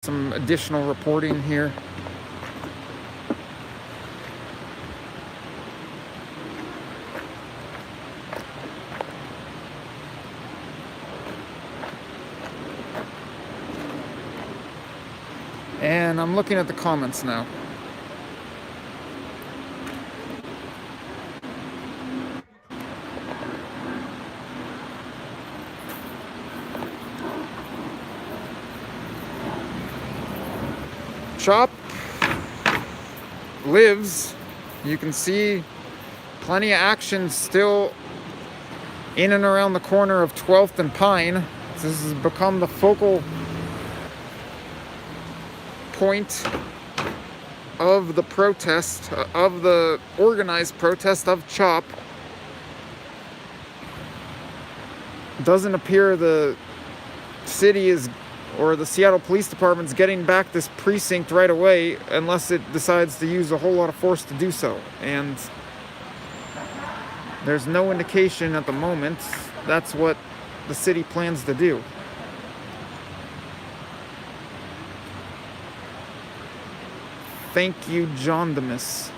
some additional reporting here. And I'm looking at the comments now. Shop lives. You can see plenty of action still in and around the corner of 12th and Pine. This has become the focal point of the protest, of the organized protest of CHOP. Doesn't appear the city is, or the Seattle Police Department's getting back this precinct right away unless it decides to use a whole lot of force to do so. And there's no indication at the moment that's what the city plans to do. Thank you, John Demis.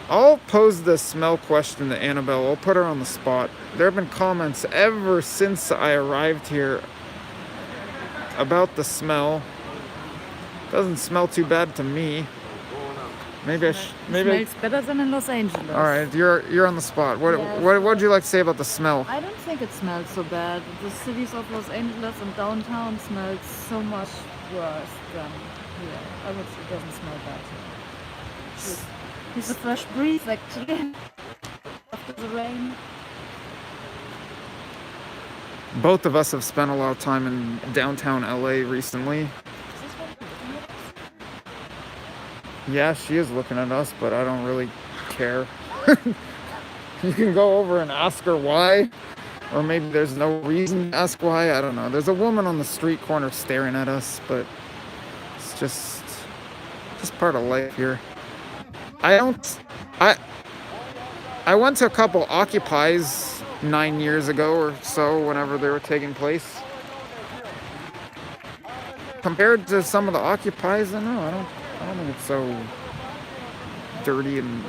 I'll pose the smell question to Annabelle. I'll put her on the spot. There have been comments ever since I arrived here about the smell. Doesn't smell too bad to me. Maybe I smells better than in Los Angeles. All right, you're on the spot. What would you like to say about the smell? I don't think it smells so bad. The cities of Los Angeles and downtown smells so much worse than here. I would say it doesn't smell bad. It's a fresh breeze actually after the rain. Both of us have spent a lot of time in downtown LA recently. Yeah, she is looking at us, but I don't really care. You can go over and ask her why, or maybe there's no reason to ask why. I don't know. There's a woman on the street corner staring at us, but it's just part of life here. I went to a couple Occupies 9 years ago or so, whenever they were taking place. Compared to some of the Occupies, I don't think it's so dirty and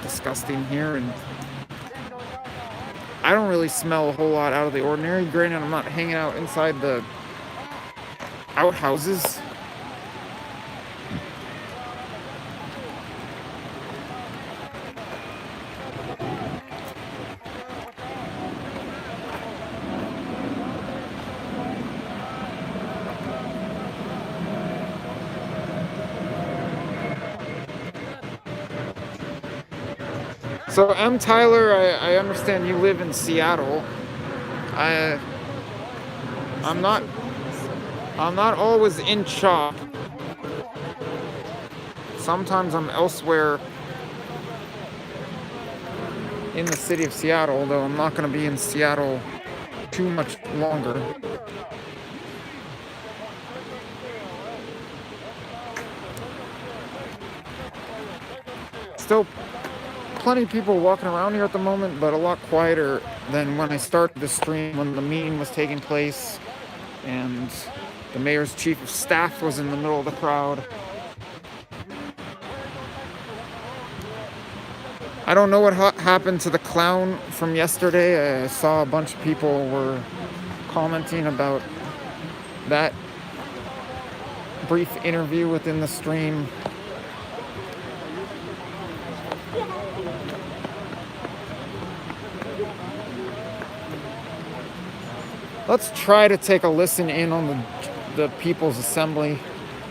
disgusting here, and I don't really smell a whole lot out of the ordinary. Granted, I'm not hanging out inside the outhouses. So, M. Tyler, I understand you live in Seattle. I'm not always in CHOP. Sometimes I'm elsewhere in the city of Seattle, though I'm not going to be in Seattle too much longer. Still plenty of people walking around here at the moment, but a lot quieter than when I started the stream, when the meeting was taking place and the mayor's chief of staff was in the middle of the crowd. I don't know what happened to the clown from yesterday. I saw a bunch of people were commenting about that brief interview within the stream. Let's try to take a listen in on the People's Assembly.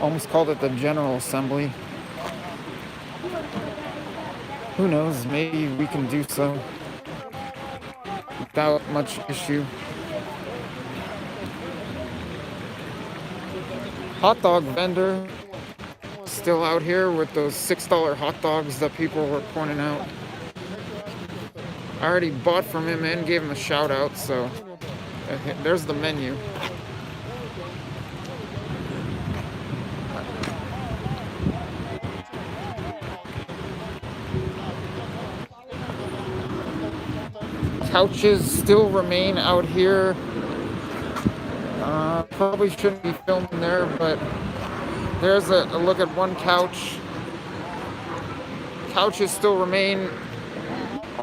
Almost called it the General Assembly. Who knows, maybe we can do so without much issue. Hot dog vendor still out here with those $6 hot dogs that people were pointing out. I already bought from him and gave him a shout out, so there's the menu. Couches still remain out here probably shouldn't be filming there, but there's a look at one couch. Couches still remain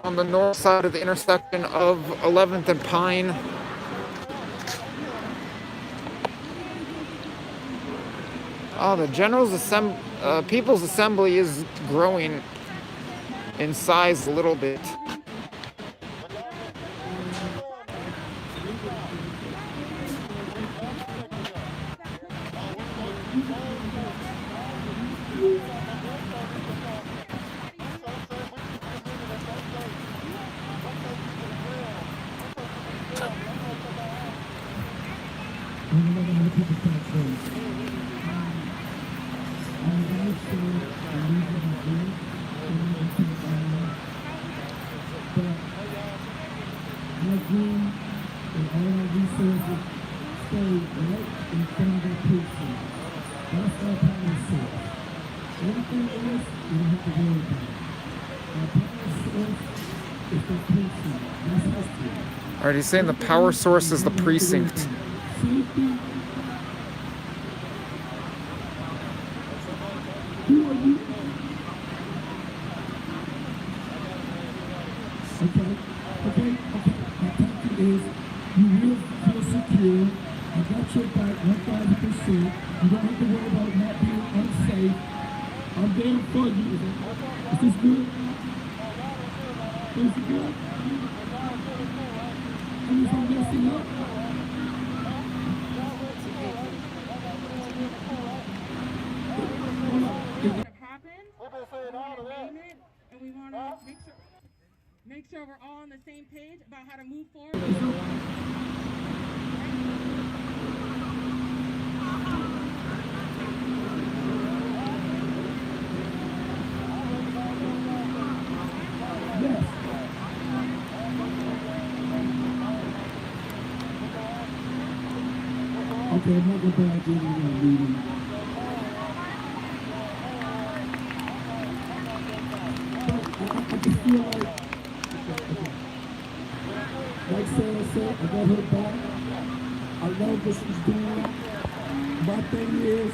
on the north side of the intersection of 11th and Pine. Oh, the People's Assembly is growing in size a little bit. All right, he's saying the power source is the precinct. Make sure we're all on the same page about how to move forward. Okay, I'm not going to put out any meeting. I just feel like Sarah said, I got her back. I love what she's doing. My thing is,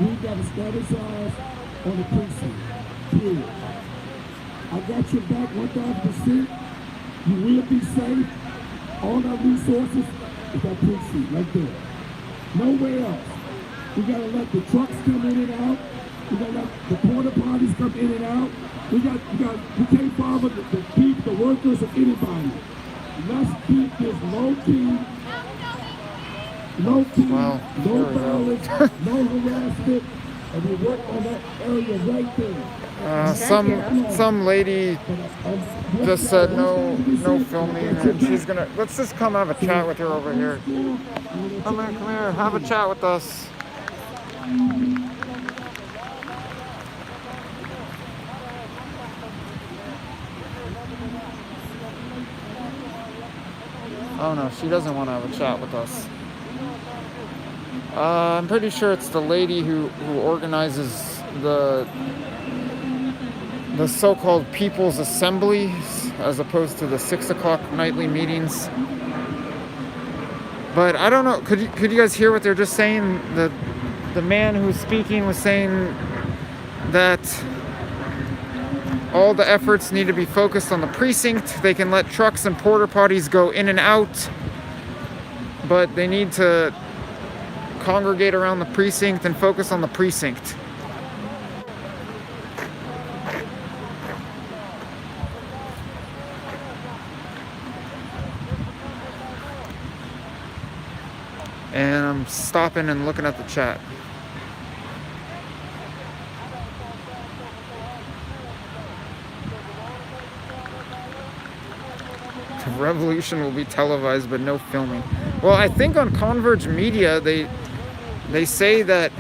we got to strategize on the precinct. Period. I got your back 1,000%. You will be safe. All our resources is that precinct right there. Nowhere else. We got to let the trucks come in and out. We got to let the porta potties come in and out. We can't bother the people, the workers, or anybody. Let's keep this low key, no violence, no harassment, and we work on that area right there. Some lady just said no filming, and she's gonna, let's just come have a chat with her over here. Come here, have a chat with us. Oh no, she doesn't want to have a chat with us. I'm pretty sure it's the lady who organizes the so-called People's Assemblies as opposed to the 6 o'clock nightly meetings. But I don't know, could you guys hear what they're just saying? The man who's speaking was saying that all the efforts need to be focused on the precinct. They can let trucks and porta potties go in and out, but they need to congregate around the precinct and focus on the precinct. And I'm stopping and looking at the chat. The revolution will be televised, but no filming. Well, I think on Converge Media, they say that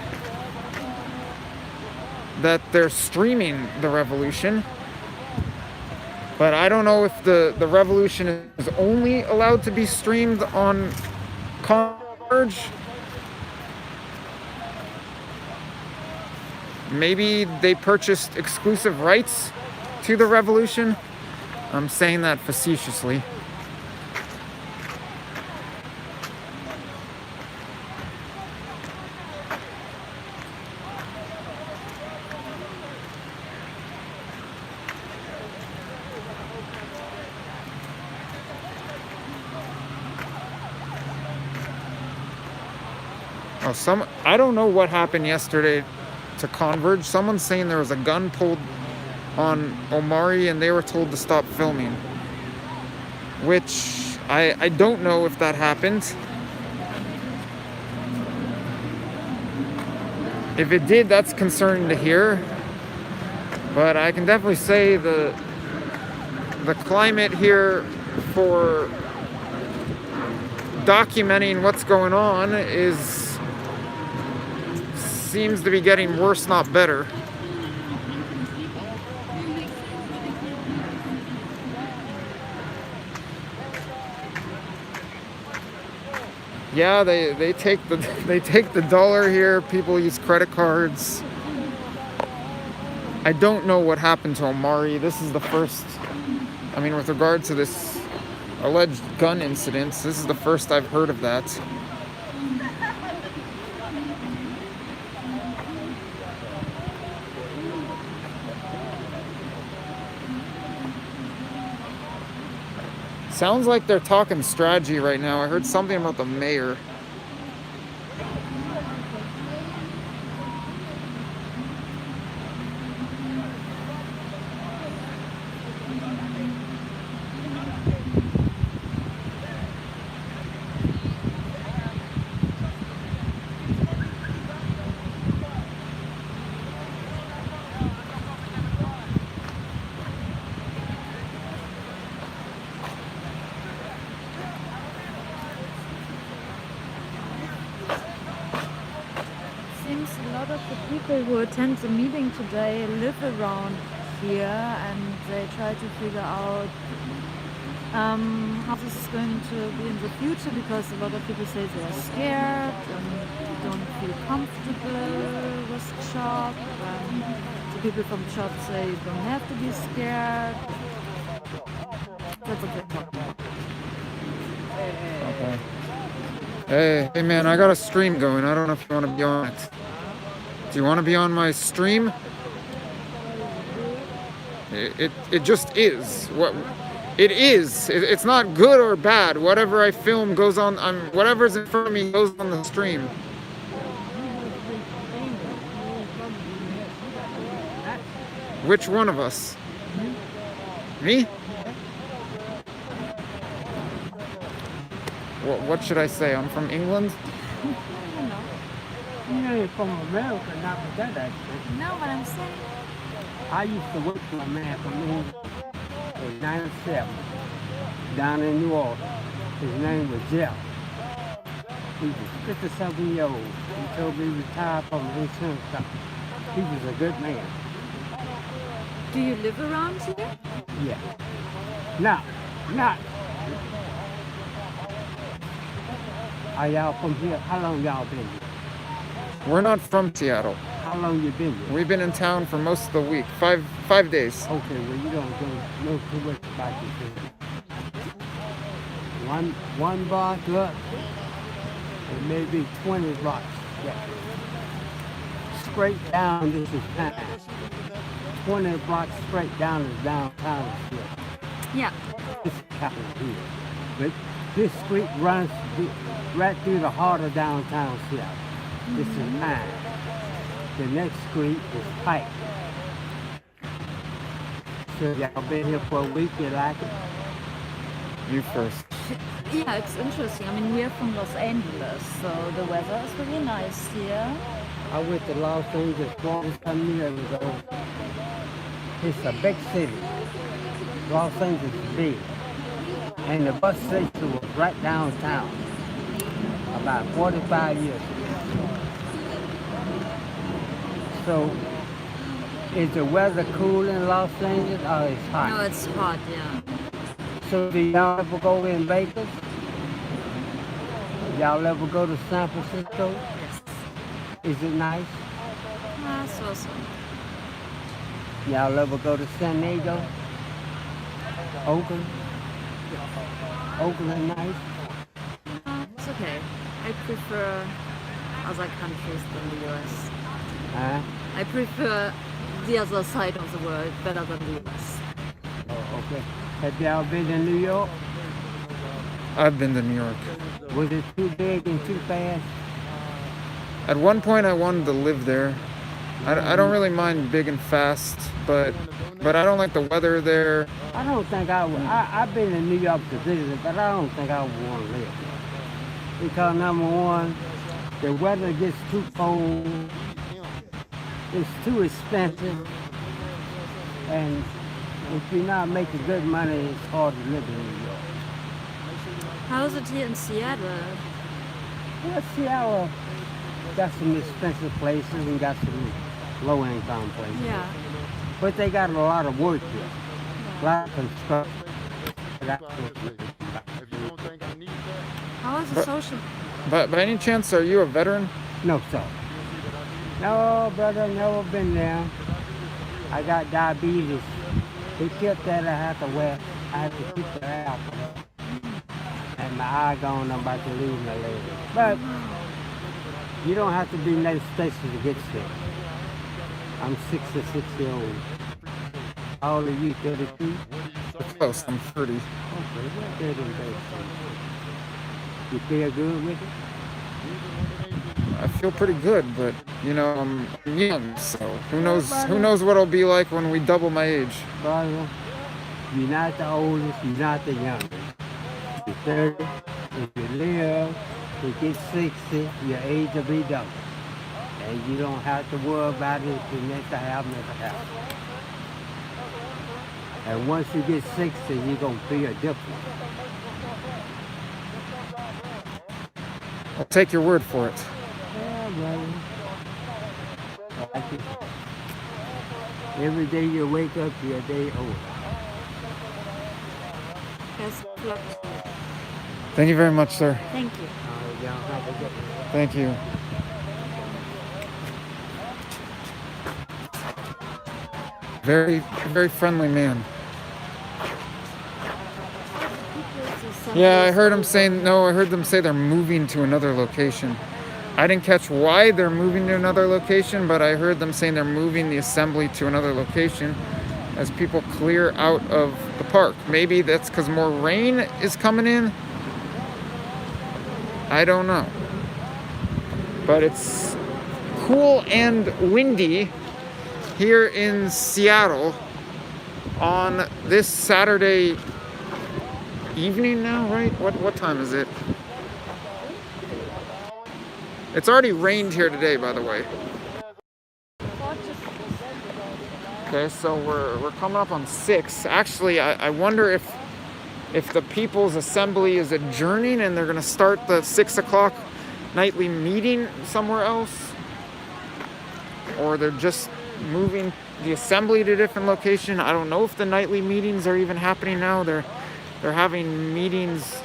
they're streaming the revolution. But I don't know if the revolution is only allowed to be streamed on Converge. Maybe they purchased exclusive rights to the revolution. I'm saying that facetiously. Oh, I don't know what happened yesterday to Converge. Someone's saying there was a gun pulled on Omari and they were told to stop filming. Which I don't know if that happened. If it did, that's concerning to hear. But I can definitely say the climate here for documenting what's going on seems to be getting worse, not better. Yeah, they take the dollar here. People use credit cards. I don't know what happened to Omari. This is the first, I mean, with regard to this alleged gun incidents, this is the first I've heard of that. Sounds like they're talking strategy right now. I heard something about the mayor. Seems a lot of the people who attend the meeting today live around here, and they try to figure out how this is going to be in the future, because a lot of people say they are scared and don't feel comfortable with shop. The people from the shop say you don't have to be scared. That's what they talk about. Okay. Hey man, I got a stream going. I don't know if you want to be on it. Do you want to be on my stream? It just is. What it is. It's not good or bad. Whatever I film goes on. Whatever's in front of me goes on the stream. Which one of us? Me? What should I say? I'm from England? You know, you're from America, not with that accent. No, but I'm saying. I used to work for a man from England in 97 down in New Orleans. His name was Jeff. He was 57 years old. He told me he retired from the insurance company. He was a good man. Do you live around here? Yeah. Now, not. Are y'all from here? How long y'all been here? We're not from Seattle. How long you been here? We've been in town for most of the week. Five days. Okay, well, you don't know too much about this city. One block up, and maybe 20 blocks. Yeah. Straight down, this is town. 20 blocks straight down is downtown here. Yeah. This is capital here. But this street runs right through the heart of downtown Seattle. This is mine. The next street is Pike. So y'all been here for a week, you like it? You first. Yeah, it's interesting. I mean, we're from Los Angeles, so the weather is really nice here. I went to Los Angeles 27 years ago. It's a big city. Los Angeles is big. And the bus station was right downtown about 45 years ago. So, is the weather cool in Los Angeles or it's hot? No, it's hot, yeah. So do y'all ever go in Vegas? Y'all ever go to San Francisco? Yes. Is it nice? So. Y'all ever go to San Diego? Oakland? Oakland nice? It's okay. I prefer other countries than the US. Huh? I prefer the other side of the world better than the US. Oh, okay. Have y'all been to New York? I've been to New York. Was it too big and too fast? At one point, I wanted to live there. I don't really mind big and fast, but I don't like the weather there. I don't think I would. I've been in New York to visit, but I don't think I would want to live there. Because number one, the weather gets too cold, it's too expensive, and if you're not making good money, it's hard to live in New York. How is it here in Seattle? Well, Seattle got some expensive places and got some low-income places. Yeah. But they got a lot of work here, a lot of construction. How is the social? But by any chance, are you a veteran? No, sir. No, brother, never been there. I got diabetes. They kept that I have to wear. I have to keep the apple. And my eye gone, I'm about to lose my leg. But you don't have to be next station to get sick. I'm 66 years old. How old are you, 32? Close, I'm 30. Okay, well, 30 and 32. You feel good with it? I feel pretty good, but you know, I'm young, so who knows what it'll be like when we double my age. Brother, you're not the oldest, you're not the youngest. You're 30, if you live, you get 60, your age will be double. And you don't have to worry about it if you never have. And once you get 60, you're going to feel different. I'll take your word for it. Yeah, brother. Like it. Every day you wake up, you're a day older. Yes, Thank you very much, sir. thank you. Y'all have a good one. Thank you. Very, very friendly man. Yeah, I heard him saying, no, I heard them say they're moving to another location. I didn't catch why they're moving to another location, but I heard them saying they're moving the assembly to another location as people clear out of the park. Maybe that's because more rain is coming in. I don't know. But it's cool and windy here in Seattle on this Saturday evening now, right? What time is it? It's already rained here today, by the way. Okay, so we're coming up on 6. Actually, I wonder if the People's Assembly is adjourning and they're gonna start the 6 o'clock nightly meeting somewhere else, or they're just moving the assembly to a different location. I don't know if the nightly meetings are even happening now. They're having meetings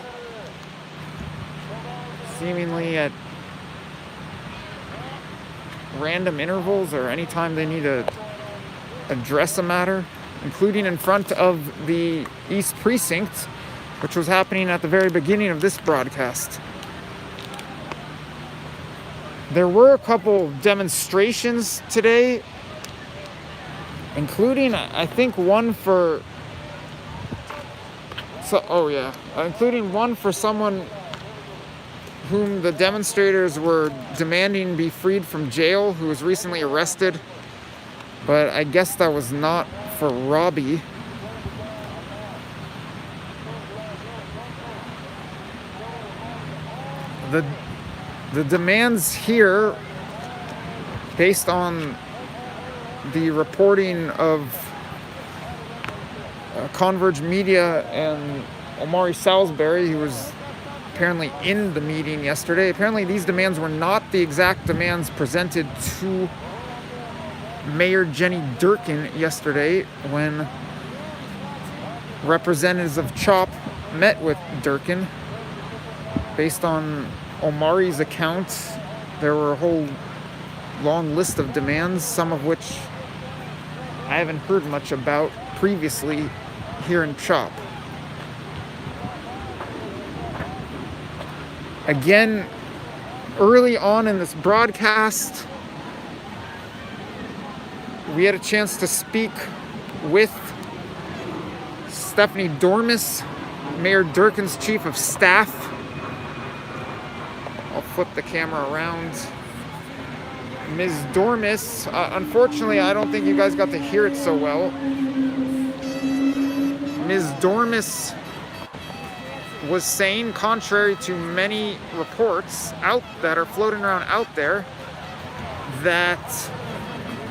seemingly at random intervals or anytime they need to address a matter, including in front of the East Precinct, which was happening at the very beginning of this broadcast. There were a couple demonstrations today, including, I think, one for including one for someone whom the demonstrators were demanding be freed from jail, who was recently arrested. But I guess that was not for Robbie. The demands here, based on the reporting of Converge Media and Omari Salisbury, who was apparently in the meeting yesterday. Apparently these demands were not the exact demands presented to Mayor Jenny Durkin yesterday when representatives of CHOP met with Durkin. Based on Omari's account, there were a whole long list of demands, some of which I haven't heard much about previously here in CHOP. Again, early on in this broadcast, we had a chance to speak with Stephanie Dormis, Mayor Durkin's chief of staff. I'll flip the camera around. Ms. Dormis, unfortunately, I don't think you guys got to hear it so well. Ms. Dormis was saying, contrary to many reports out that are floating around out there, that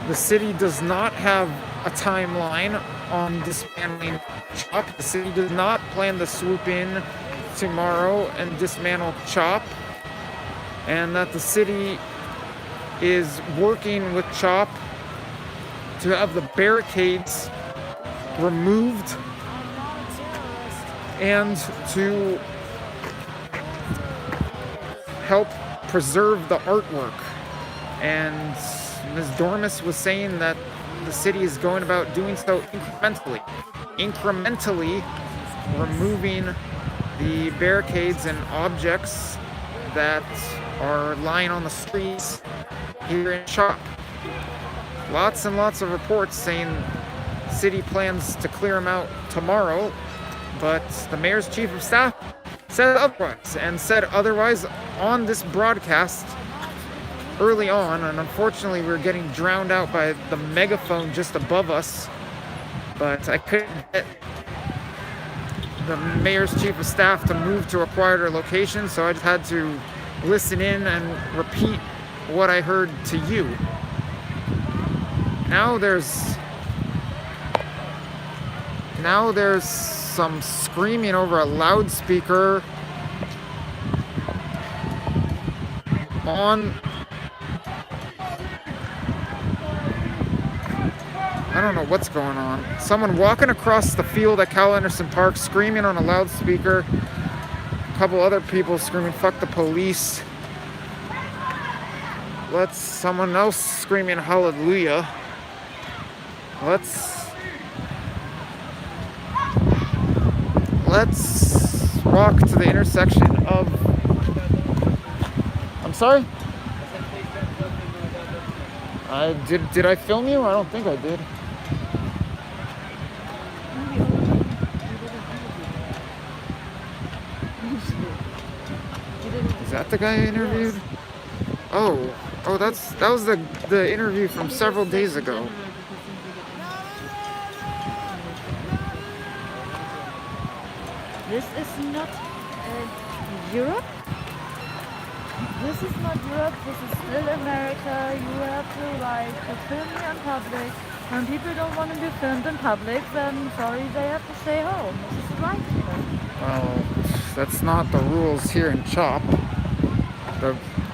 the city does not have a timeline on dismantling CHOP. The city does not plan to swoop in tomorrow and dismantle CHOP, and that the city is working with CHOP to have the barricades removed and to help preserve the artwork. And Ms. Dormis was saying that the city is going about doing so incrementally removing the barricades and objects that are lying on the streets here in CHOP. Lots and lots of reports saying city plans to clear them out tomorrow, but the mayor's chief of staff said otherwise on this broadcast early on, and unfortunately we were getting drowned out by the megaphone just above us, but I couldn't get the mayor's chief of staff to move to a quieter location, so I just had to listen in and repeat what I heard to you. Now there's some screaming over a loudspeaker on, I don't know what's going on. Someone walking across the field at Cal Anderson Park screaming on a loudspeaker. A couple other people screaming, "Fuck the police." Someone else screaming hallelujah. Let's walk to the intersection of, I'm sorry? Did I film you? I don't think I did. Is that the guy I interviewed? Oh, that was the interview from several days ago. This is not Europe. This is not Europe. This is still America. You have the right to film me in public. When people don't want to be filmed in public, then sorry, they have to stay home. This is the right here. Well, that's not the rules here in CHOP.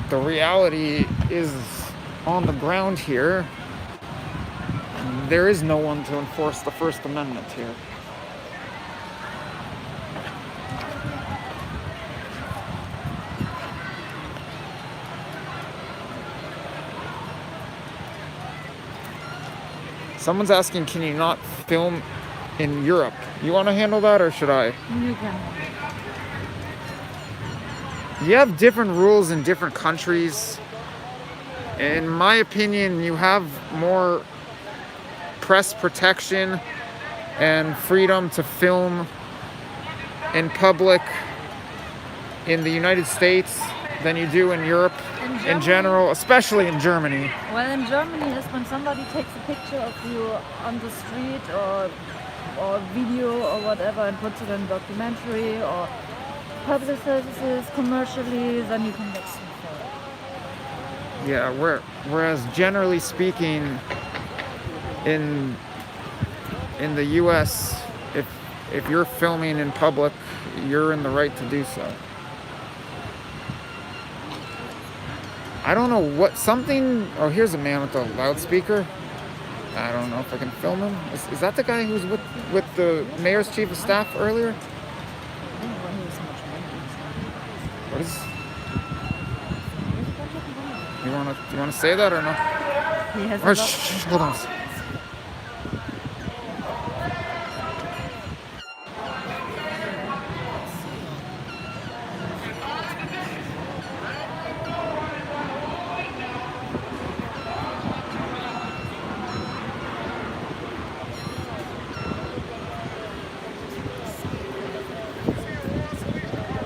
The reality is on the ground here. There is no one to enforce the First Amendment here. Someone's asking, can you not film in Europe? You want to handle that, or should I? You can. You have different rules in different countries. In my opinion, you have more press protection and freedom to film in public in the United States than you do in Europe in general, especially in Germany. Well, in Germany is when somebody takes a picture of you on the street or video or whatever and puts it in a documentary or public services commercially, then you can get sued for it. Yeah, whereas generally speaking, in the U.S., if you're filming in public, you're in the right to do so. I don't know what oh, here's a man with a loudspeaker. I don't know if I can film him. Is that the guy who was with the mayor's chief of staff earlier? What is? You wanna say that or no? He has Or hold on.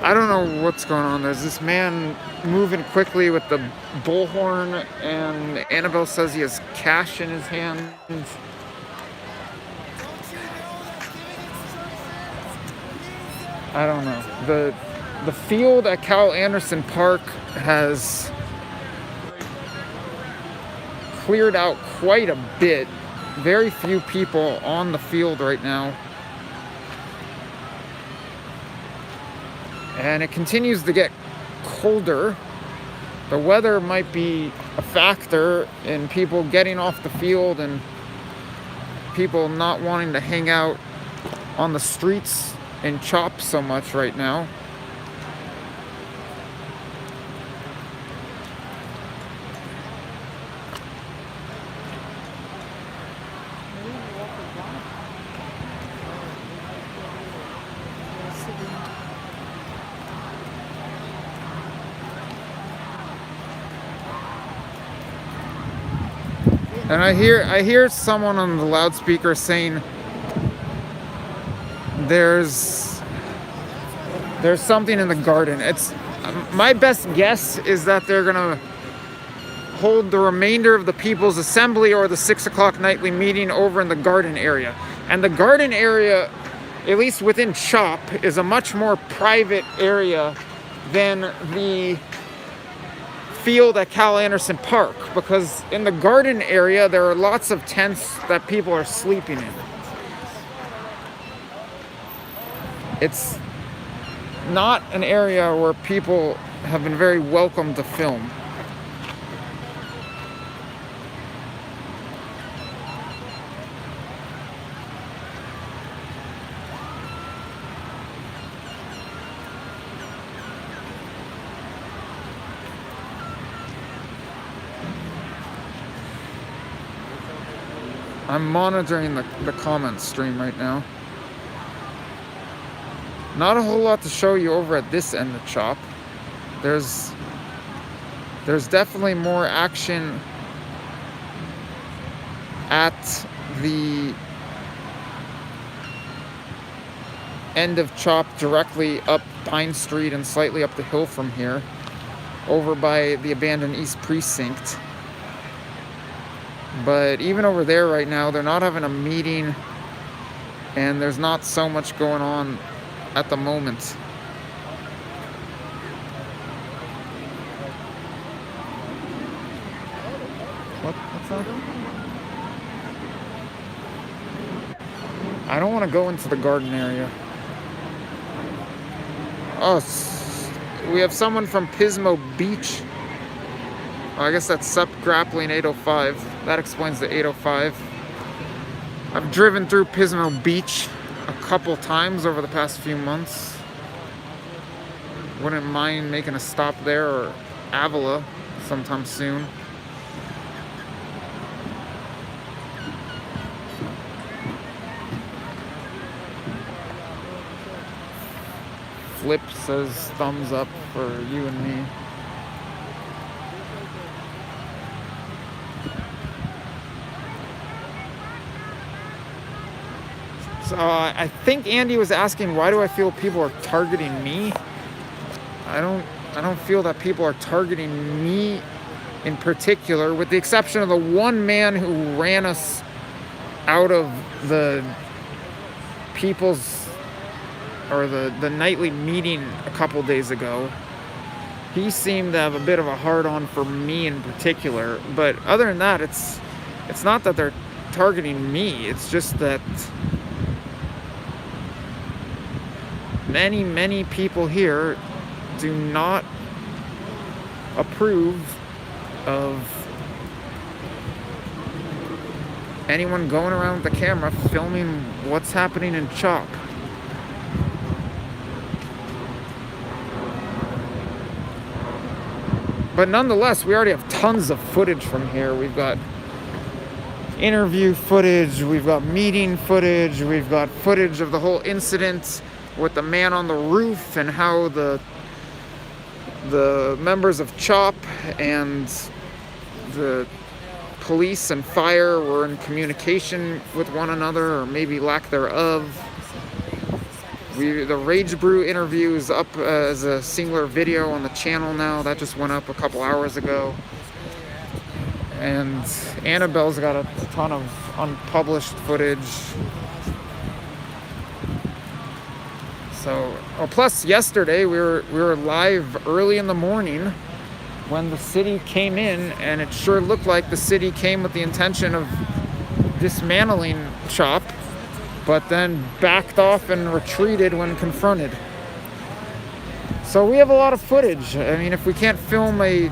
I don't know what's going on. There's this man moving quickly with the bullhorn, and Annabelle says he has cash in his hand. I don't know. The field at Cal Anderson Park has cleared out quite a bit. Very few people on the field right now. And it continues to get colder. The weather might be a factor in people getting off the field and people not wanting to hang out on the streets and chop so much right now. And I hear someone on the loudspeaker saying there's something in the garden. It's my best guess is that they're gonna hold the remainder of the People's Assembly or the 6 o'clock nightly meeting over in the garden area. And the garden area, at least within CHOP, is a much more private area than the field at Cal Anderson Park, because in the garden area there are lots of tents that people are sleeping in. It's not an area where people have been very welcome to film. I'm monitoring the comments stream right now. Not a whole lot to show you over at this end of CHOP. There's definitely more action at the end of CHOP directly up Pine Street and slightly up the hill from here, over by the abandoned East Precinct. But even over there right now, they're not having a meeting and there's not so much going on at the moment. What's that? I don't want to go into the garden area. Oh, we have someone from Pismo Beach. Oh, I guess that's SUP Grappling 805. That explains the 805. I've driven through Pismo Beach a couple times over the past few months. Wouldn't mind making a stop there, or Avila sometime soon. Flip says thumbs up for you and me. So I think Andy was asking, why do I feel people are targeting me? I don't feel that people are targeting me in particular, with the exception of the one man who ran us out of the people's, or the nightly meeting a couple days ago. He seemed to have a bit of a hard-on for me in particular, but other than that, it's not that they're targeting me, it's just that many people here do not approve of anyone going around with the camera filming what's happening in CHOP. But nonetheless, we already have tons of footage from here. We've got interview footage, we've got meeting footage, we've got footage of the whole incident with the man on the roof and how the members of CHOP and the police and fire were in communication with one another, or maybe lack thereof. The Rage Brew interview is up as a singular video on the channel now. That just went up a couple hours ago. And Annabelle's got a ton of unpublished footage. So, plus yesterday we were live early in the morning when the city came in, and it sure looked like the city came with the intention of dismantling CHOP, but then backed off and retreated when confronted. So we have a lot of footage. I mean, if we can't film a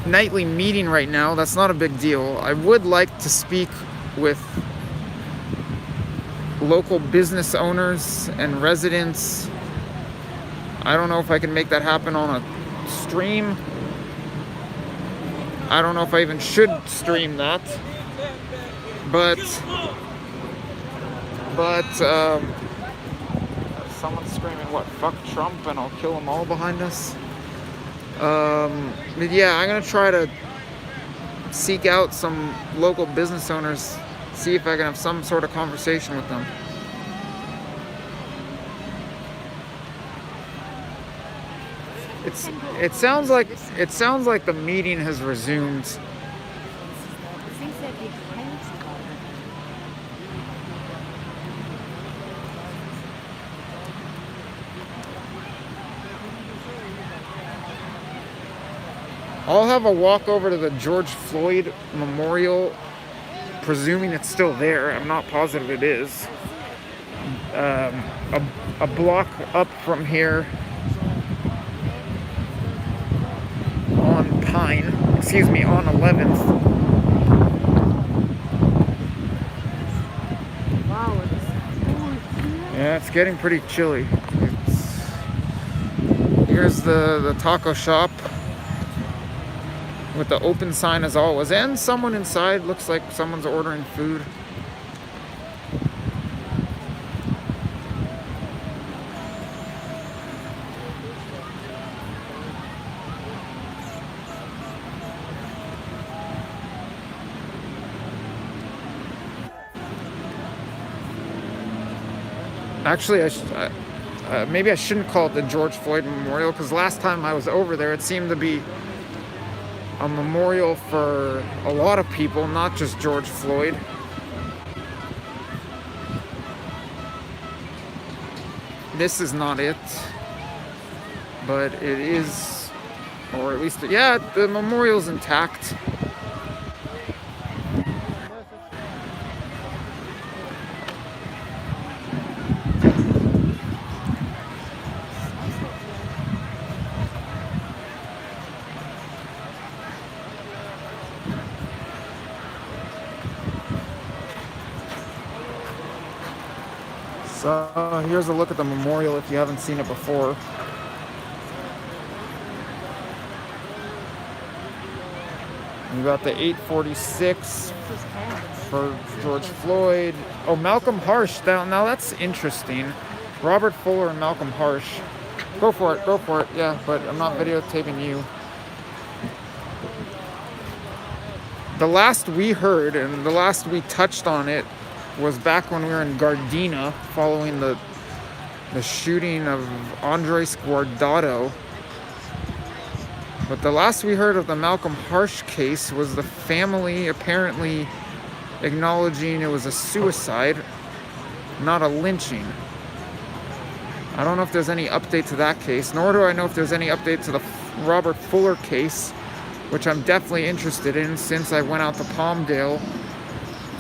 nightly meeting right now, that's not a big deal. I would like to speak with local business owners and residents. I don't know if I can make that happen on a stream. I don't know if I even should stream that. But someone's screaming, what, fuck Trump and I'll kill them all behind us. But yeah, I'm gonna try to seek out some local business owners, see if I can have some sort of conversation with them. It sounds like the meeting has resumed. I'll have a walk over to the George Floyd Memorial, presuming it's still there. I'm not positive it is. A block up from here on on 11th. Wow, it's cold here. Yeah, it's getting pretty chilly. Here's the taco shop with the open sign as always, and someone inside. Looks like someone's ordering food. Actually, maybe I shouldn't call it the George Floyd Memorial, because last time I was over there, it seemed to be a memorial for a lot of people, not just George Floyd. This is not it, but it is, or at least, yeah, the memorial's intact. So here's a look at the memorial if you haven't seen it before. You got the 846 for George Floyd. Oh, Malcolm Harsh. Now that's interesting. Robert Fuller and Malcolm Harsh. Go for it. Yeah, but I'm not videotaping you. The last we heard and the last we touched on it was back when we were in Gardena following the shooting of Andres Guardado. But the last we heard of the Malcolm Harsh case was the family apparently acknowledging it was a suicide, not a lynching. I don't know if there's any update to that case, nor do I know if there's any update to the Robert Fuller case, which I'm definitely interested in since I went out to Palmdale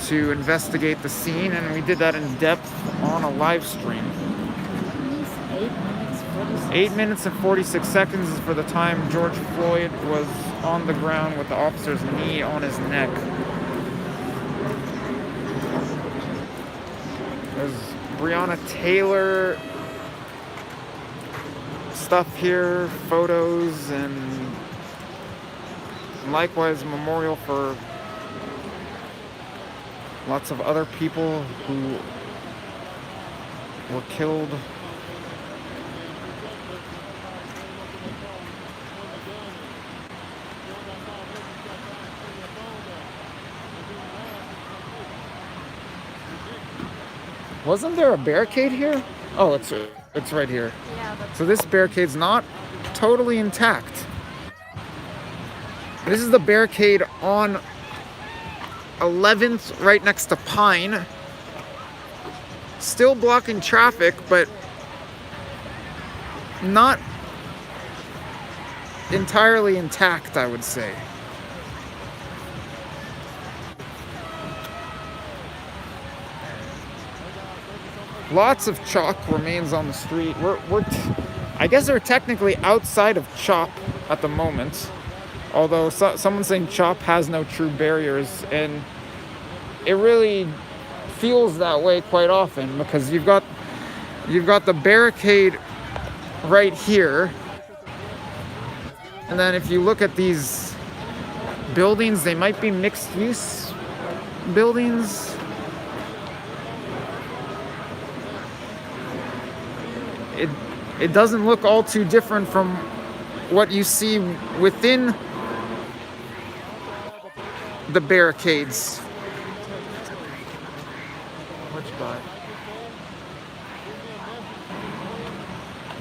to investigate the scene, and we did that in depth on a live stream. 8 minutes and 46 seconds is for the time George Floyd was on the ground with the officer's knee on his neck. There's Breonna Taylor stuff here, photos, and likewise memorial for lots of other people who were killed. Wasn't there a barricade here? Oh, it's right here. Yeah, but So this barricade's not totally intact. This is the barricade on 11th, right next to Pine. Still blocking traffic, but not entirely intact, I would say. Lots of chalk remains on the street. I guess we're technically outside of CHOP at the moment. Although someone's saying CHOP has no true barriers, and it really feels that way quite often because you've got the barricade right here, and then if you look at these buildings, they might be mixed use buildings. It doesn't look all too different from what you see within the barricades. Which guy?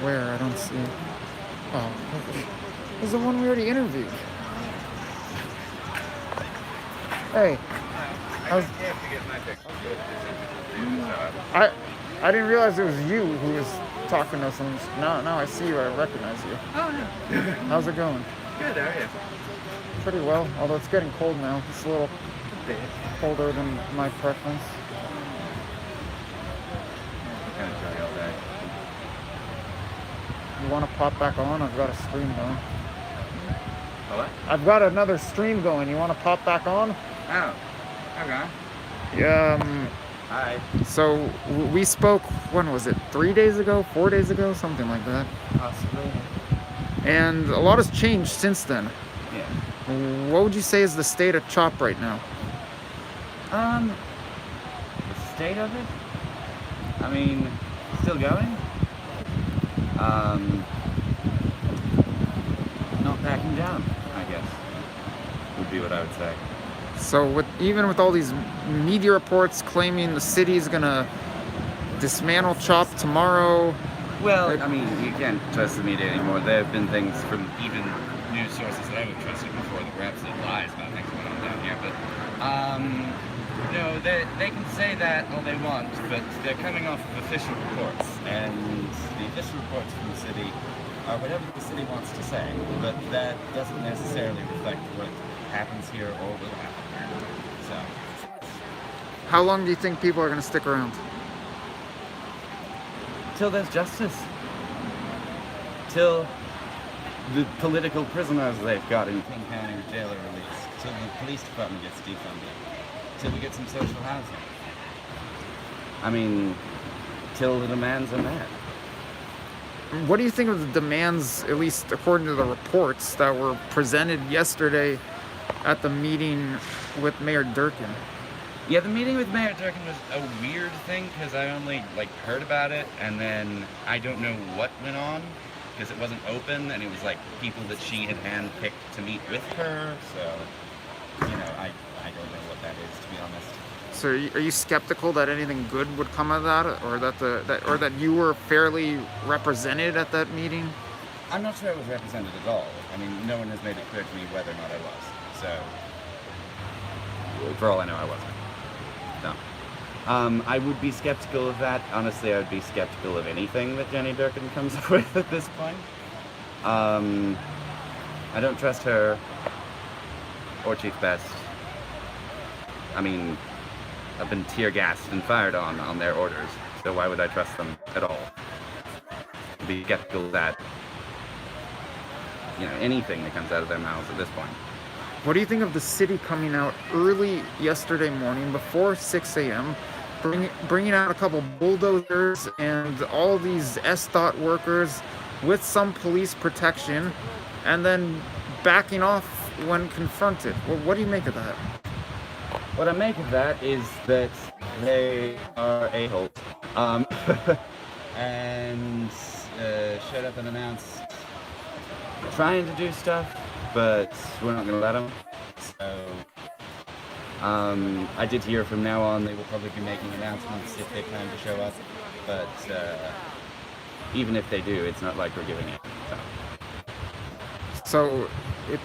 Where? I don't see. Oh, this is the one we already interviewed. Hey, I didn't realize it was you who was talking to us. Now I see you. I recognize you. Oh, no. How's it going? Good, how are you? Pretty well, although it's getting cold now. It's a little colder than my preference. Kind of chilly all day. You want to pop back on? I've got a stream going. Oh, what? I've got another stream going. You want to pop back on? Oh, okay. Yeah. Hi. So we spoke, when was it? 3 days ago? 4 days ago? Something like that. Possibly. And a lot has changed since then. Yeah. What would you say is the state of CHOP right now? The state of it? I mean, still going. Not backing down, I guess. Would be what I would say. So even with all these media reports claiming the city's gonna dismantle CHOP tomorrow. Well, I mean, you can't trust the media anymore. There have been things from even news sources that I would have trusted before that were absolute lies about things going on down here. But, they can say that all they want, but they're coming off of official reports. And the official reports from the city are whatever the city wants to say. But that doesn't necessarily reflect what happens here or will happen here. So, How long do you think people are gonna stick around? till there's justice. Till the political prisoners they've got in King County jail are released. Till the police department gets defunded. Till we get some social housing. I mean, till the demands are met. What do you think of the demands, at least according to the reports that were presented yesterday at the meeting with Mayor Durkin? Yeah, the meeting with Mayor Durkin was a weird thing because I only heard about it, and then I don't know what went on because it wasn't open, and it was people that she had handpicked to meet with her. So, I don't know what that is, to be honest. So are you skeptical that anything good would come of that, or that you were fairly represented at that meeting? I'm not sure I was represented at all. I mean, no one has made it clear to me whether or not I was. So, for all I know, I wasn't. No. I would be skeptical of that. Honestly, I would be skeptical of anything that Jenny Durkin comes up with at this point. I don't trust her or Chief Best. I mean, I've been tear gassed and fired on their orders, so why would I trust them at all? Be skeptical of that, anything that comes out of their mouths at this point. What do you think of the city coming out early yesterday morning before 6 a.m., bringing out a couple bulldozers and all these SDOT workers with some police protection, and then backing off when confronted? Well, what do you make of that? What I make of that is that they are a-holes. And showed up and announced trying to do stuff, but we're not going to let them. So, I did hear from now on they will probably be making announcements if they plan to show up, but even if they do, it's not like we're giving it. So it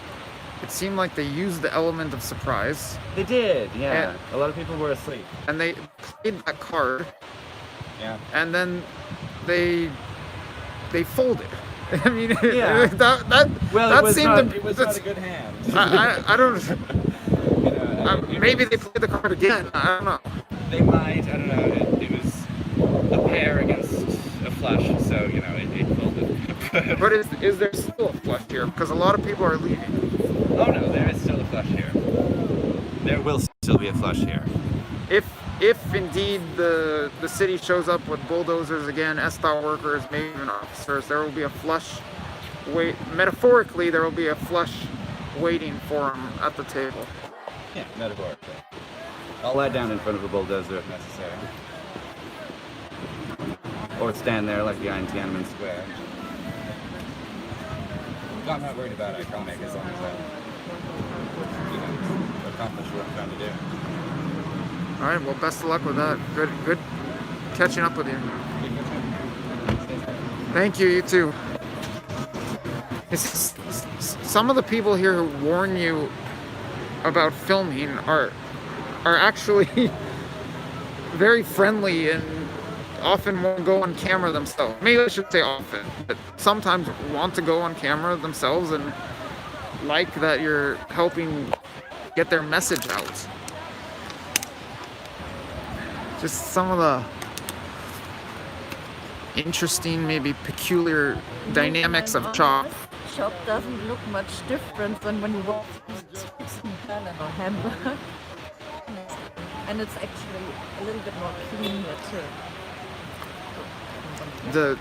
seemed like they used the element of surprise, They did, yeah. And- A lot of people were asleep. and they played that card, Yeah. and then they folded. I mean, Yeah. Well, that it was seemed not, to, it was not a good hand. I don't. You know, Maybe they played the card again. I don't know. they might. I don't know. It was a pair against a flush, so you know it folded. But is there still a flush here? Because a lot of people are leaving. Oh no, there is still a flush here. There will still be a flush here. If indeed the city shows up with bulldozers again, SDOT workers, maybe even officers, there will be a flush. Metaphorically, there will be a flush waiting for them at the table. Yeah, metaphorically. I'll lie down in front of a bulldozer if necessary. Or stand there like the guy in Tiananmen Square. No, I'm not worried about it. I can't make it as long as I, accomplish what I'm trying to do. All right. Well, best of luck with that. Good catching up with you. Thank you. You too. Some of the people here who warn you about filming are actually very friendly and often won't go on camera themselves. Maybe I should say often, but sometimes want to go on camera themselves and like that you're helping get their message out. Just some of the interesting, maybe peculiar dynamics of CHOP. Shop doesn't look much different than when you walk through the streets in Berlin or Hamburg. And it's actually a little bit more clean here too.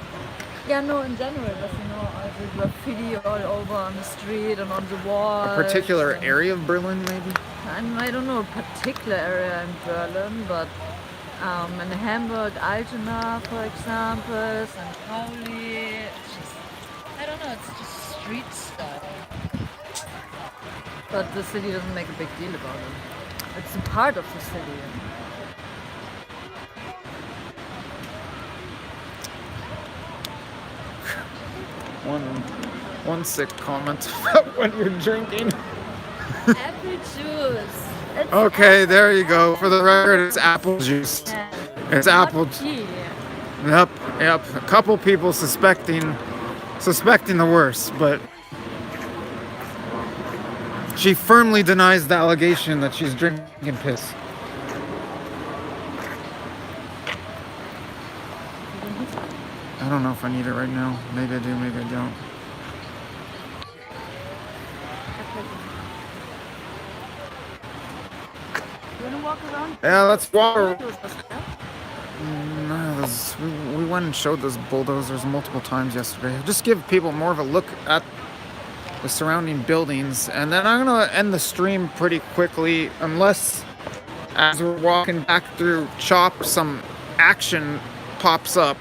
Yeah, no, in general, but you know, all the graffiti all over on the street and on the wall. A particular area of Berlin, maybe? I don't know a particular area in Berlin, but in Hamburg, Altena, for example, St. Pauli, it's just, I don't know, it's just street style. But the city doesn't make a big deal about it. It's a part of the city. One sick comment about when you're drinking. Apple juice. It's Okay, there you go. For the record, it's apple juice. It's apple. tea. Yep. A couple people suspecting the worst, but she firmly denies the allegation that she's drinking piss. I don't know if I need it right now. Maybe I do, maybe I don't. You wanna walk around? Yeah, let's walk. No. We went and showed those bulldozers multiple times yesterday. Just give people more of a look at the surrounding buildings, and then I'm gonna end the stream pretty quickly, unless as we're walking back through CHOP, some action pops up.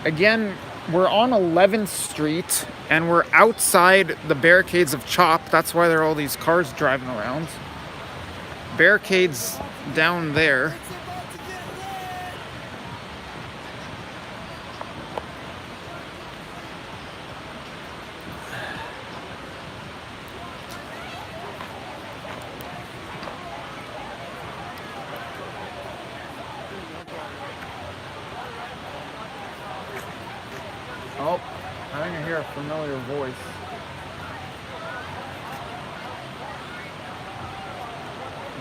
Again, we're on 11th Street, and we're outside the barricades of CHOP. That's why there are all these cars driving around. Barricades down there. Oh, I think I hear a familiar voice.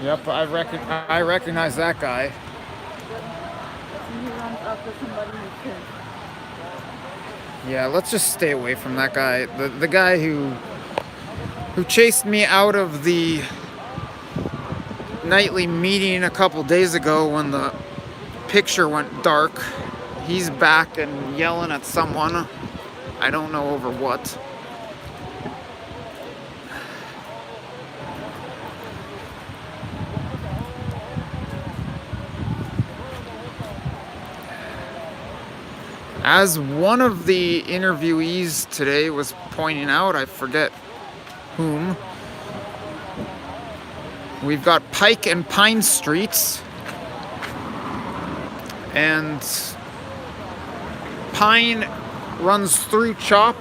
Yep, I recognize that guy. He runs after somebody who killed. Yeah, let's just stay away from that guy. The guy who chased me out of the nightly meeting a couple days ago when the picture went dark. He's back and yelling at someone. I don't know over what. As one of the interviewees today was pointing out, I forget whom, We've got Pike and Pine Streets. And Pine runs through Chop.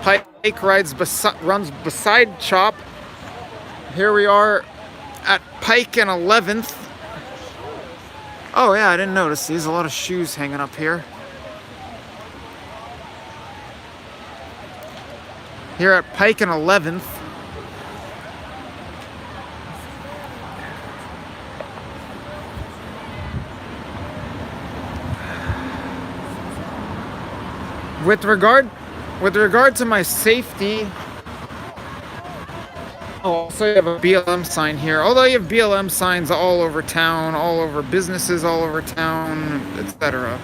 Pike runs beside Chop. Here we are at Pike and 11th. Oh yeah, I didn't notice. There's a lot of shoes hanging up here. Here at Pike and 11th. With regard to my safety, also you have a BLM sign here. Although you have BLM signs all over town, all over businesses all over town, etc.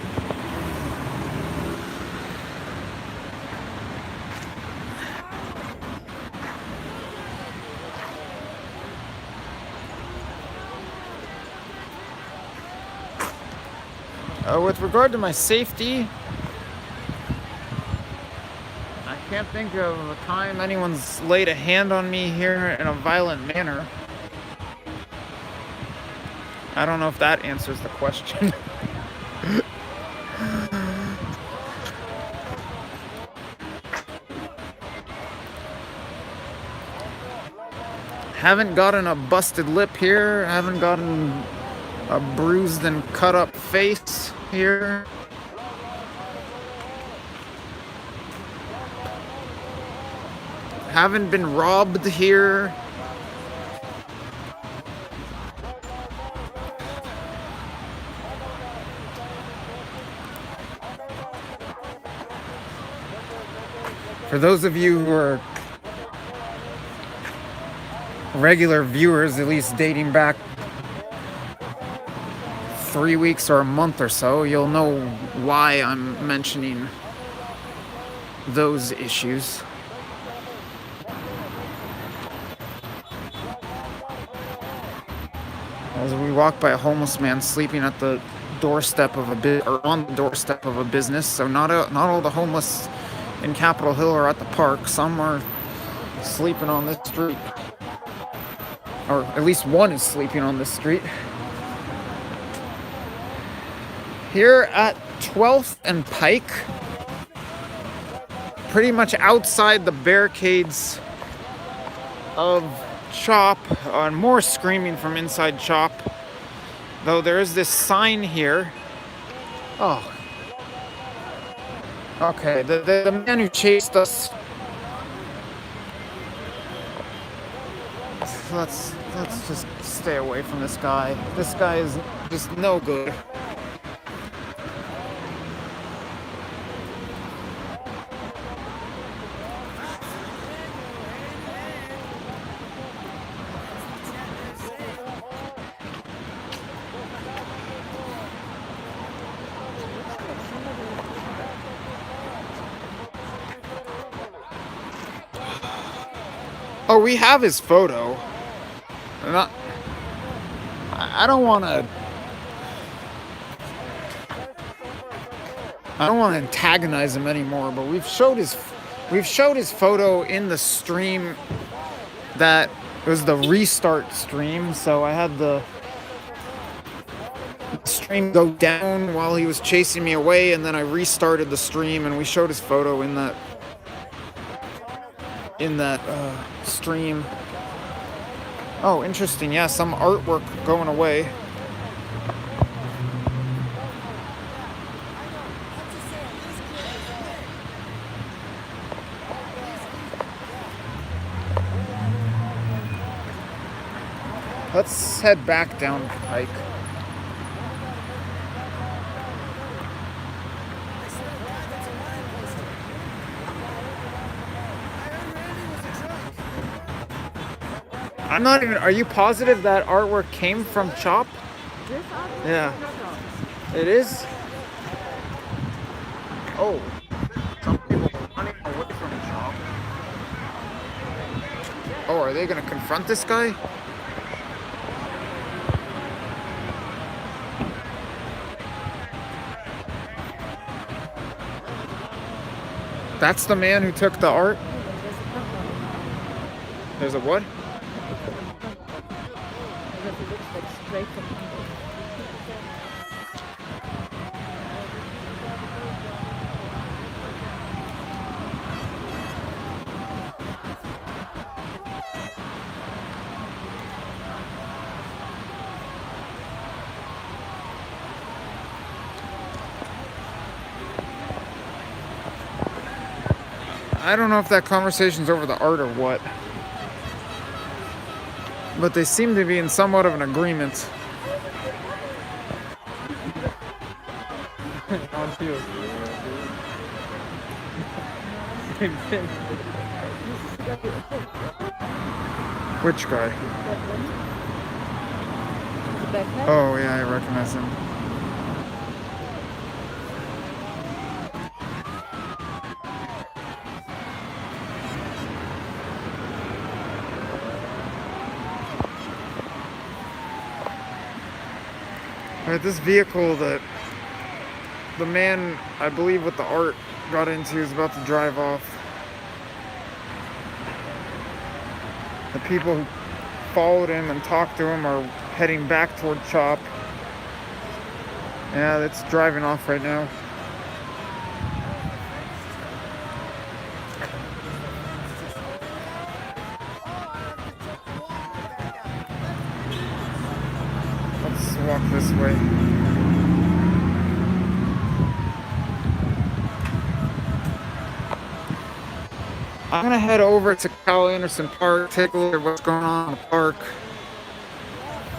With regard to my safety, I can't think of a time anyone's laid a hand on me here in a violent manner. I don't know if that answers the question. Haven't gotten a busted lip here. Haven't gotten a bruised and cut up face here. Haven't been robbed here. For those of you who are regular viewers, at least dating back 3 weeks or a month or so, you'll know why I'm mentioning those issues. As we walk by a homeless man sleeping at the doorstep of on the doorstep of a business. So not all the homeless in Capitol Hill are at the park. Some are sleeping on this street, or at least one is sleeping on this street. Here at 12th and Pike, pretty much outside the barricades of Chop, and more screaming from inside Chop, though there is this sign here. Oh, okay, the man who chased us, let's just stay away from this guy. This guy is just no good. Oh, we have his photo. I don't want to antagonize him anymore, but we've showed his photo in the stream that was the restart stream, so I had the stream go down while he was chasing me away, and then I restarted the stream and we showed his photo in that stream. Oh, interesting. Yeah, some artwork going away. Let's head back down Pike. I'm not even. Are you positive that artwork came from Chop? This artwork? Yeah. No. It is? Oh. Some people are running away from Chop. Oh, are they gonna confront this guy? That's the man who took the art? There's a what? I don't know if that conversation's over the art or what, but they seem to be in somewhat of an agreement. On too. Same thing. Which guy? The backpack? Oh, yeah, I recognize him. Alright, this vehicle that the man, I believe, with the art got into is about to drive off. The people who followed him and talked to him are heading back toward Chop. Yeah, it's driving off right now. Let's walk this way. I'm gonna head over to Cal Anderson Park, take a look at what's going on in the park,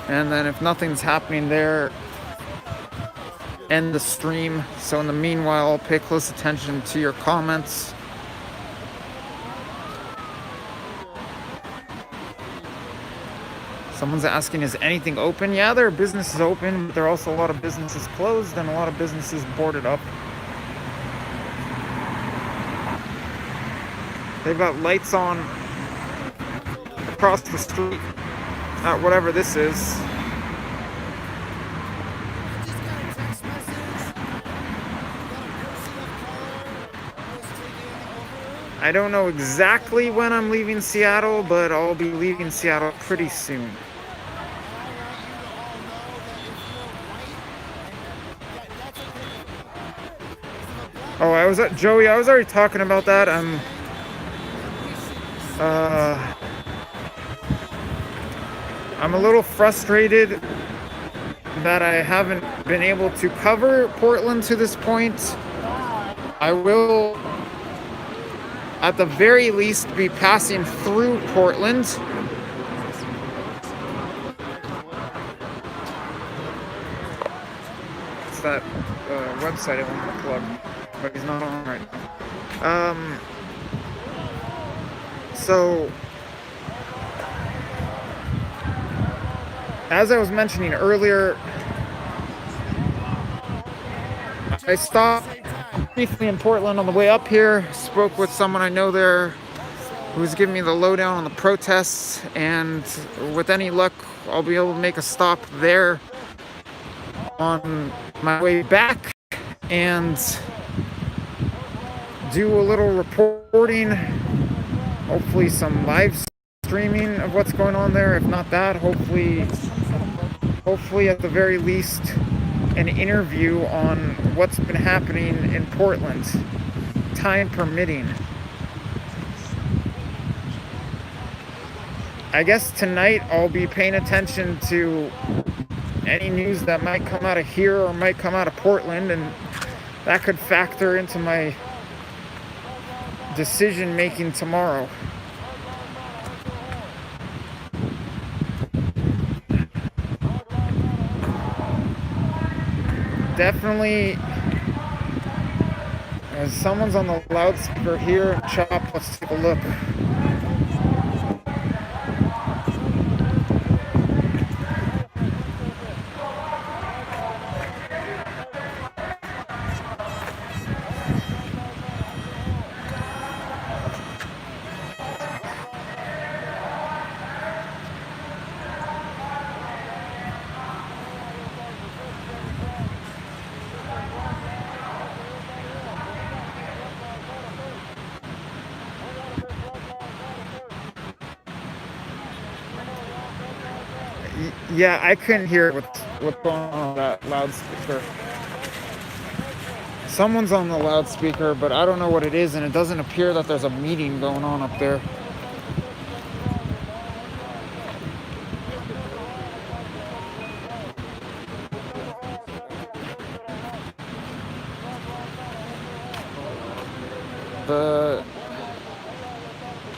and then if nothing's happening there, end the stream. So in the meanwhile, I'll pay close attention to your comments. Someone's asking, is anything open? Yeah, there are businesses open, but there are also a lot of businesses closed and a lot of businesses boarded up. They've got lights on across the street at whatever this is. I don't know exactly when I'm leaving Seattle, but I'll be leaving Seattle pretty soon. Oh, Joey, I was already talking about that. I'm a little frustrated that I haven't been able to cover Portland to this point. I will, at the very least, be passing through Portland. It's that website I want to plug, but he's not on right now. So, as I was mentioning earlier, I stopped briefly in Portland on the way up here, spoke with someone I know there who was giving me the lowdown on the protests, and with any luck, I'll be able to make a stop there on my way back and do a little reporting, hopefully some live streaming of what's going on there. If not that, hopefully at the very least an interview on what's been happening in Portland, time permitting. I guess tonight I'll be paying attention to any news that might come out of here or might come out of Portland, and that could factor into my decision making tomorrow. Definitely, as someone's on the loudspeaker here, Chop, let's take a look. Yeah, I couldn't hear what's going on that loudspeaker. Someone's on the loudspeaker, but I don't know what it is, and it doesn't appear that there's a meeting going on up there.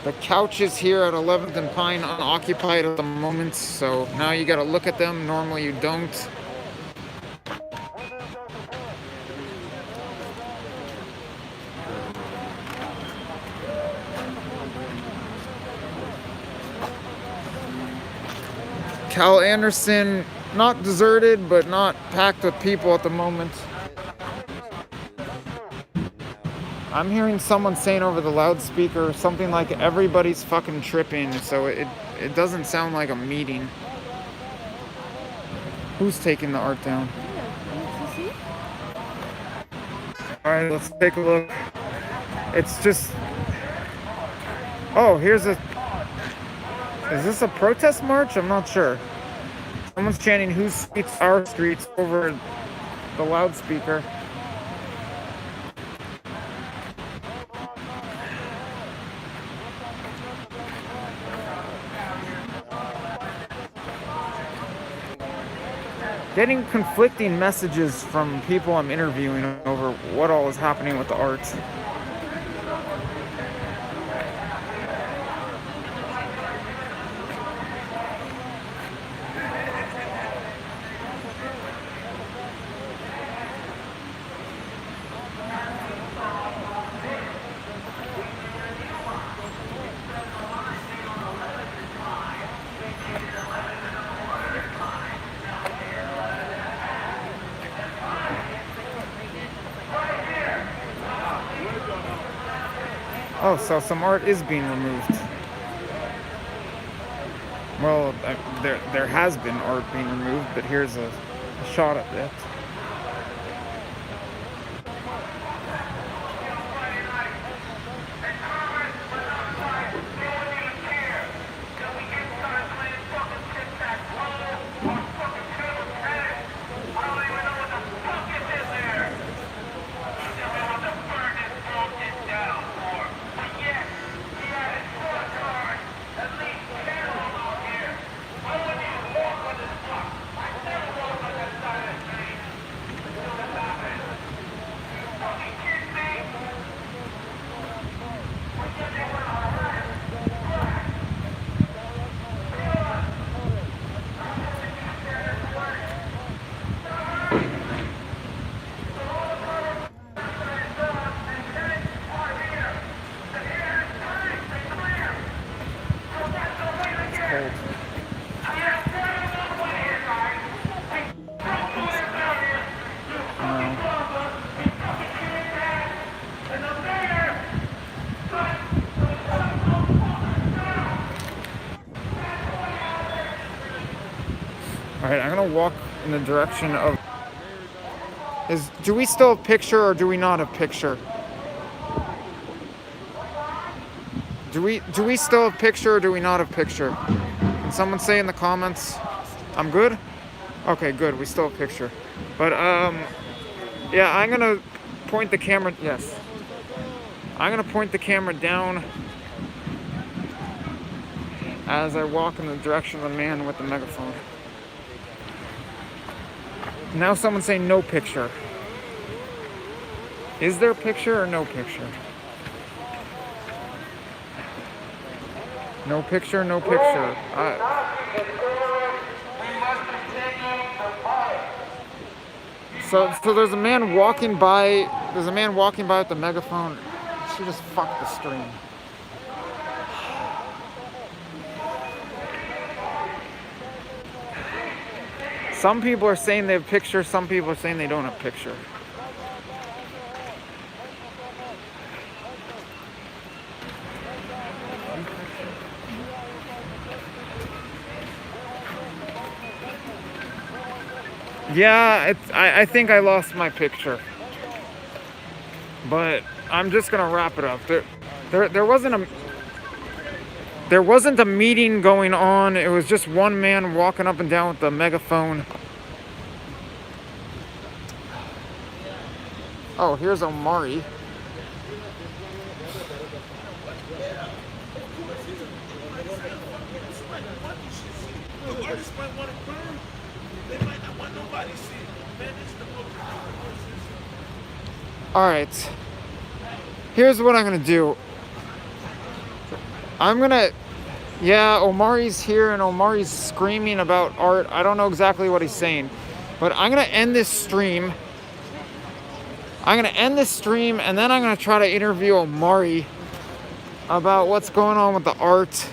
The couches here at 11th and Pine unoccupied at the moment, so now you gotta look at them. Normally you don't. Cal Anderson, not deserted, but not packed with people at the moment. I'm hearing someone saying over the loudspeaker something like everybody's fucking tripping, so it doesn't sound like a meeting. Who's taking the art down? Alright, let's take a look. It's just... Oh, here's a... Is this a protest march? I'm not sure. Someone's chanting, "Whose streets are streets," over the loudspeaker. Getting conflicting messages from people I'm interviewing over what all is happening with the art. Oh, so some art is being removed. Well, there has been art being removed, but here's a shot of it. Alright, I'm gonna walk in the direction of... Do we still have picture or do we not have picture? Do we still have picture or do we not have picture? Can someone say in the comments? I'm good? Okay, good, we still have picture. But, yeah, I'm gonna point the camera... Yes. I'm gonna point the camera down as I walk in the direction of the man with the megaphone. Now someone's saying no picture. Is there picture or no picture? No picture, no picture. So there's a man walking by. There's a man walking by with the megaphone. She just fucked the stream. Some people are saying they have picture, some people are saying they don't have picture. Yeah, I think I lost my picture. But I'm just gonna wrap it up. There wasn't a meeting going on. It was just one man walking up and down with the megaphone. Oh, here's Omari. All right. Here's what I'm gonna do. I'm gonna, yeah, Omari's here and Omari's screaming about art. I don't know exactly what he's saying, but I'm gonna end this stream. And then I'm gonna try to interview Omari about what's going on with the art.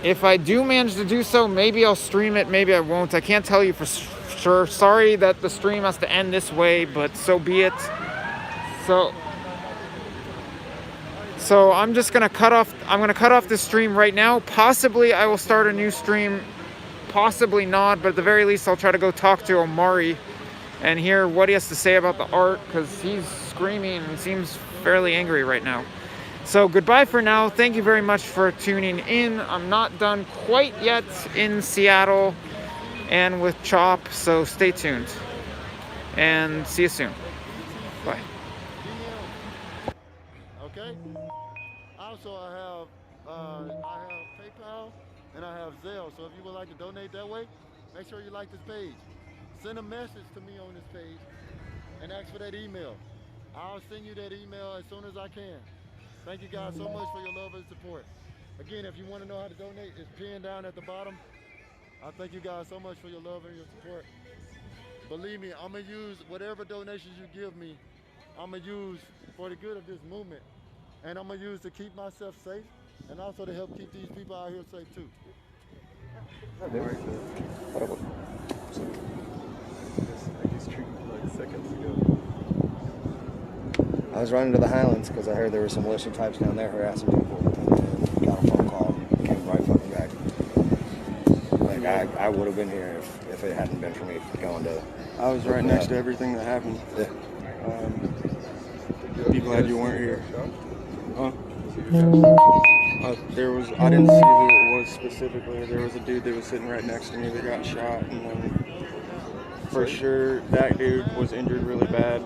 If I do manage to do so, maybe I'll stream it, maybe I won't. I can't tell you for sure. Sorry that the stream has to end this way, but so be it. So I'm just gonna cut off this stream right now. Possibly I will start a new stream, possibly not, but at the very least I'll try to go talk to Omari and hear what he has to say about the art, because he's screaming and seems fairly angry right now. So goodbye for now. Thank you very much for tuning in. I'm not done quite yet in Seattle and with Chop, so stay tuned. And see you soon. Bye. Okay. Also, I have PayPal and I have Zelle. So if you would like to donate that way, make sure you like this page. Send a message to me on this page and ask for that email. I'll send you that email as soon as I can. Thank you guys so much for your love and support. Again, if you want to know how to donate, it's pinned down at the bottom. I thank you guys so much for your love and your support. Believe me, I'm going to use whatever donations you give me, I'm going to use for the good of this movement. And I'm going to use to keep myself safe and also to help keep these people out here safe too. I was running to the Highlands because I heard there were some militia types down there harassing people, and got a phone call, came right fucking back. Like I would have been here if it hadn't been for me going to. I was right next to everything that happened. Yeah. Be glad you weren't here. Huh? There was, I didn't see who it was specifically. There was a dude that was sitting right next to me that got shot, and then for sure that dude was injured really bad.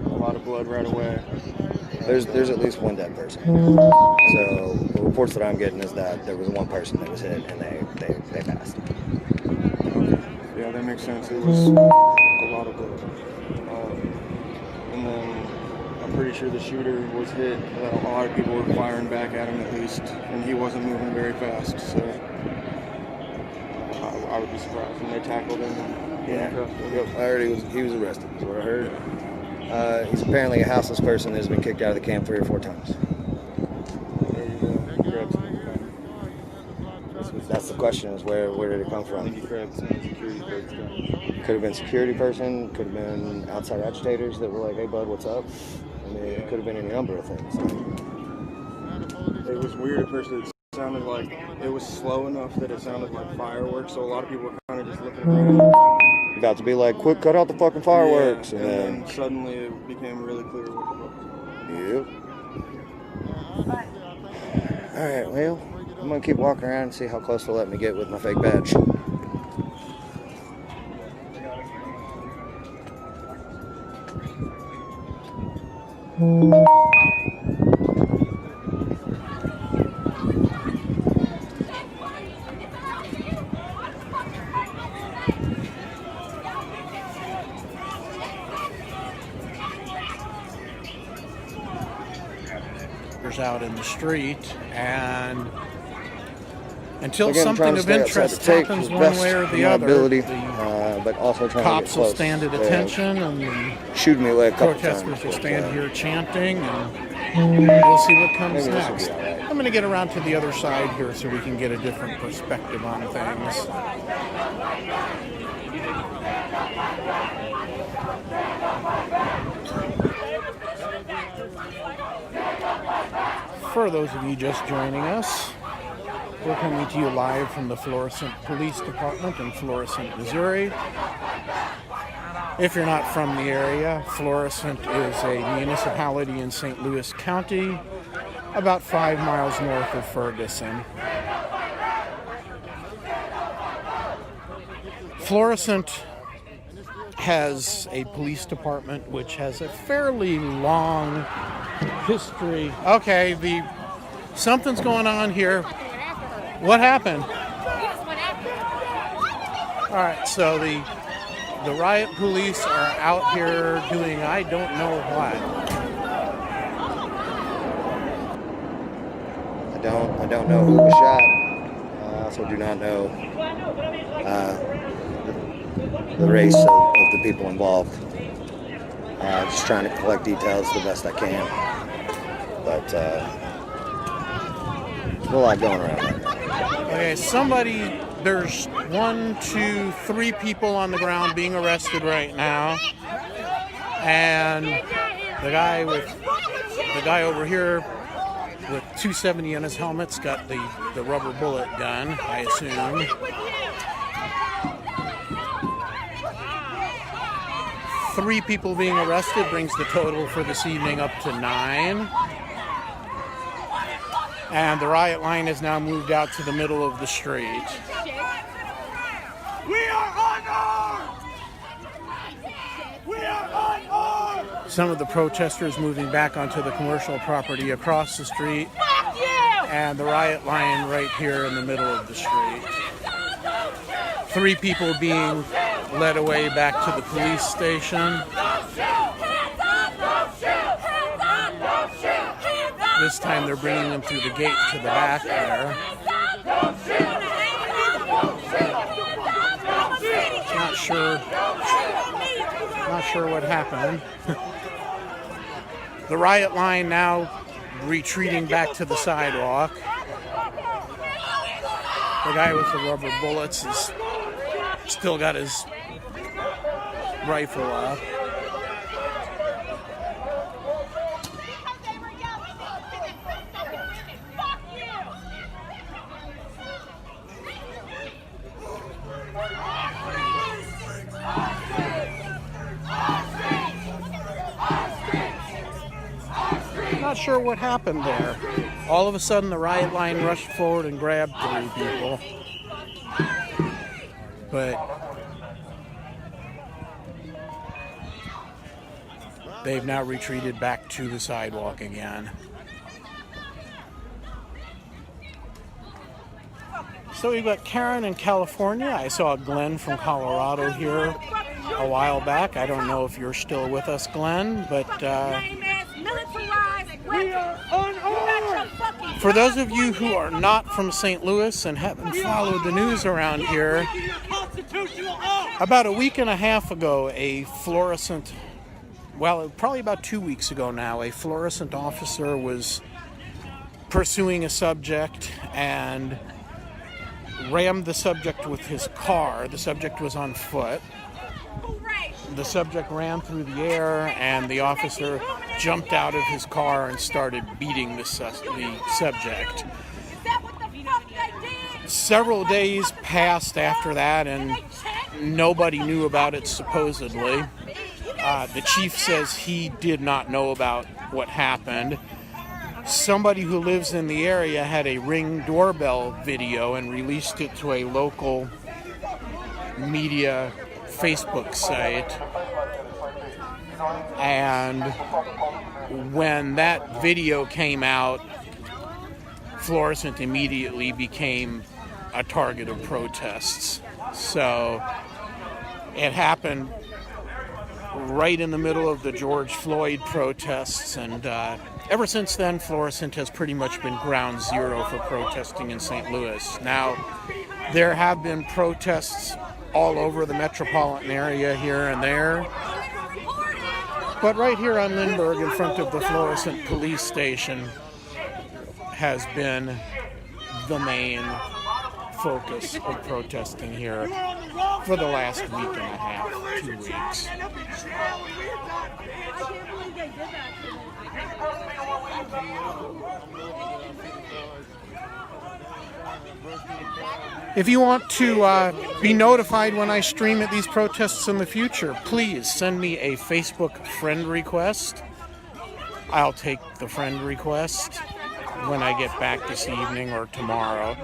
A lot of blood right away. There's at least one dead person. So the reports that I'm getting is that there was one person that was hit and they passed. Okay. Yeah, that makes sense. It was a lot of blood. And then I'm pretty sure the shooter was hit. A lot of people were firing back at him at least, and he wasn't moving very fast. So I would be surprised when they tackled him. Yeah. Yep. I heard he was arrested. Is what I heard. He's apparently a houseless person that has been kicked out of the camp 3 or 4 times. There you go. That's the question: is where did it come from? I think he grabbed some security folks down. Could have been security person. Could have been outside agitators that were like, "Hey, bud, what's up?" I mean, it could have been any number of things. It was weird at first. It sounded like it was slow enough that it sounded like fireworks. So a lot of people were kind of just looking around. About to be like, quick, cut out the fucking fireworks. Yeah, and then suddenly it became really clear what the fuck. Yep. Alright, well, I'm gonna keep walking around and see how close they'll let me get with my fake badge. Out in the street, and until Again, something of interest happens one way or the other, but also cops will stand at attention and shoot me like a couple protesters times, will stand here chanting, and we'll see what comes next. I'm going to get around to the other side here so we can get a different perspective on things. For those of you just joining us, we're coming to you live from the Florissant Police Department in Florissant, Missouri. If you're not from the area, Florissant is a municipality in St. Louis County, about 5 miles north of Ferguson. Florissant has a police department which has a fairly long history. Okay, something's going on here. What happened? All right, so the riot police are out here doing I don't know what. I don't know who was shot. I also do not know the race of the people involved. Just trying to collect details the best I can. But there's a lot going around right now. Okay, there's 1, 2, 3 people on the ground being arrested right now. And the guy over here with 270 on his helmet's got the rubber bullet gun, I assume. Three people being arrested brings the total for this evening up to 9. And the riot line has now moved out to the middle of the street. We are unarmed! We are unarmed! Some of the protesters moving back onto the commercial property across the street. Fuck you! And the riot line right here in the middle of the street. 3 people being led away back to the police station. This time they're bringing them through the gate to the back there. Not sure what happened. The riot line now retreating back to the sidewalk. The guy with the rubber bullets has still got his rifle up. Not sure what happened there. All of a sudden the riot line rushed forward and grabbed 3 people. But they've now retreated back to the sidewalk again. So we've got Karen in California. I saw Glenn from Colorado here a while back. I don't know if you're still with us, Glenn, but for those of you who are not from St. Louis and haven't followed the news around here, about a week and a half ago, probably about 2 weeks ago now, a fluorescent officer was pursuing a subject and rammed the subject with his car. The subject was on foot. The subject ran through the air, and the officer jumped out of his car and started beating the subject. Several days passed after that, and nobody knew about it, supposedly. The chief says he did not know about what happened. Somebody who lives in the area had a Ring doorbell video and released it to a local media Facebook site. And when that video came out, fluorescent immediately became a target of protests. So it happened right in the middle of the George Floyd protests, and ever since then, fluorescent has pretty much been ground zero for protesting in St. Louis. Now, there have been protests all over the metropolitan area here and there, but right here on Lindbergh, in front of the fluorescent police station, has been the main focus of protesting here for the last week and a half, 2 weeks. If you want to be notified when I stream at these protests in the future, please send me a Facebook friend request. I'll take the friend request when I get back this evening or tomorrow.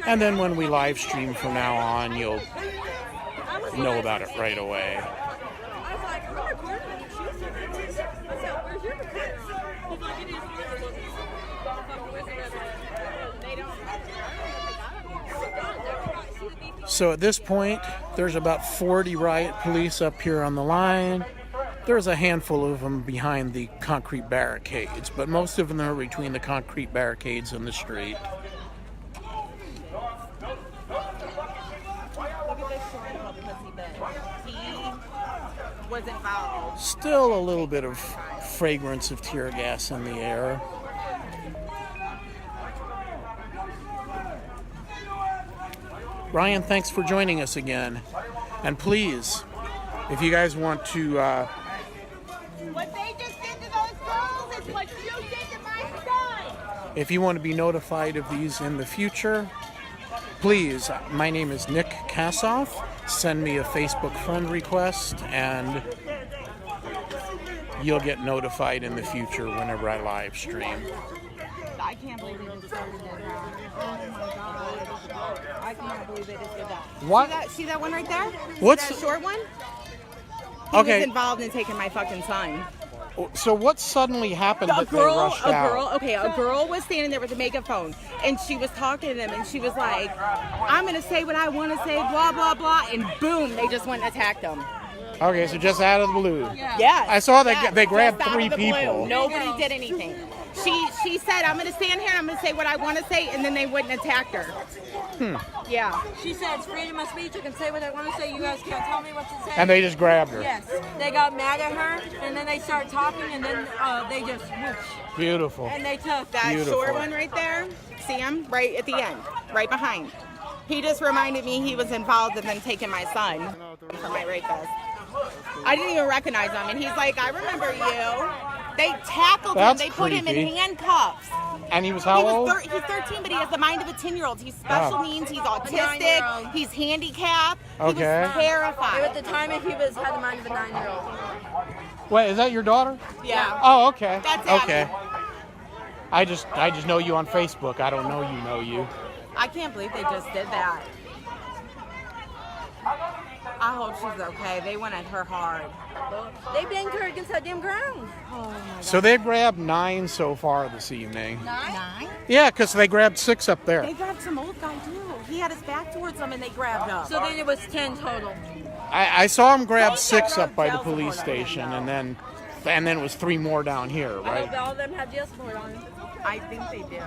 And then when we live stream from now on, you'll know about it right away. So at this point, there's about 40 riot police up here on the line. There's a handful of them behind the concrete barricades, but most of them are between the concrete barricades and the street. Was involved. Still a little bit of fragrance of tear gas in the air. Ryan, thanks for joining us again. And please, if you guys want to... What they just did to those girls is what you did to my son! If you want to be notified of these in the future, please, my name is Nick Kassoff. Send me a Facebook friend request and you'll get notified in the future whenever I live stream. I can't believe they just did that. Oh my god. I can't believe they just did that. What? See that one right there? What's that short one? He Okay. was involved in taking my fucking son. So what suddenly happened A that they girl rushed out? a girl was standing there with a megaphone and she was talking to them and she was like, I'm gonna say what I want to say, blah blah blah, and boom, they just went and attacked them. Okay, so just out of the blue. Yes. I saw that Yes, they grabbed just out of 3 the blue. people. Nobody did anything. She said, I'm gonna stand here and I'm gonna say what I want to say, and then they went and attacked her. Yeah. She said it's freedom of speech. I can say what I want to say. You guys can't tell me what to say. And they just grabbed her. Yes. They got mad at her, and then they started talking, and then they just whoosh. Beautiful. And they took That Beautiful. short one right there, see him? Right at the end, right behind. He just reminded me he was involved in them taking my son for my rapist. I didn't even recognize him, and he's like, I remember you. They tackled That's him, they put him in creepy. handcuffs. And he was how old? He's 13, but he has the mind of a 10-year-old. He's special needs, he's autistic, 9-year-old. he's handicapped. Okay. He was terrified. At the time, he had the mind of a 9-year-old. Wait, is that your daughter? Yeah. Oh, okay. That's okay. Abby. I just know you on Facebook. I don't know you. I can't believe they just did that. I hope she's okay. They went at her hard. They banged her against that damn ground. Oh my God. So they grabbed 9 so far this evening. 9? Yeah, because they grabbed 6 up there. They grabbed some old guy too. He had his back towards them and they grabbed him. So then it was 10 total. I saw him grab 6 up by the police station, and then it was 3 more down here, I hope right? all of them have jail support on. I think they do.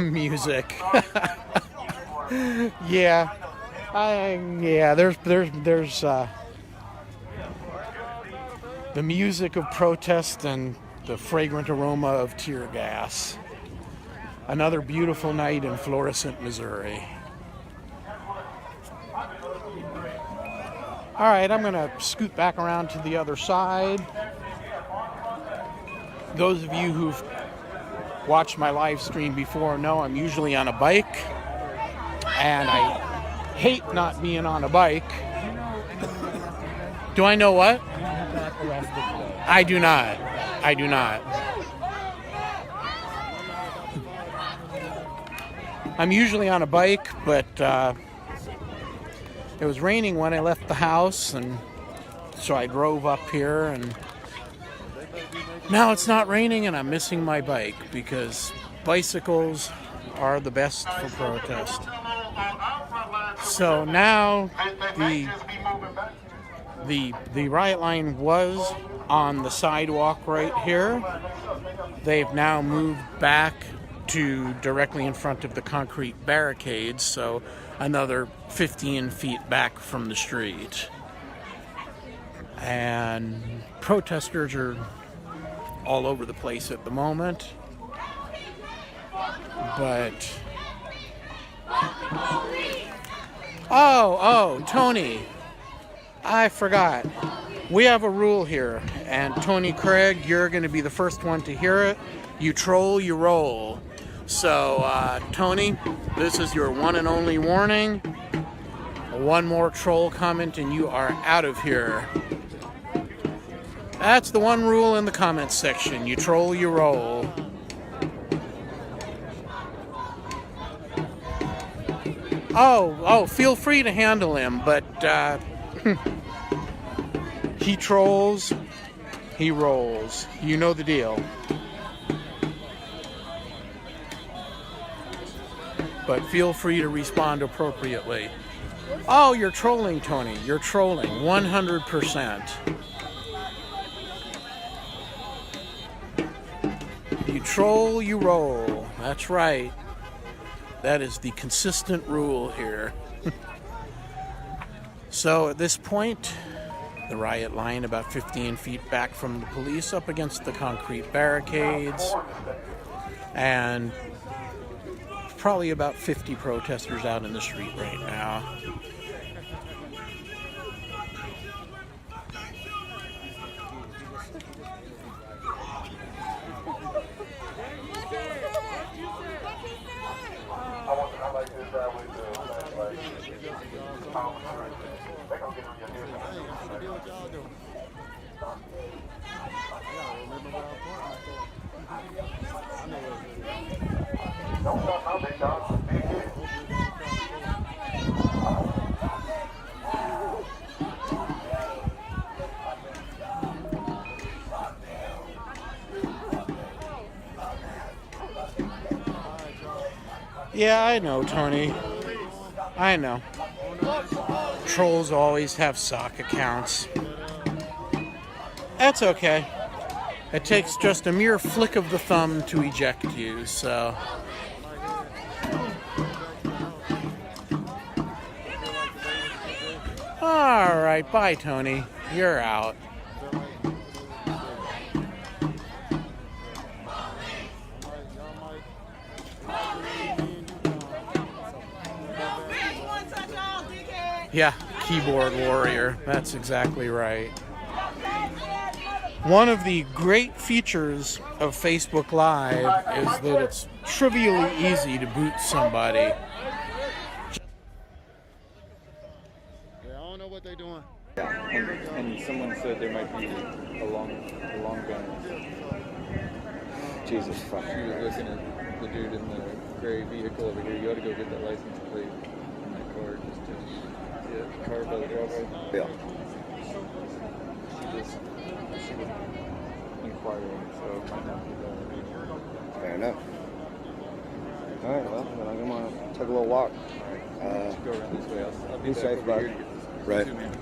Music. Yeah. There's the music of protest and the fragrant aroma of tear gas. Another beautiful night in Florissant, Missouri. All right, I'm gonna scoot back around to the other side. Those of you who've watched my live stream before know I'm usually on a bike, and I hate not being on a bike. Do I know what? I do not. I do not. I'm usually on a bike, but it was raining when I left the house, and so I drove up here, and now it's not raining and I'm missing my bike because bicycles are the best for protest. So now the riot line was on the sidewalk right here. They've now moved back to directly in front of the concrete barricades, so another 15 feet back from the street. And protesters are all over the place at the moment. But Oh, Tony, I forgot. We have a rule here, and Tony Craig, you're going to be the first one to hear it. You troll, you roll. So, Tony, this is your one and only warning. One more troll comment and you are out of here. That's the one rule in the comments section. You troll, you roll. Oh, feel free to handle him, but he trolls, he rolls. You know the deal. But feel free to respond appropriately. Oh, you're trolling, Tony. You're trolling, 100%. You troll, you roll. That's right. That is the consistent rule here. So at this point, the riot line about 15 feet back from the police up against the concrete barricades, and probably about 50 protesters out in the street right now. Yeah, I know, Tony. I know. Trolls always have sock accounts. That's okay. It takes just a mere flick of the thumb to eject you, so... Alright, bye, Tony. You're out. Yeah, keyboard warrior. That's exactly right. One of the great features of Facebook Live is that it's trivially easy to boot somebody. Yeah, I don't know what they're doing. Yeah, and someone said there might be a long gun. Jesus fuck. She was looking at the dude in the gray vehicle over here. You ought to go get that license plate on that car just to see a car by the driveway. Yeah. She was inquiring, so it might not be that. Fair enough. All right, well, then I'm gonna take a little walk. All right, go around this way. I'll be Be back safe, over bud. here to get this. Right. Too, man.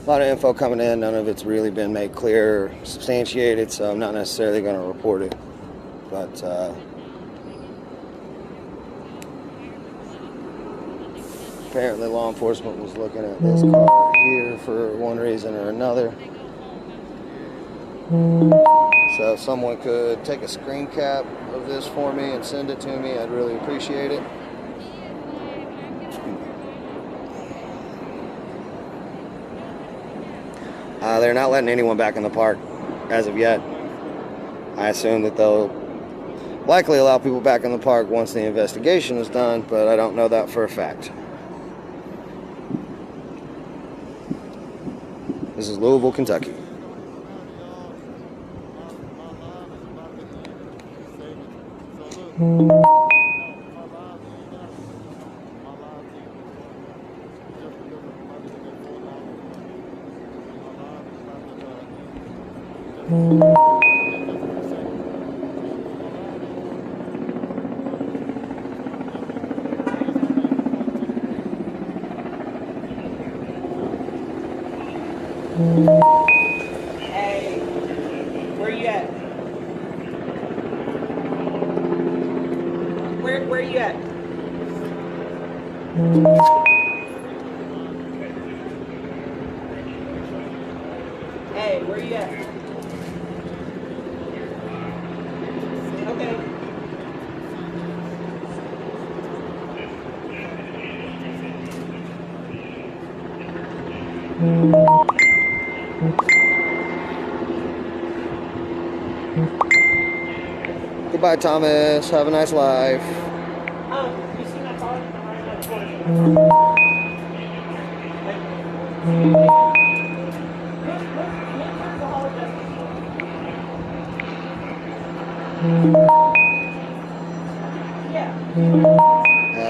A lot of info coming in. None of it's really been made clear or substantiated, so I'm not necessarily going to report it. But apparently law enforcement was looking at this car here for one reason or another. So if someone could take a screen cap of this for me and send it to me, I'd really appreciate it. They're not letting anyone back in the park as of yet. I assume that they'll likely allow people back in the park once the investigation is done, but I don't know that for a fact. This is Louisville, Kentucky. Hey, where you at? Where you at? Hey, where you at? Okay. Goodbye, Thomas. Have a nice life. You see my car?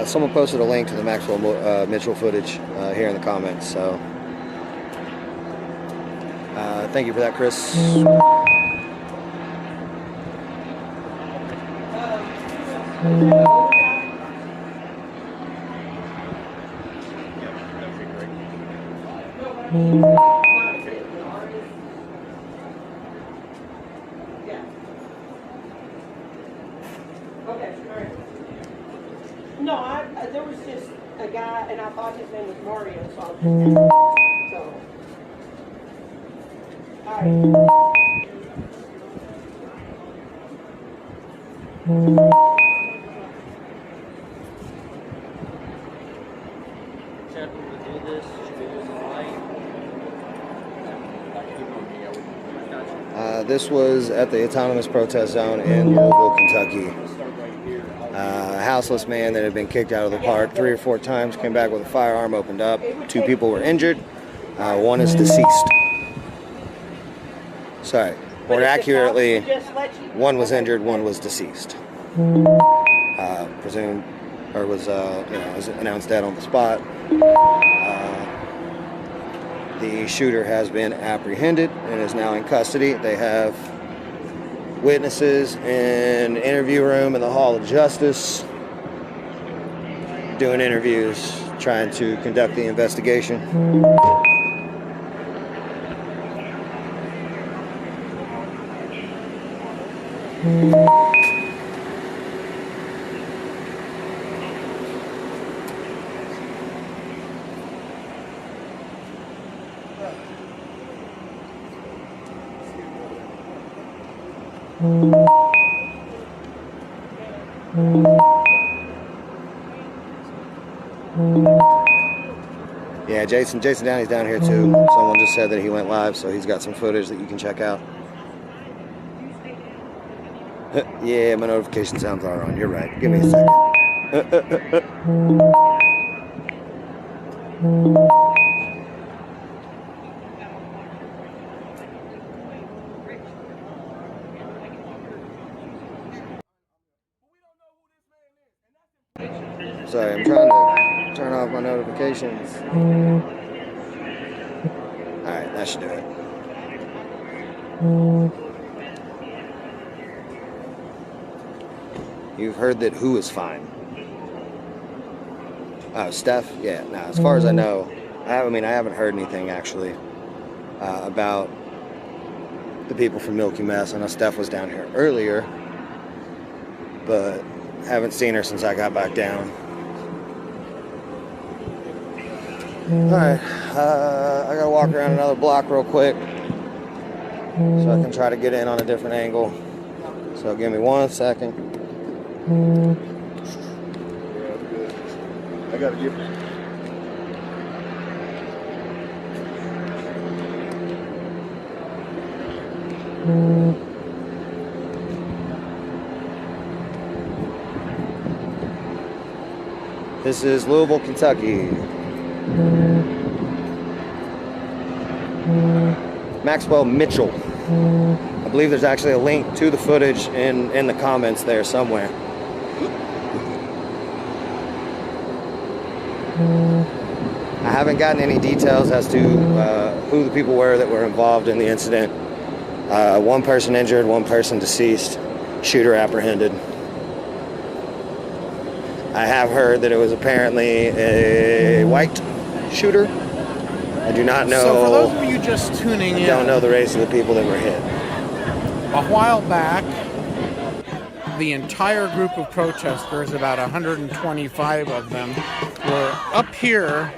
Someone posted a link to the Maxwell Mitchell footage here in the comments, so thank you for that, Chris. guy, and I thought his name was Mario, so I was so. All right. This was at the autonomous protest zone in Louisville, Kentucky. A houseless man that had been kicked out of the park 3 or 4 times came back with a firearm, opened up. 2 people were injured. 1 is deceased. Sorry, more accurately, 1 was injured, 1 was deceased. Presumed, or was announced dead on the spot. The shooter has been apprehended and is now in custody. They have witnesses in the interview room in the Hall of Justice doing interviews, trying to conduct the investigation. Yeah, Jason Downey's down here too. Someone just said that he went live, so he's got some footage that you can check out. Yeah, my notification sounds are on. You're right. Give me a second. Sorry, I'm trying to turn off my notifications. Alright, that should do it. You've heard that who is fine? Oh, Steph? Yeah, no, as far as I know, I haven't heard anything actually about the people from Milky Mess. I know Steph was down here earlier, but haven't seen her since I got back down. Alright, I gotta walk around another block real quick so I can try to get in on a different angle. So give me 1 second. I gotta get. This is Louisville, Kentucky. Maxwell Mitchell. I believe there's actually a link to the footage in the comments there somewhere. I haven't gotten any details as to who the people were that were involved in the incident. 1 person injured, 1 person deceased, shooter apprehended. I have heard that it was apparently a white shooter. I do not know. So for those of you just tuning in, I don't know the race of the people that were hit. A while back, the entire group of protesters, about 125 of them, were up here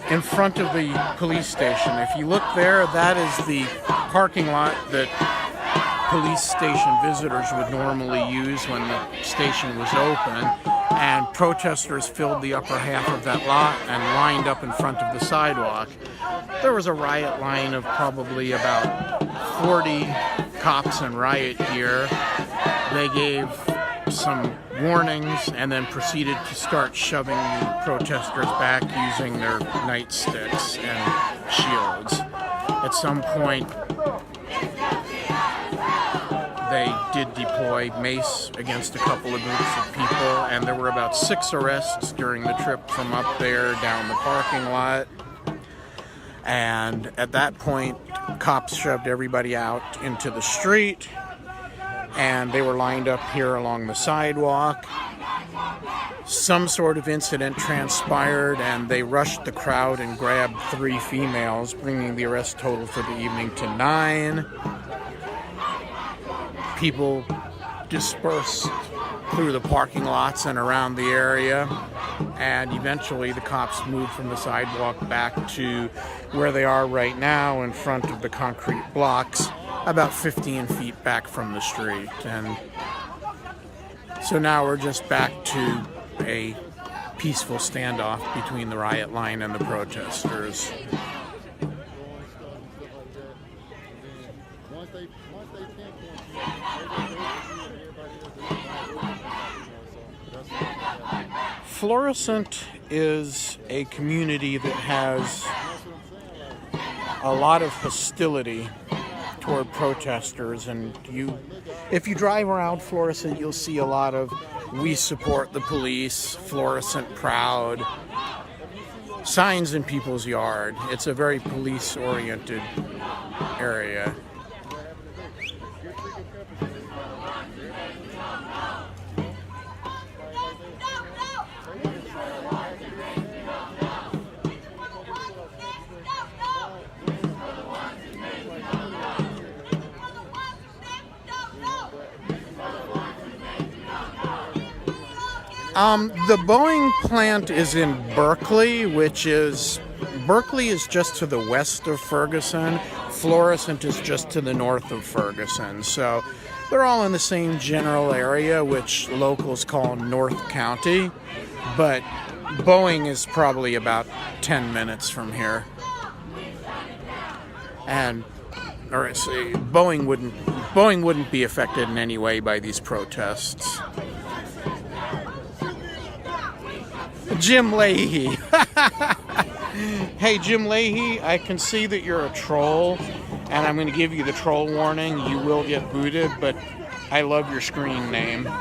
in front of the police station. If you look there, that is the parking lot that police station visitors would normally use when the station was open, and protesters filled the upper half of that lot and lined up in front of the sidewalk. There was a riot line of probably about 40 cops in riot gear. They gave some warnings and then proceeded to start shoving the protesters back using their nightsticks and shields. At some point, they did deploy mace against a couple of groups of people, and there were about 6 arrests during the trip from up there down the parking lot. And at that point, cops shoved everybody out into the street, and they were lined up here along the sidewalk. Some sort of incident transpired, and they rushed the crowd and grabbed 3 females, bringing the arrest total for the evening to 9. People dispersed through the parking lots and around the area. And eventually the cops moved from the sidewalk back to where they are right now in front of the concrete blocks, about 15 feet back from the street. And so now we're just back to a peaceful standoff between the riot line and the protesters. Florissant is a community that has a lot of hostility toward protesters, and if you drive around Florissant, you'll see a lot of "We support the police," "Florissant proud" signs in people's yard. It's a very police-oriented area. The Boeing plant is in Berkeley, Berkeley is just to the west of Ferguson. Florissant is just to the north of Ferguson. So they're all in the same general area, which locals call North County. But Boeing is probably about 10 minutes from here. Boeing wouldn't be affected in any way by these protests. Jim Leahy. Hey, Jim Leahy, I can see that you're a troll, and I'm going to give you the troll warning. You will get booted, but I love your screen name.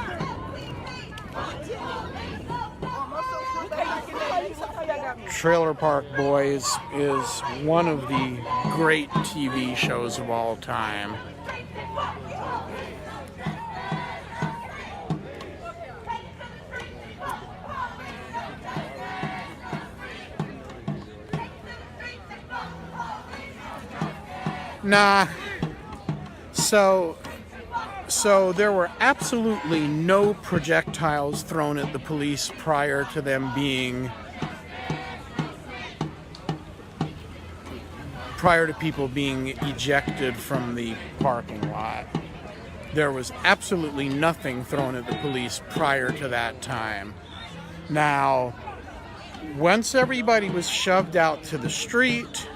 Trailer Park Boys is one of the great TV shows of all time. Nah. So there were absolutely no projectiles thrown at the police prior to people being ejected from the parking lot. There was absolutely nothing thrown at the police prior to that time. Now, once everybody was shoved out to the street,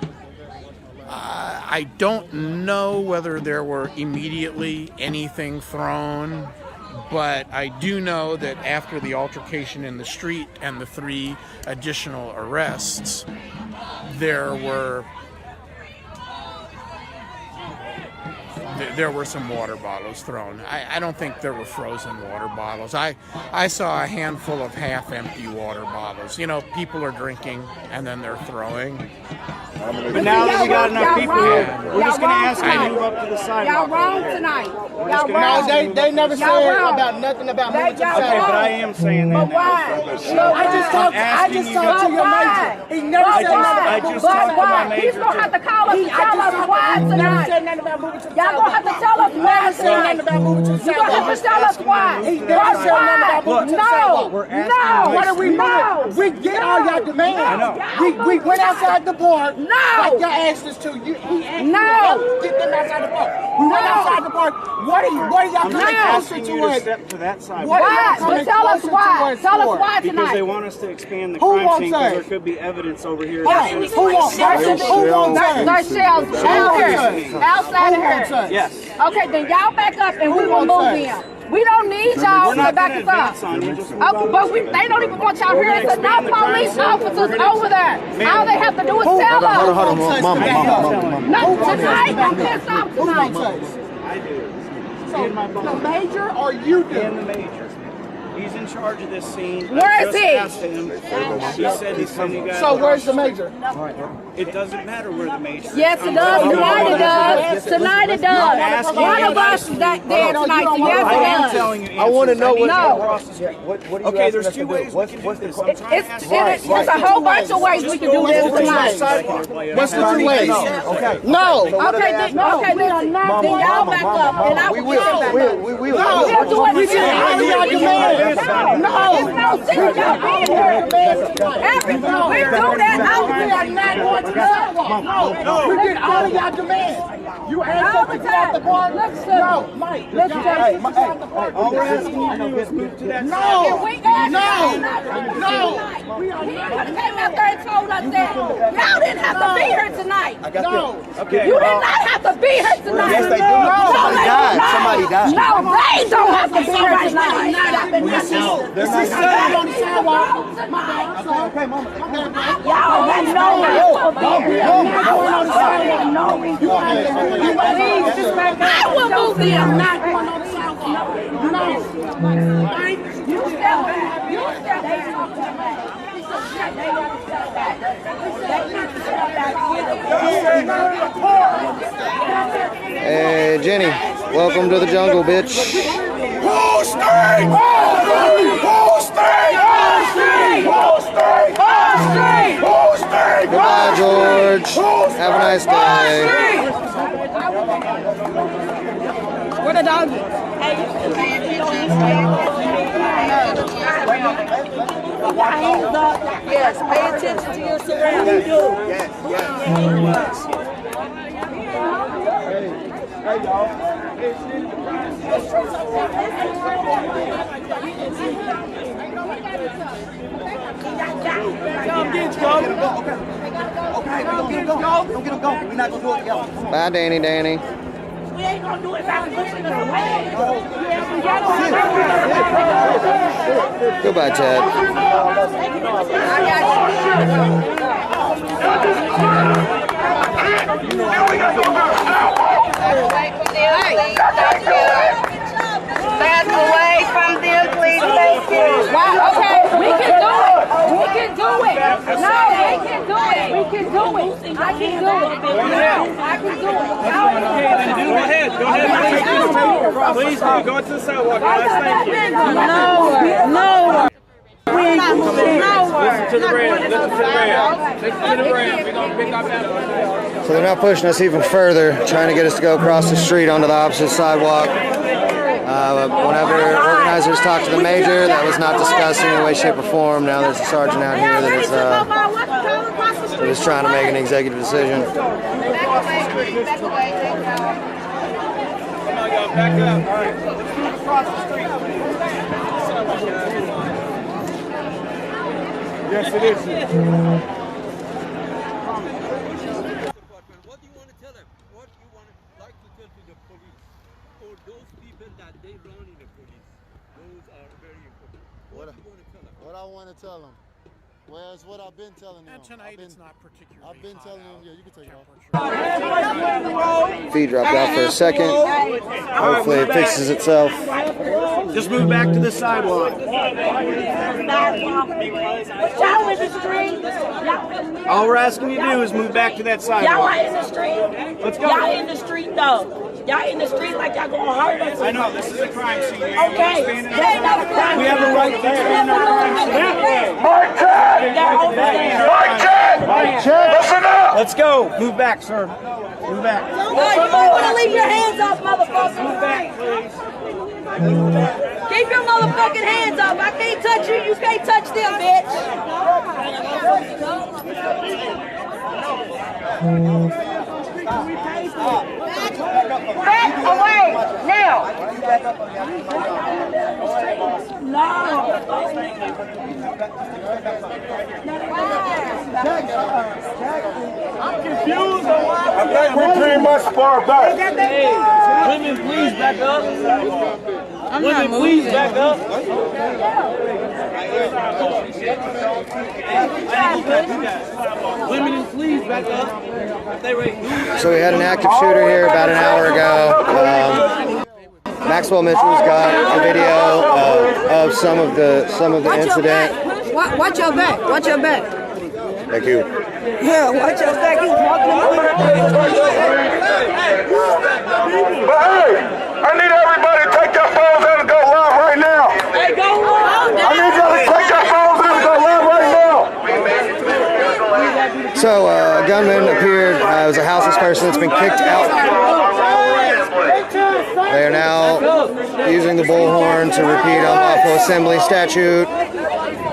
I don't know whether there were immediately anything thrown, but I do know that after the altercation in the street and the 3 additional arrests, there were some water bottles thrown. I don't think there were frozen water bottles. I saw a handful of half-empty water bottles. You know, people are drinking and then they're throwing. But now that we got enough people here, we're just going to ask you to move up to the sidewalk. Y'all wrong tonight. Y'all No, wrong. they never said about nothing about moving to the sidewalk. Okay, but I am saying that. But why? I just talked to your major. He never said nothing about moving to the sidewalk. He's going to have to call us and tell us why tonight. Never said nothing about moving to the sidewalk. Y'all going to have to tell us why tonight. You're going to have to tell us why. He never said nothing about moving to the sidewalk. No. What are we doing? We get all y'all demands. I know. We went outside the park. No. Like y'all asked us to. He asked No. Get them outside the park. We went outside the park. What are y'all coming closer to us? Step to that side. Why? But tell us why. Tell us why Because tonight. they want us to expand the crime scene because there could be evidence over here. Who wants that? There's shells out here. Outside of here. Yes. Okay, then y'all back up and we will move in. We don't need y'all to back us up. But they don't even want y'all here. There's enough police officers over there. All they have to do is tell us. Hold on, Mama. No, tonight, I'm pissed off tonight. I do. So, the major or you do? And the major. He's in charge of this scene. Where is he? He said he's sending you guys. So where's the major? It doesn't matter where the major is. Yes, it does. Tonight it does. Tonight it does. One of us is that there tonight. So yes, I am it does. telling you. I want to know what. Across the street. What are you Okay, asking there's us to 2 do? ways we can do this. I'm trying to ask It's a whole bunch of ways we can do this tonight. What's the 2 ways? Okay. No. Okay, then y'all back up and I will get back up. We will. We'll do what we do. All y'all demands. It's no sense y'all being here. We do that out We are not going to the sidewalk. No. We get all of y'all demands. You asked us to get out the park. No, Mike. Let's just get out the park. All we're asking you to do is move to that side. No. We are not. He came out there and told us that y'all didn't have to be here tonight. No. Okay. You did not have to be here tonight. Yes, they do. Somebody died. Somebody died. No, they don't have to be here tonight. They're not on the sidewalk. Okay, mama. Y'all have no reason to be here. I will move them. I'm not going on the sidewalk. No. You step back. You step back. Hey, Jenny, welcome to the jungle, bitch. Wall Street! Wall Street! Wall Street! Wall Street! Wall Street! Wall Street! Wall Street! Goodbye, George. Have a nice day. Where the dog is? Yes, pay attention to your surroundings. Yes. Hey, y'all. Don't get him going. We're not going to do it together. Bye, Danny. We ain't gonna do it without pushing them away. Goodbye, Ted. Back away from them, please. Thank you. Wow, okay, we can do it. We can do it. No, we can do it. We can do it. I can do it. I can do it. Go ahead. Please do. Go to the sidewalk, guys. Thank you. Nowhere. Listen to the brand. Listen to the brand. We're going to pick up that. So they're now pushing us even further, trying to get us to go across the street onto the opposite sidewalk. Whenever organizers talked to the major, that was not discussed in any way, shape, or form. Now there's a sergeant out here that is trying to make an executive decision. Back away. Back away. Back up. All right. Across the street. Yes, it is. What do you want to tell them? What do you want to like to tell to the police? Or those people that they run in the police? Those are very important. What do you want to tell them? What I want to tell them. Well, it's what I've been telling them. And tonight it's not particularly I've been telling them, yeah, you can take it off. Feed dropped out for a second. Hopefully it fixes itself. Just move back to the sidewalk. Y'all in the street. All we're asking you to do is move back to that Y'all sidewalk. are in the street. Let's go. Y'all in the street though. Y'all in the street like y'all gonna hurt us. I know, this is a crime scene. Okay. We have a right there. Mike Chad! Mike Chad! Listen up! Let's go. Move back, sir. Move back. You want to leave your hands off, motherfucker. Move back, please. Keep your motherfucking hands up. I can't touch you. You can't touch them, bitch. Back away now. No. I'm confused on why I think we pretty much far back. Women, please back up. Women, please back up. Women, please back up. So we had an active shooter here about an hour ago. Maxwell Mitchell's got a video of some of the incident. Watch your back. Watch your back. Thank you. Yeah, watch your back. He's walking. But hey, I need everybody to take their phones out and go live right now. Hey, go on. I need y'all to take their phones out and go live right now. So a gunman appeared. It was a houseless person that's been kicked out. They are now using the bullhorn to repeat unlawful assembly statute.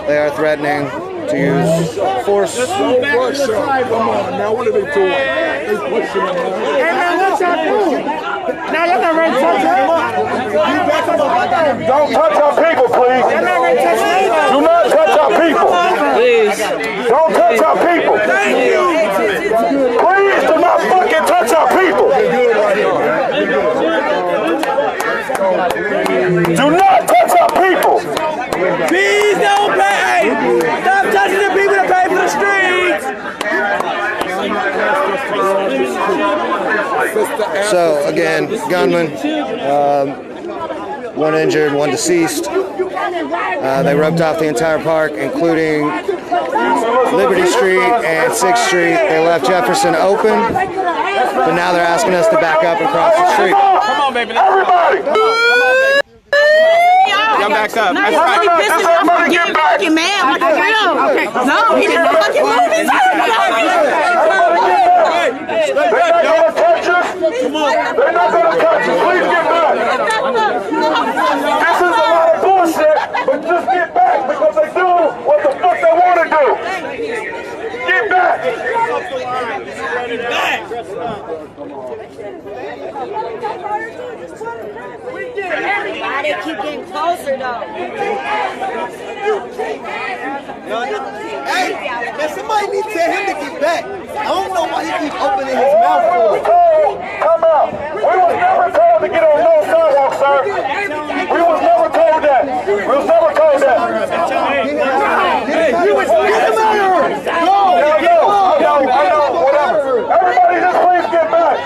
They are threatening to use force. Come on, now what are they doing? They pushing them. Hey man, what's y'all doing? Now y'all not ready to touch him. Don't touch our people, please. Do not touch our people. Please. Don't touch our people. Thank you. Please do not fucking touch our people. Do not touch our people. Please don't pay. Stop touching the people that pay for the streets. So again, gunman, one injured, one deceased. They roped off the entire park, including Liberty Street and 6th Street. They left Jefferson open, but now they're asking us to back up and cross the street. Come on, baby. Everybody. Y'all back up. That's right. Pissing me off and getting fucking mad. Like, for real. No, he didn't fucking move his arm. They're not gonna touch us. They're not gonna touch us. Please get back. This is a lot of bullshit, but just get back because they do what the fuck they want to do. Get back. Everybody keep getting closer though. Hey, man, somebody need to tell him to get back. I don't know why he keep opening his mouth for it. Come out. We was never told to get on no sidewalk, sir. We was never told that. We was never told that. Hey, you was get him out of here. Go. I know, whatever. Everybody just please get back.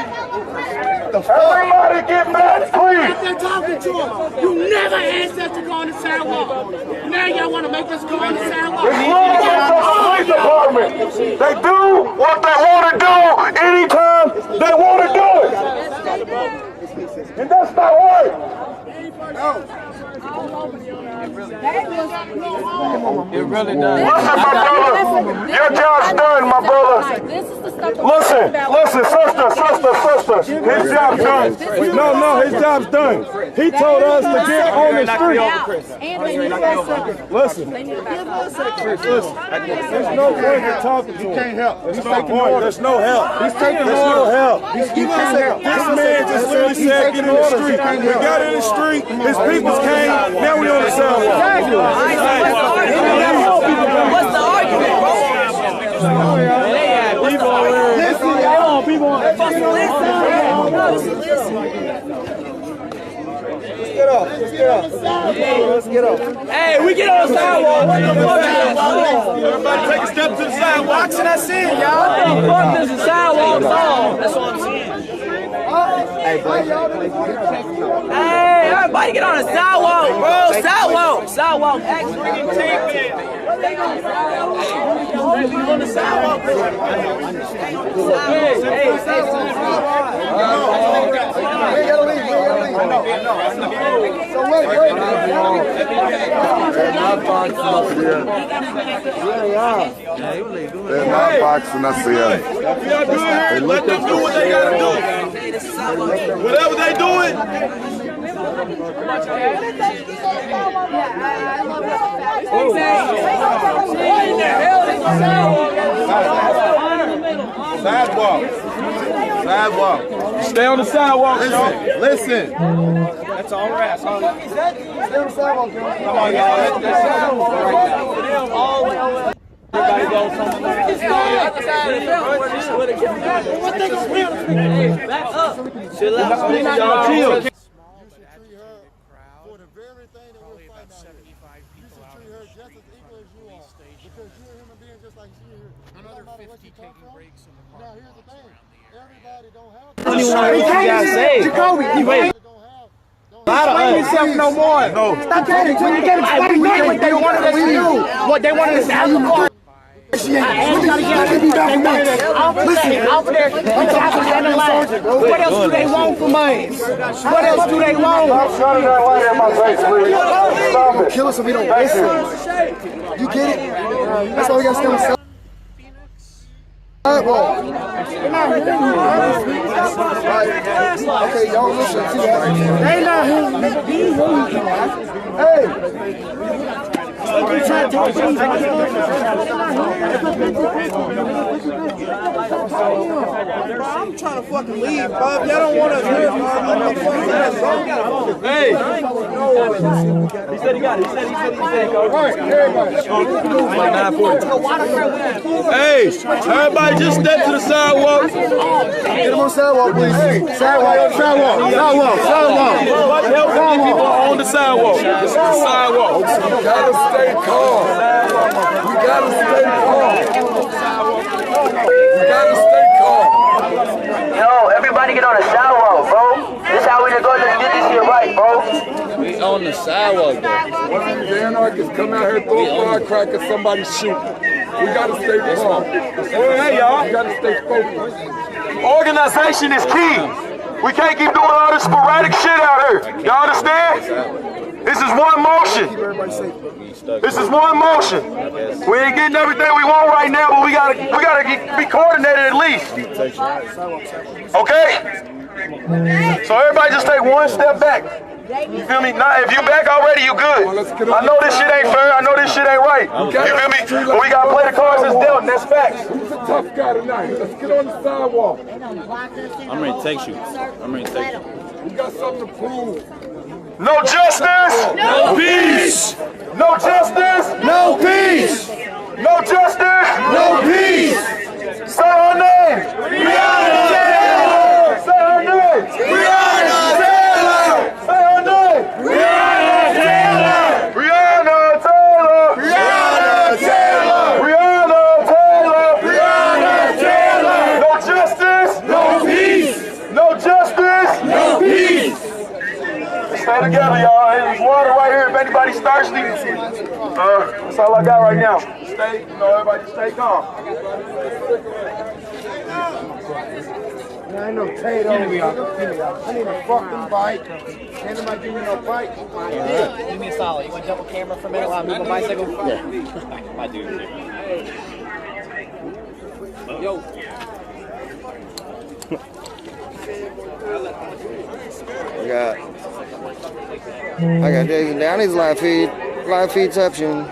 Everybody get back, please. They're talking to him. You never asked us to go on the sidewalk. Now y'all want to make us go on the sidewalk. It's police department. They do what they want to do anytime they want to do it. And that's not right. It really does. Listen, my brother. Your job's done, my brother. Listen, sister. His job's done. No, his job's done. He told us to get on the street. Listen. There's no point in talking to him. You can't help. There's no point. There's no help. He's taking no help. This man just literally said get in the street. We got in the street. His peoples came. Now we on the sidewalk. What's the argument, bro? Let's get up. Hey, we get on the sidewalk. Everybody take a step to the sidewalk. And I see it, y'all. Fuck this is sidewalk song. That's what I'm saying. Hey, everybody get on the sidewalk, bro. Sidewalk. Actually, on the sidewalk. Hey. So wait. They're not boxing us here. They're not boxing us here. Let them do what they gotta do. Whatever they doing. Sidewalk. Stay on the sidewalk, Listen. That's all we're asking. Stay on the sidewalk, Come on, y'all. Everybody go somewhere. Back up. Chill out. Chill. For the very thing that we're fighting out here. You should treat her just as equal as you are. Because you're a human being just like she is. Another 50 taking breaks in the park. Now here's the thing. Everybody don't have Jacoby, you wait. Explain yourself no more. No. Stop trying to explain what they wanted us to do. What they wanted us to do. Listen, over there, what else do they want from us? What else do they want? Stop shining that light in my face, please. Stop it. Kill us if we don't listen. You get it? That's all we got to say. Sidewalk. Okay, y'all listen to that. They not hearing me. Hey. I'm trying to fucking leave, bro. If y'all don't want us here, bro, hey! He said he got it. He said he got it. Hey, everybody just step to the sidewalk. Get him on the sidewalk, please. Sidewalk. People on the sidewalk. This is the sidewalk. We gotta stay calm. We gotta stay calm. We gotta stay calm. Yo, everybody get on the sidewalk, bro. This is how we gonna get this shit right, bro. We on the sidewalk, though. Once these anarchists come out here, throw a firecracker, somebody shoot. We gotta stay calm. Hey, y'all. We gotta stay focused. Organization is key. We can't keep doing all this sporadic shit out here. Y'all understand? This is one motion. This is one motion. We ain't getting everything we want right now, but we gotta be coordinated at least. Okay? So everybody just take one step back. You feel me? Now, if you back already, you good. I know this shit ain't fair. I know this shit ain't right. You feel me? But we gotta play the cards that's dealt, and that's facts. Who's a tough guy tonight? Let's get on the sidewalk. I'm ready to take shoot. I'm ready to take shoot. We got something to prove. No justice. No peace. No justice. No peace. No justice. No peace. Say her name. Breonna Taylor. Say her name. Breonna Taylor. Say her name. Breonna Taylor. Breonna Taylor. Breonna Taylor. Breonna Taylor. Breonna Taylor. No justice. No peace. No justice. No peace. Stay together, y'all. There's water right here if anybody's thirsty. That's all I got right now. Stay, everybody stay calm. I ain't no potato. I need a fucking bike. Ain't nobody give me no bike. Give me a solid. You want to jump a camera for a minute while I move my bicycle? Yeah. My dude. Yo. I got Jason down. He's live feedception.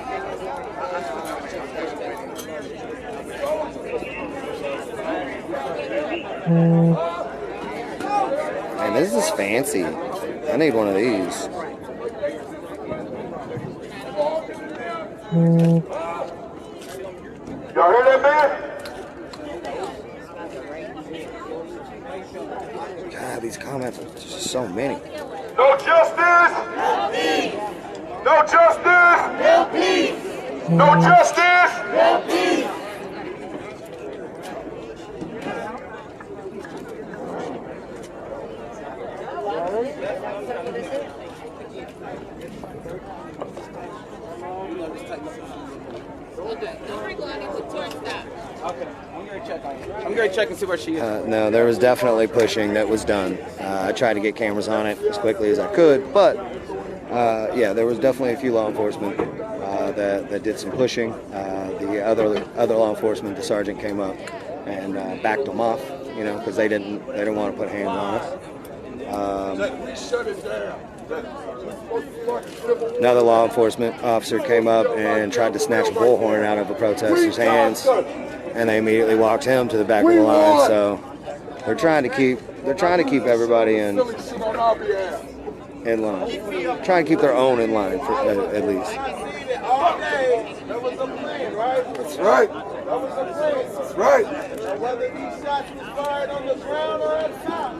Man, this is fancy. I need one of these. Y'all hear that, man? God, these comments are just so many. No justice. No peace. No justice. No peace. No justice. No peace. I'm going to check and see where she is. No, there was definitely pushing that was done. I tried to get cameras on it as quickly as I could, but yeah, there was definitely a few law enforcement that did some pushing. The other law enforcement, the sergeant came up and backed them off, you know, because they didn't want to put hands on us. Shut it down. Another law enforcement officer came up and tried to snatch a bullhorn out of a protester's hands, and they immediately walked him to the back of the line. So they're trying to keep everybody in line, trying to keep their own in line at least. That was the plan, right? That's right. That was the plan. That's right. Whether these shots were fired on the ground or at top.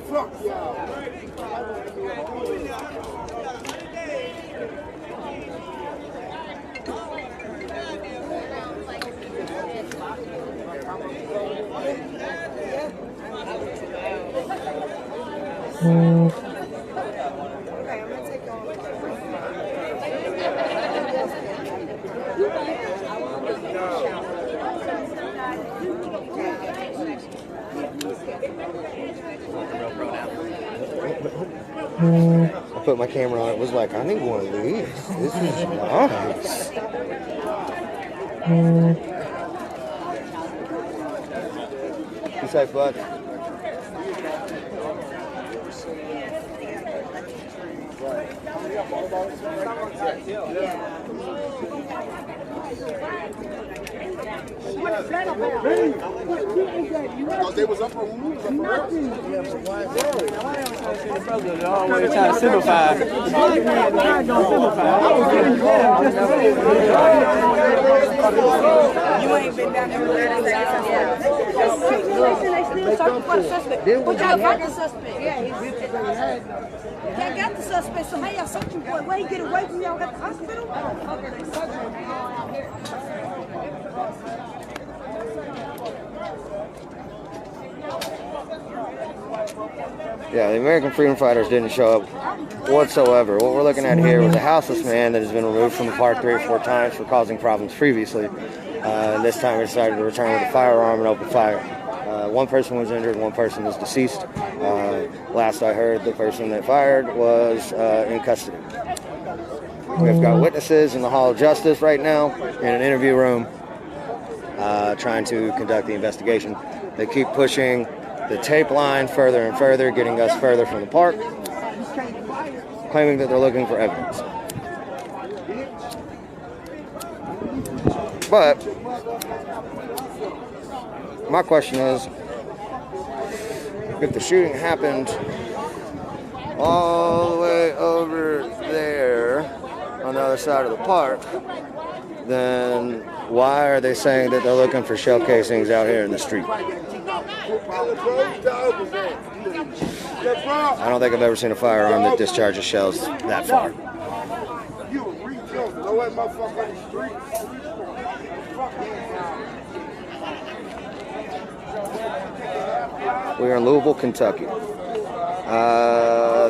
Fuck y'all. I put my camera on. It was like, I need one of these. This is nice. Be safe, bud. Because they was up on when we was up Nothing. Always trying to simplify. You ain't been down there with suspect. Yeah, can't get the suspect, so how y'all searching for it? Where he get away from y'all at the hospital? Yeah, the American Freedom Fighters didn't show up whatsoever. What we're looking at here was a houseless man that has been removed from the park 3 or 4 times for causing problems previously. And this time he decided to return with a firearm and open fire. One person was injured, one person is deceased. Last I heard, the person that fired was in custody. We've got witnesses in the Hall of Justice right now in an interview room trying to conduct the investigation. They keep pushing the tape line further and further, getting us further from the park, claiming that they're looking for evidence. But my question is, if the shooting happened all the way over there on the other side of the park, then why are they saying that they're looking for shell casings out here in the street? I don't think I've ever seen a firearm that discharges shells that far. We are in Louisville, Kentucky.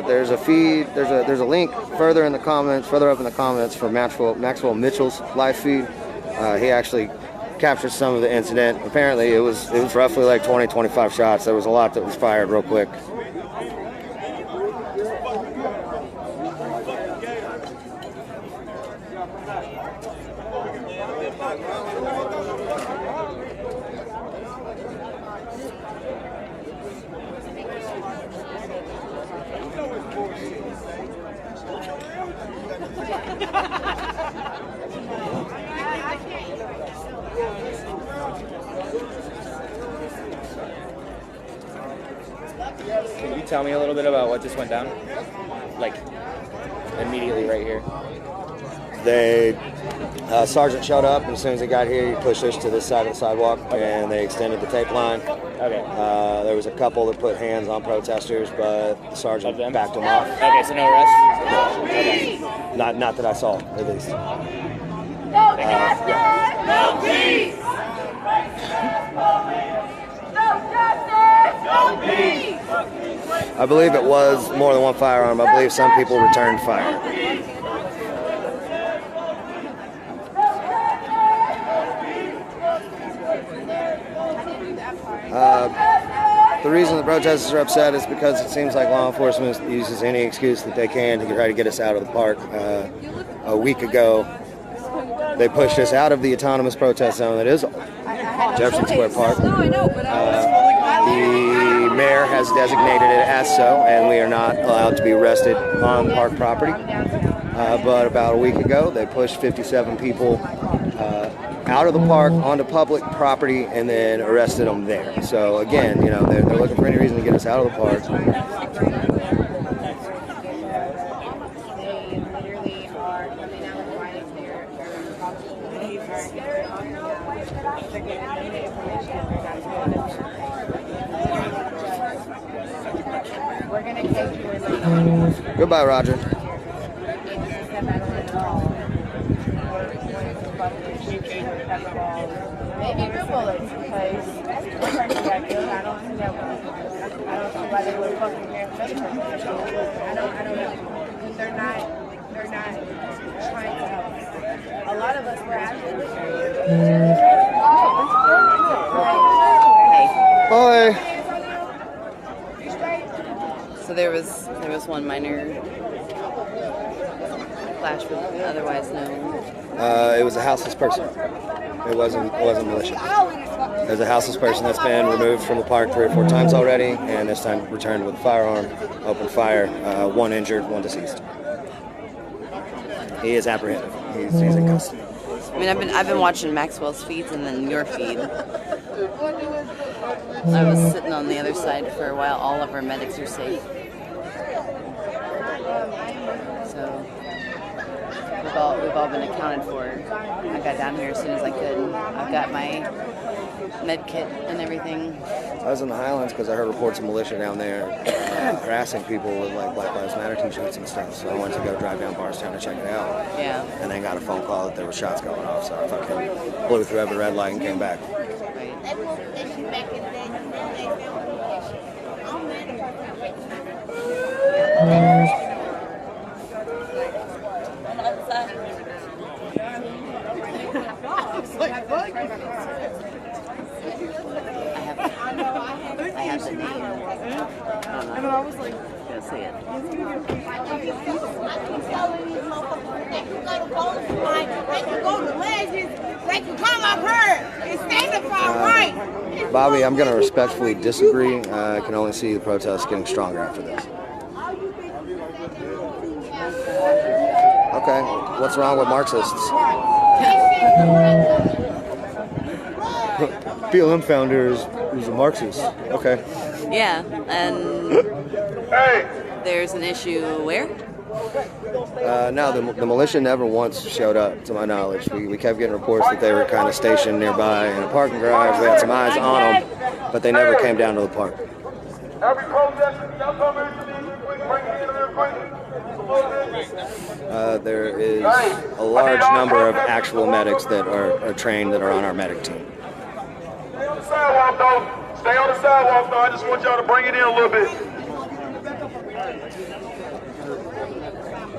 There's a feed. There's a link further up in the comments for Maxwell Mitchell's live feed. He actually captured some of the incident. Apparently, it was roughly like 20-25 shots. There was a lot that was fired real quick. Can you tell me a little bit about what just went down? Like, immediately right here. Sergeant showed up, and as soon as he got here, he pushed us to this side of the sidewalk, and they extended the tape line. Okay. There was a couple that put hands on protesters, but the sergeant backed them off. Okay, so no arrests? No. Okay. Not that I saw, at least. No justice! No peace! No justice! No peace! I believe it was more than one firearm. I believe some people returned fire. The reason the protesters are upset is because it seems like law enforcement uses any excuse that they can to try to get us out of the park. A week ago, they pushed us out of the autonomous protest zone that is Jefferson Square Park. The mayor has designated it as so, and we are not allowed to be arrested on park property. But about a week ago, they pushed 57 people out of the park onto public property and then arrested them there. So again, you know, they're looking for any reason to get us out of the park. Goodbye, Roger. Maybe real bullets, because that's the person got killed. I don't see that one. I don't see why they would fucking care if another person got killed. I don't know. They're not trying to help. A lot of us were actually Hi. So there was one minor clash with otherwise known. It was a houseless person. It wasn't militia. There's a houseless person that's been removed from the park 3 or 4 times already, and this time returned with a firearm, opened fire, 1 injured, 1 deceased. He is apprehended. He's in custody. I mean, I've been watching Maxwell's feeds and then your feed. I was sitting on the other side for a while. All of our medics are safe. So we've all been accounted for. I got down here as soon as I could. I've got my med kit and everything. I was in the Highlands because I heard reports of militia down there harassing people with like Black Lives Matter t-shirts and stuff. So I went to go drive down Barstown to check it out. Yeah. And then got a phone call that there were shots going off. So I fucking blew through every red light and came back. I have the name. I know, I was like, go say it. Bobby, I'm going to respectfully disagree. I can only see the protests getting stronger after this. Okay, what's wrong with Marxists? BLM founder is a Marxist. Okay. Yeah, and there's an issue where? No, the militia never once showed up, to my knowledge. We kept getting reports that they were kind of stationed nearby in a parking garage. We had some eyes on them, but they never came down to the park. There is a large number of actual medics that are trained that are on our medic team. Stay on the sidewalk, though. Stay on the sidewalk, though. I just want y'all to bring it in a little bit.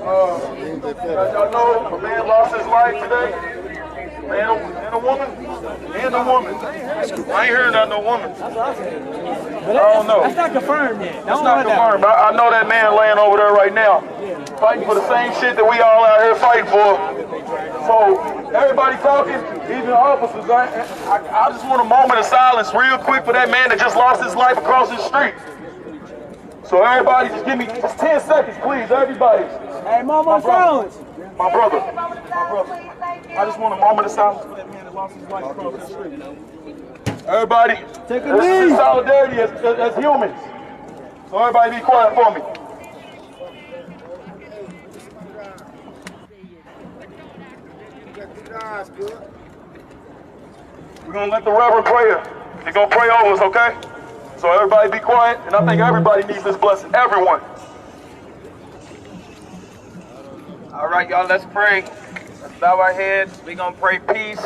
Y'all know a man lost his life today? Man and a woman? And a woman. I ain't hearing that no woman. I don't know. That's not confirmed yet. That's not confirmed. I know that man laying over there right now, fighting for the same shit that we all out here fighting for. So, everybody talking, even the officers, I just want a moment of silence real quick for that man that just lost his life across the street. So everybody just give me just 10 seconds, please, everybody. Hey, moment of silence. My brother. I just want a moment of silence for that man that lost his life across the street. Everybody, take a this knee. is solidarity as humans. So everybody be quiet for me. We're going to let the Reverend pray. He's going to pray over us, okay? So everybody be quiet, and I think everybody needs this blessing. Everyone. All right, y'all, let's pray. Let's bow our heads. We're going to pray peace.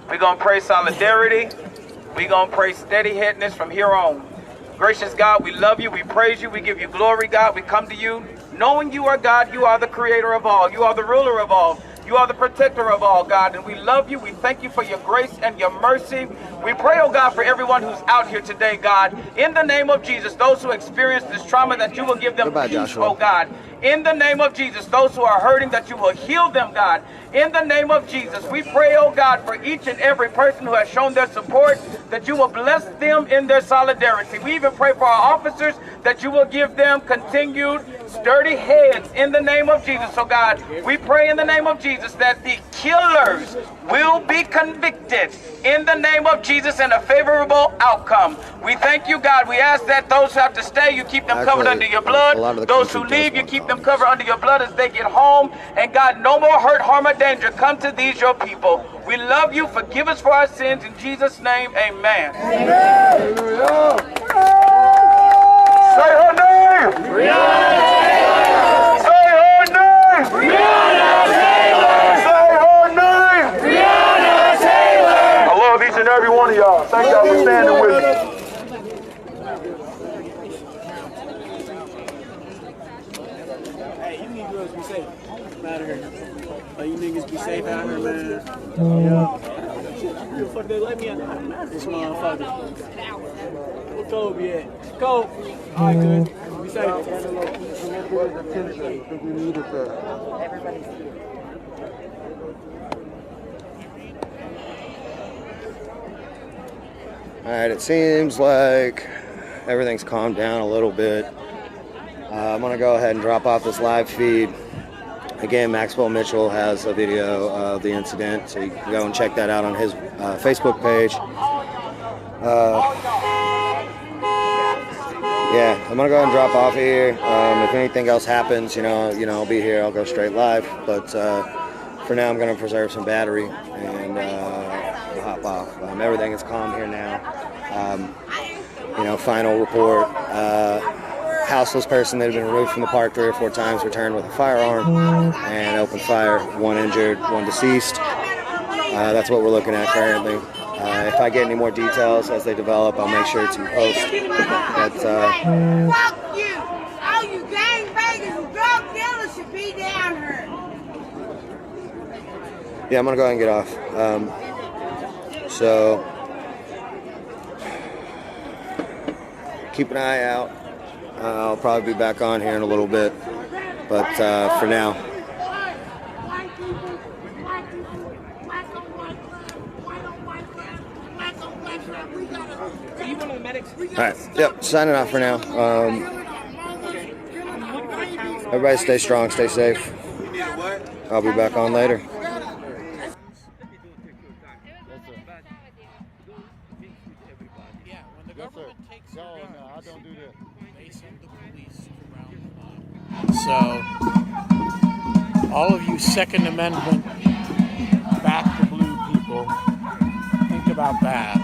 We're going to pray solidarity. We're going to pray steady-headedness from here on. Gracious God, we love you. We praise you. We give you glory, God. We come to you knowing you are God. You are the creator of all. You are the ruler of all. You are the protector of all, God, and we love you. We thank you for your grace and your mercy. We pray, oh God, for everyone who's out here today, God. In the name of Jesus, those who experience this trauma, that you will give them peace, Joshua. oh God. In the name of Jesus, those who are hurting, that you will heal them, God. In the name of Jesus, we pray, oh God, for each and every person who has shown their support, that you will bless them in their solidarity. We even pray for our officers, that you will give them continued sturdy heads in the name of Jesus. So God, we pray in the name of Jesus that the killers will be convicted in the name of Jesus and a favorable outcome. We thank you, God. We ask that those who have to stay, you keep them covered under your blood. Those who leave, you keep them covered under your blood as they get home. And God, no more hurt, harm, or danger come to these your people. We love you. Forgive us for our sins. In Jesus' name, amen. Amen. Say her name. Say her name. Say her name. I love each and every one of y'all. Thank y'all for standing with me. Hey, you niggas be safe. Out of here. Oh, you niggas be safe out here, man. Yeah. Who the fuck they let me out? This motherfucker. Where Kobe at? go. All right, good. Be safe. Alright, it seems like everything's calmed down a little bit. I'm going to go ahead and drop off this live feed. Again, Maxwell Mitchell has a video of the incident, so you can go and check that out on his Facebook page. Yeah, I'm going to go ahead and drop off here. If anything else happens, I'll be here. I'll go straight live. But for now, I'm going to preserve some battery and hop off. Everything is calm here now. Final report. Houseless person that had been removed from the park 3 or 4 times returned with a firearm and opened fire. 1 injured, 1 deceased. That's what we're looking at currently. If I get any more details as they develop, I'll make sure to post. But, Fuck you! All you gangbangers and drug dealers should be down here. yeah, I'm going to go ahead and get off. So, keep an eye out. I'll probably be back on here in a little bit. But for now, alright, yep, signing off for now. Everybody stay strong, stay safe. I'll be back on later. Yeah, when the government takes your guns, no, I don't do that. They send the police around the clock. So, all of you Second Amendment back to blue people, think about that.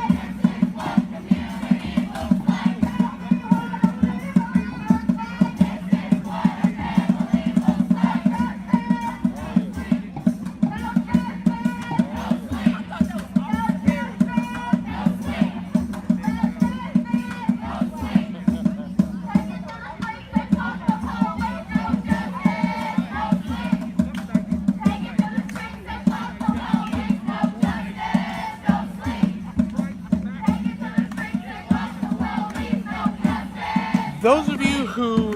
Those of you who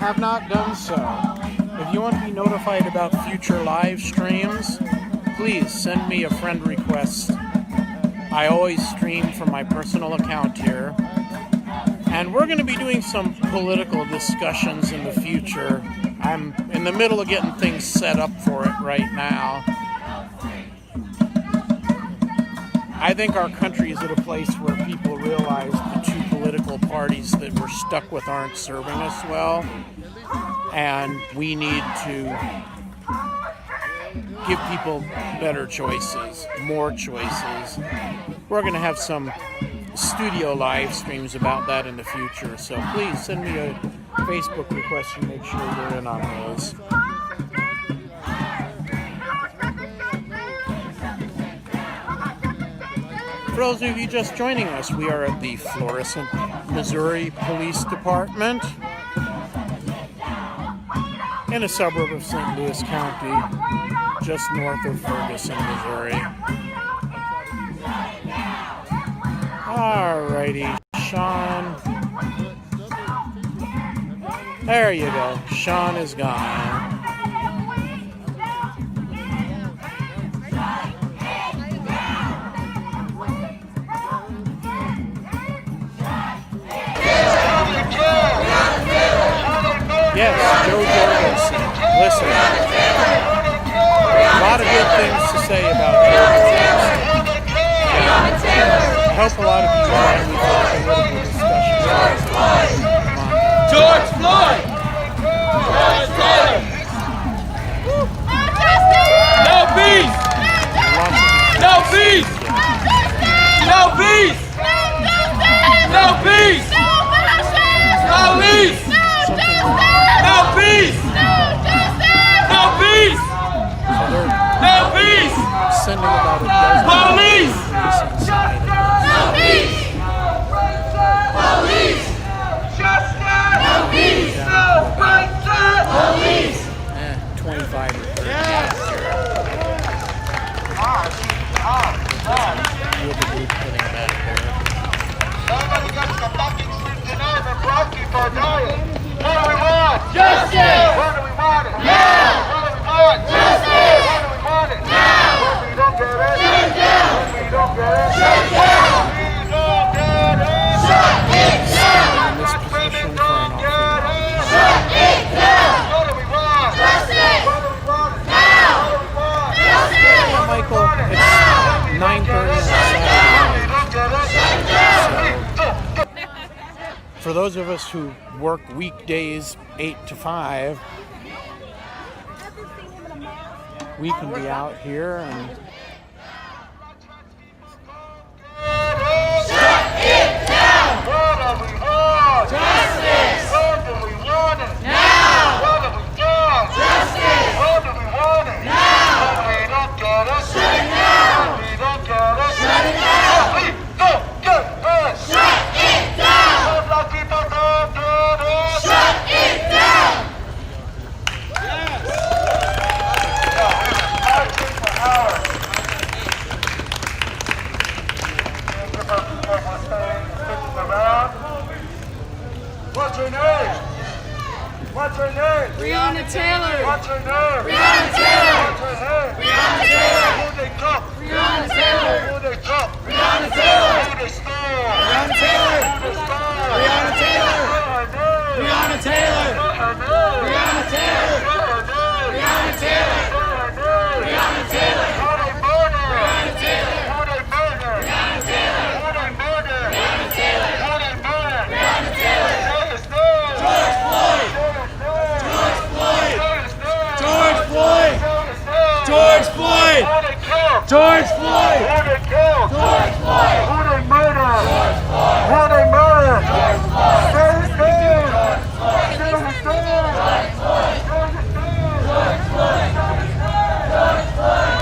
have not done so, if you want to be notified about future live streams, please send me a friend request. I always stream from my personal account here. And we're going to be doing some political discussions in the future. I'm in the middle of getting things set up for it right now. I think our country is at a place where people realize the 2 political parties that we're stuck with aren't serving us well, and we need to give people better choices, more choices. We're going to have some studio live streams about that in the future, so please send me a Facebook request and make sure you're in on those. For those of you just joining us, we are at the Florissant, Missouri Police Department in a suburb of St. Louis County, just north of Ferguson, Missouri. Alrighty, Sean. There you go. Sean is gone. Yes, Joe Jorgensen. Listen, a lot of good things to say about Joe Jorgensen. I hope a lot of you join me for a political discussion. George Floyd! George Floyd! No peace! No peace! No peace! No peace! No peace! No peace! No peace! No peace! Sending about a dozen police! No peace! Police! Justice! No peace! 9:30 on Saturday. So, for those of us who work weekdays 8 to 5, we can be out here and Shut it down! What have we won? Justice! When do we want it? Now! What have we done? Justice! When do we want it? Now! When we don't get it? Shut it down! When we don't get it? Shut it down! When we don't get it? Shut it down! When black people don't get it? Shut it down! Yes! Marching for hours. What's your name? What's your name? Breonna Taylor. What's your name? Breonna Taylor. What's your name? Breonna Taylor. Who they took? Breonna Taylor. Who they took? Breonna Taylor. Who they stole? Breonna Taylor. Who they stole? Breonna Taylor. Breonna Breonna Taylor. Taylor. Breonna Taylor. Breonna Taylor. Breonna Taylor. Who they murder? Breonna Taylor. Who they murder? Breonna Taylor. Who they murder? Breonna Taylor. Who they murder? Breonna Taylor. Say his name. George Floyd. George Floyd. George Floyd. George Floyd. George Floyd. Who they killed? George Floyd. Who they murder? George Floyd. Who they murder? George Floyd. Say his name. George Floyd. Say his name. George Floyd. George Floyd. George Floyd.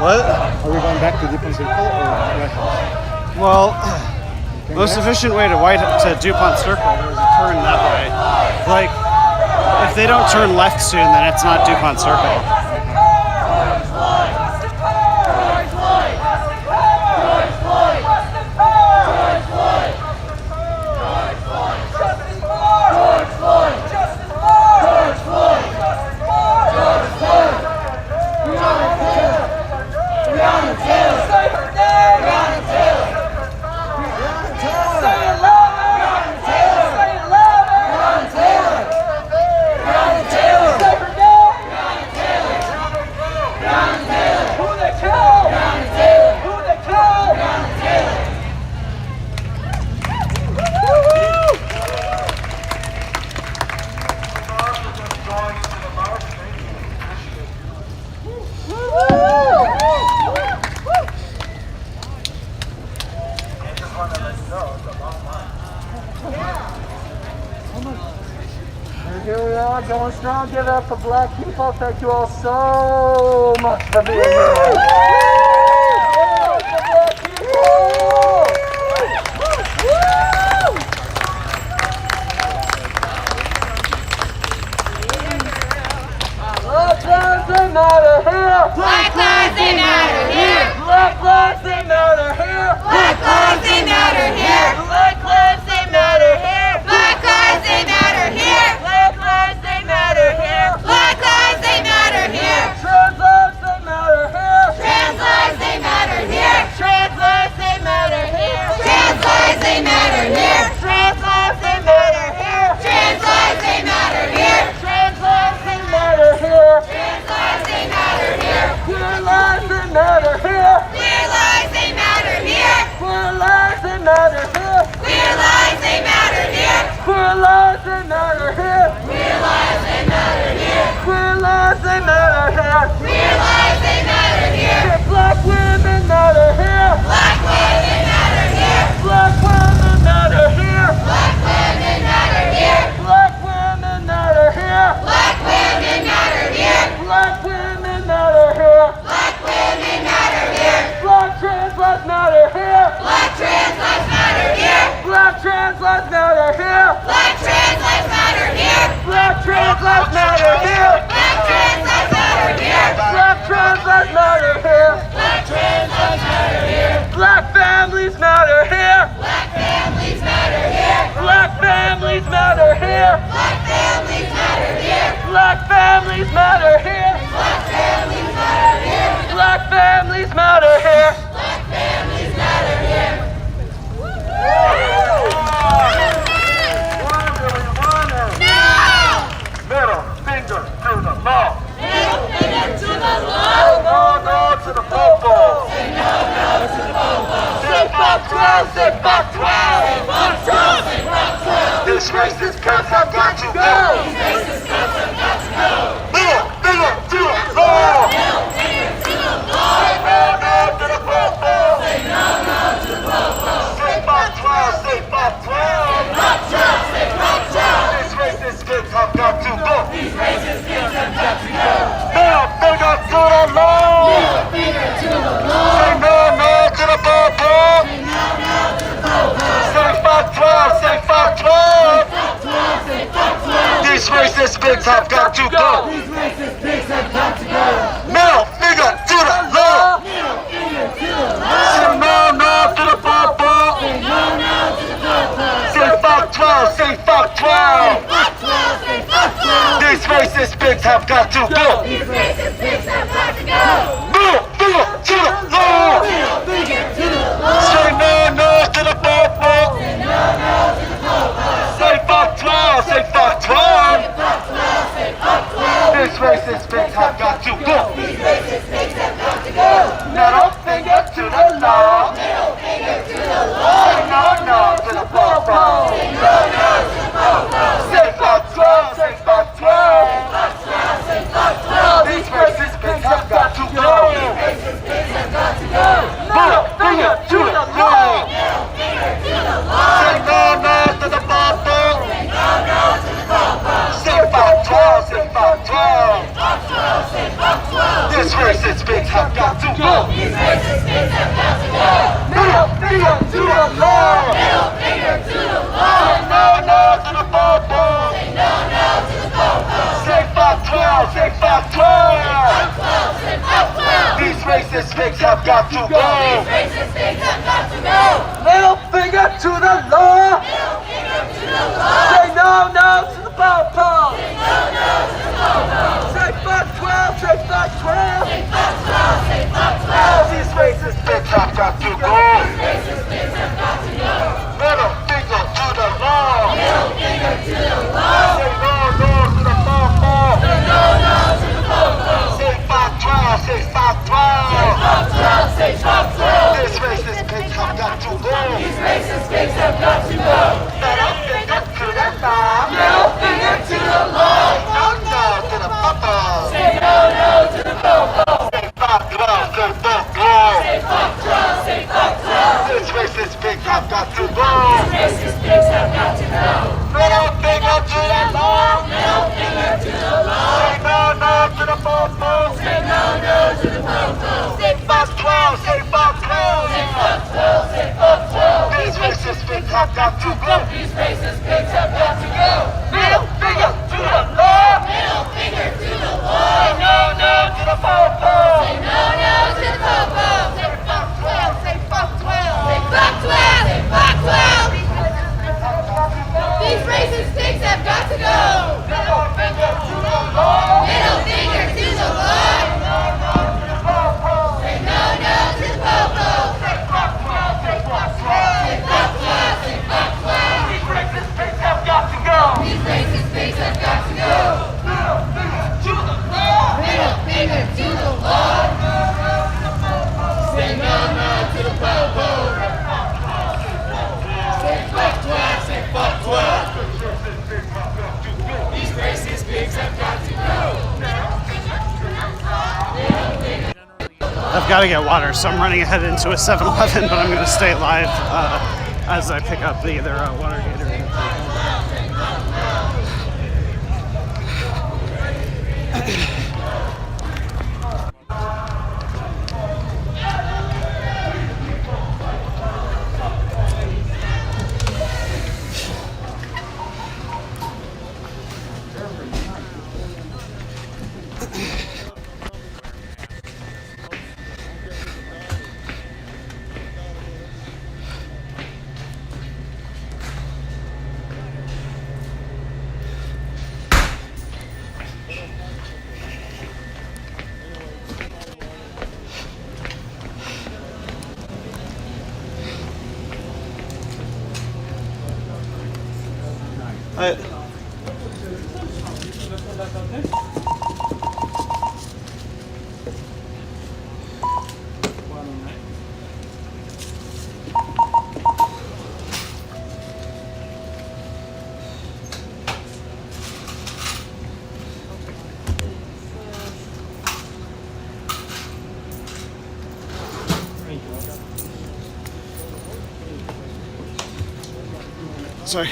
What? Are we going back to DuPont Circle or White House? Well, most efficient way to DuPont Circle is to turn that way. Like, if they don't turn left soon, then it's not DuPont Circle. Here we are, going strong. Give it up for black people. Thank you all so much for being here. Give it up for black people. Black lives they matter here. Black lives they matter here. Black lives they matter here. Black lives they matter here. Black lives they matter here. Black lives they matter here. Black lives they matter here. Black lives they matter here. Trans lives they matter here. Trans lives they matter here. Trans lives they matter here. Trans lives they matter here. Trans lives they matter here. Trans lives they matter here. Trans lives they matter here. Trans lives they matter here. Queer lives they matter here. Queer lives they matter here. Queer lives they matter here. Queer lives they matter here. Queer lives they matter here. Queer lives they matter here. Queer lives they matter here. Queer lives they matter here. Black women matter here. Black women matter here. Black women matter here. Black women matter here. Black women matter here. Black women matter here. Black women matter here. Black women matter here. Black trans lives matter here. Black trans lives matter here. Black trans lives matter here. Black trans lives matter here. Black trans lives matter here. Black trans lives matter here. Black trans lives matter here. Black trans lives matter here. Black families matter here. Black families matter here. Black families matter here. Black families matter here. Black families matter here. Black families matter here. Black families matter here. Black families matter here. Middle finger to the law. Middle finger racist cops have got to go. These racist cops have got to go. Middle finger to the law. Middle finger to the law. Say no, no to the popo. Say no, no to the popo. Say fuck 12, say fuck 12. Say fuck 12, say fuck 12. These racist kids have got to go. These racist kids have got to go. Middle finger to the law. Middle finger to the law. Say no, no to the popo. Say no, no to the popo. Say fuck 12, say fuck 12. Say fuck 12. These racist pigs have got to go. These racist pigs have got to go. Middle finger to the law. Middle finger to the law. Say no, no to the popo. Say no, no to the popo. Say fuck 12, say fuck 12. Say fuck 12, say fuck 12. These racist pigs have got to go. These racist pigs have got to go. Middle finger to the law. Middle finger to the law. Say no, no to the popo. Say no, no to the popo. Say fuck 12, say fuck 12. Say fuck 12, say fuck 12. These racist pigs have got to go. These racist pigs have got to go. Middle finger to the law. Middle finger to the law. Say no, no to the popo. Say no, no to the popo. Say fuck 12, say fuck 12. Say fuck 12, say fuck 12. These racist pigs have got to go. These racist pigs have got to go. Middle finger to the law. Middle finger to the law. Say no, no to the popo. Say no, no to the popo. Say fuck 12, say fuck 12. Fuck 12, say fuck 12. These racist pigs have got to go. These racist pigs have got to go. Middle finger to the law. Middle finger to the law. Say no, no to the popo. Say no, no to the popo. Say fuck 12, say fuck 12. Fuck 12, say fuck 12. These racist pigs have got to go. These racist pigs have got to go. Middle finger to the law. Middle finger to the law. Say no, no to the popo. Say no, no to the popo. Say fuck 12, say fuck 12. Say fuck 12, say fuck 12. These racist pigs have got to go. These racist pigs have got to go. Middle finger to the law. Middle finger to the law. Say no, no to the popo. Say no, no to the popo. Say fuck 12, say fuck 12. Say fuck 12, say fuck 12. These racist pigs have got to go. These racist pigs have got to go. Middle finger to the law. Middle finger to the law. No, no to the popo. Say no, no to the popo. Say fuck 12, say fuck 12. Say fuck 12, say fuck 12. These racist pigs have got to go. These racist pigs have got to go. Middle finger to the law. Middle finger to the law. Say no, no to the popo. Say no, no to the popo. Say fuck 12, say fuck 12. Say fuck 12, say fuck 12. These racist pigs have got to go. These racist pigs have got to go. Middle finger to the law. Middle finger to the law. Say no, no to the popo. Say no, no to the popo. Say fuck 12, say fuck 12. Say fuck 12, say fuck 12. These racist pigs have got to go. Middle finger to the law. Middle finger to the law. Say no, no to the popo. Say fuck 12, say fuck 12. Say fuck 12, say fuck 12. These racist pigs have got to go. These racist pigs have got to go. Middle finger to the law. Middle finger to the law. Say no, no to the popo. Say fuck 12, say fuck 12. These racist pigs have got to go. I've got to get water, so I'm running ahead into a 7-Eleven, but I'm going to stay live as I pick up either water Gatorade. Sorry.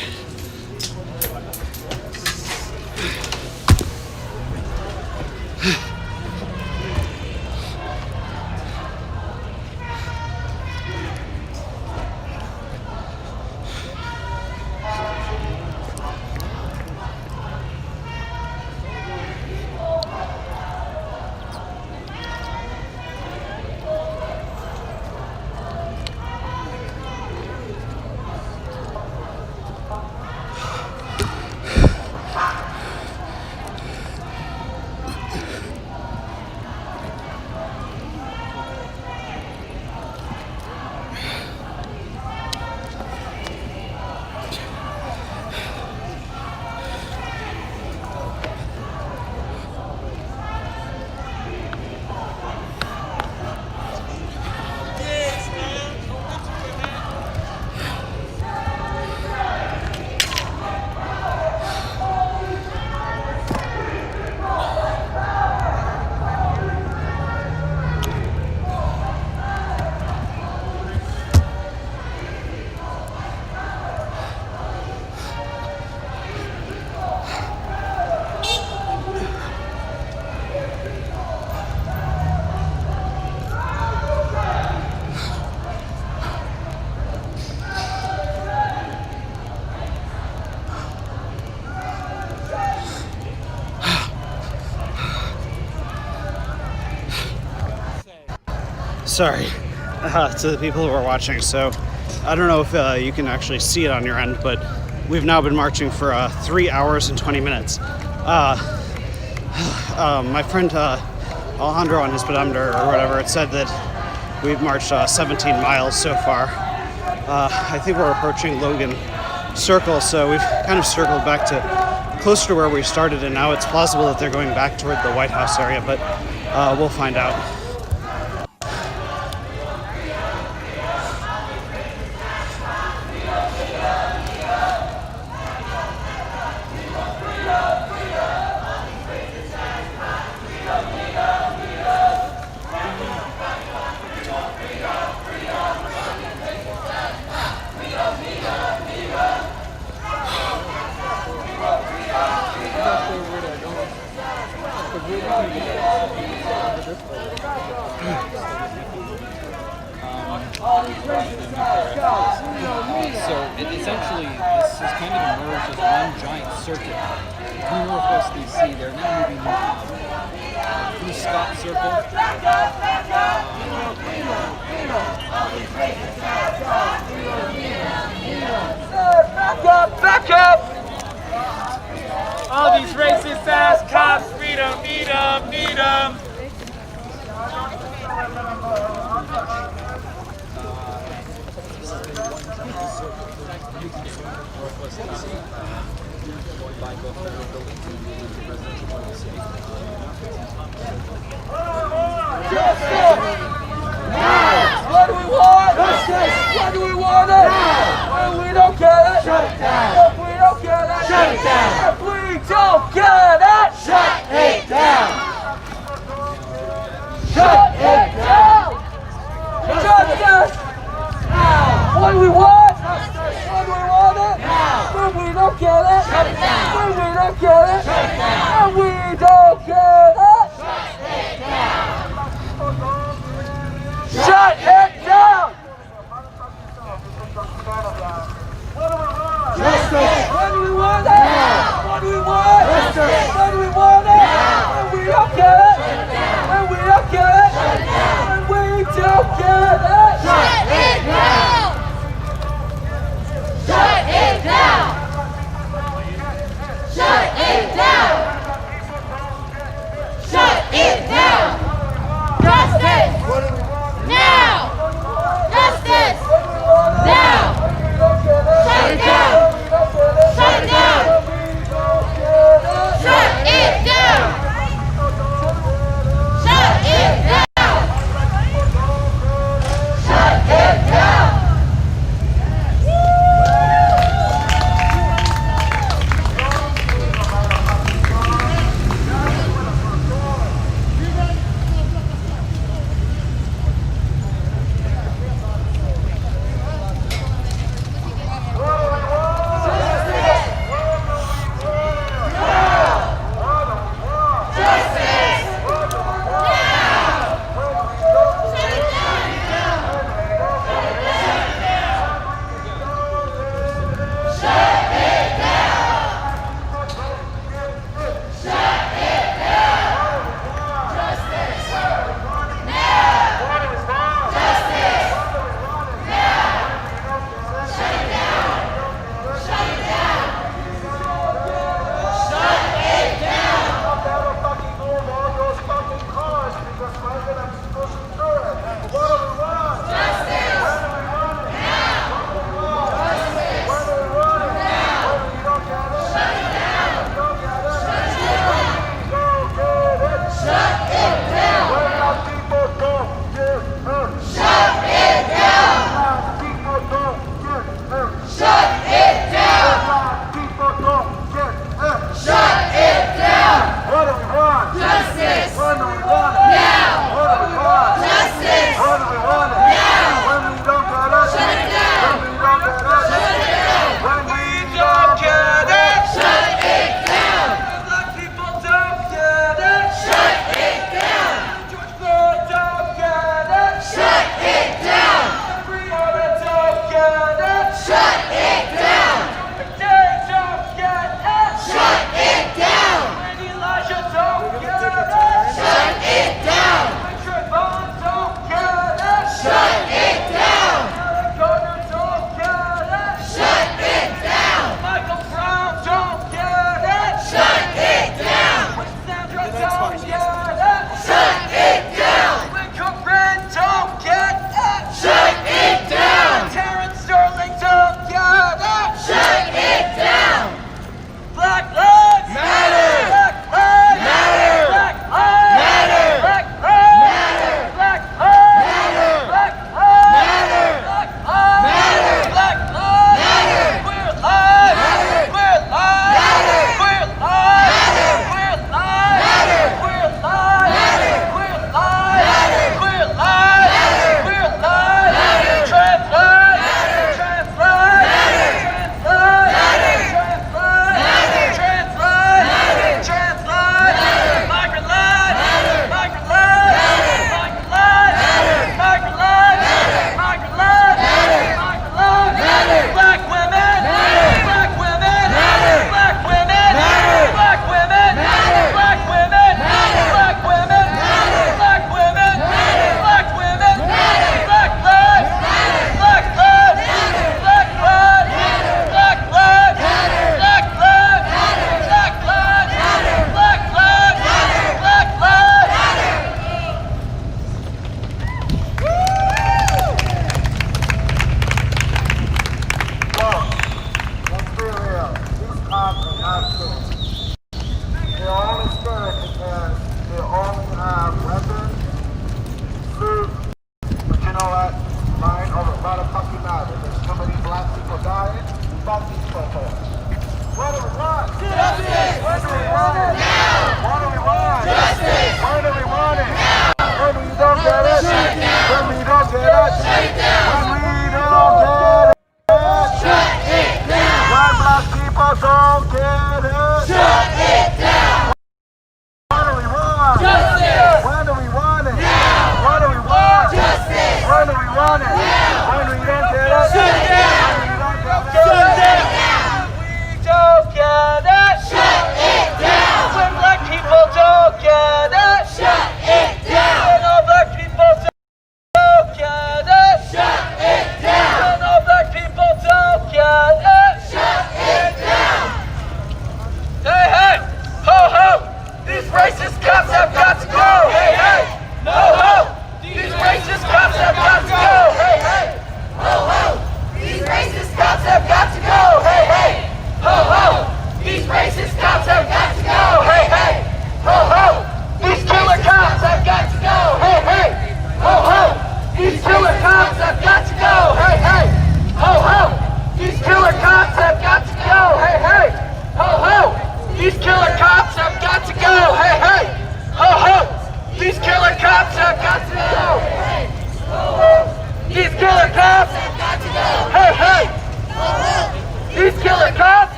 Sorry to the people who are watching. So I don't know if you can actually see it on your end, but we've now been marching for 3 hours and 20 minutes. My friend Alejandro on his pedometer or whatever, it said that we've marched 17 miles so far. I think we're approaching Logan Circle, so we've kind of circled back to closer to where we started, and now it's plausible that they're going back toward the White House area, but we'll find out. So essentially, this has kind of emerged as one giant circuit through Northwest DC. They're now moving through Scott Circle. Back up! All these racist ass cops, beat 'em, beat 'em, beat 'em. Northwest DC, going by both federal buildings and the residential part of the city. What do we want? Justice! What do we want it? When we don't get it, shut it down. If we don't get it, shut it down. If we don't get it, shut it down. Shut it down. Justice! What do we want? Justice! When we want it, when we don't get it, shut it down. When we don't get it, shut it down. When we don't get it, shut it down. Justice! When do we want it? What do we want? Justice! When do we want it? When we don't get it? When we don't get it? When we don't get it? Shut it down! Shut it down! Shut it down! Shut it down! Justice! Now! Justice! Now! Shut it down! Shut it down! Shut it down!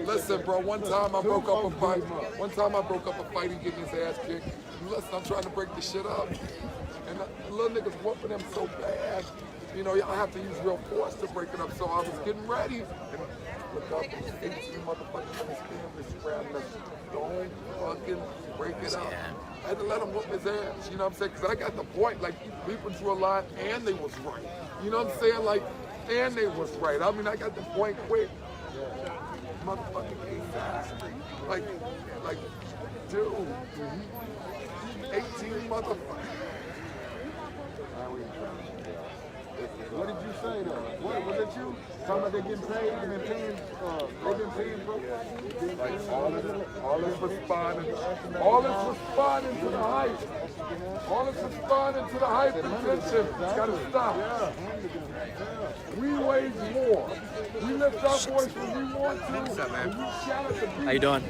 Listen, bro, one time I broke up a fight. One time I broke up a fight and getting his ass kicked. Listen, I'm trying to break this shit up. And the little niggas whooping him so bad. You know, y'all have to use real force to break it up. So I was getting ready. And look up, 18 motherfuckers in his family surrounding us. Don't fucking break it up. I had to let him whoop his ass, you know what I'm saying? Because I got the point, like, people drew a line and they was right. You know what I'm saying? Like, and they was right. I mean, I got the point quick. Motherfucking like, dude, 18 motherfuckers. What did you say though? What was it you? Talking about they getting paid and they've been paying bro? Like all is responding to the hype. All is responding to the hype and tension. Gotta stop. We wage war. We lift our voice when we want to. What's up, man? We shout at the people. How you doing?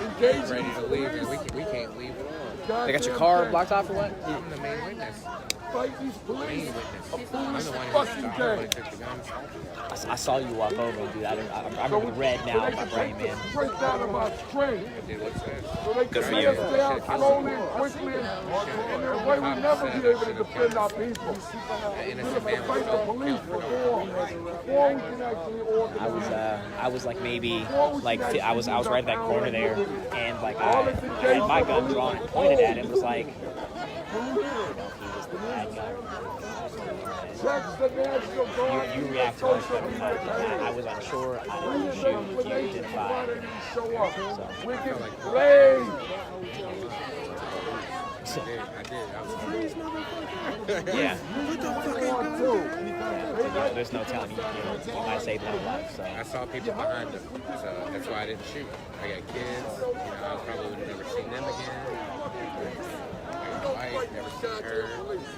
Engaging. Ready to leave, man. We can't leave. They got your car blocked off or what? I'm the main witness. fight these police. A foolish fucking game. I saw you walk over, dude. I remember the red now in my brain, man. Break down of our strength. So they Good for can you. lay us down slowly and quickly, and in a way we never be able to defend our people. We have to fight the police before we can actually organize. I was like maybe like I was right at that corner there, and like I had my gun drawn and pointed at him. Was like, you know, he was the bad guy. You reacted like that. I was unsure. I didn't shoot. You identified. Yeah. There's no telling you might save one life. So I saw people behind them, so that's why I didn't shoot. I got kids. You know, I probably would have never seen them again. I got white, never seen her.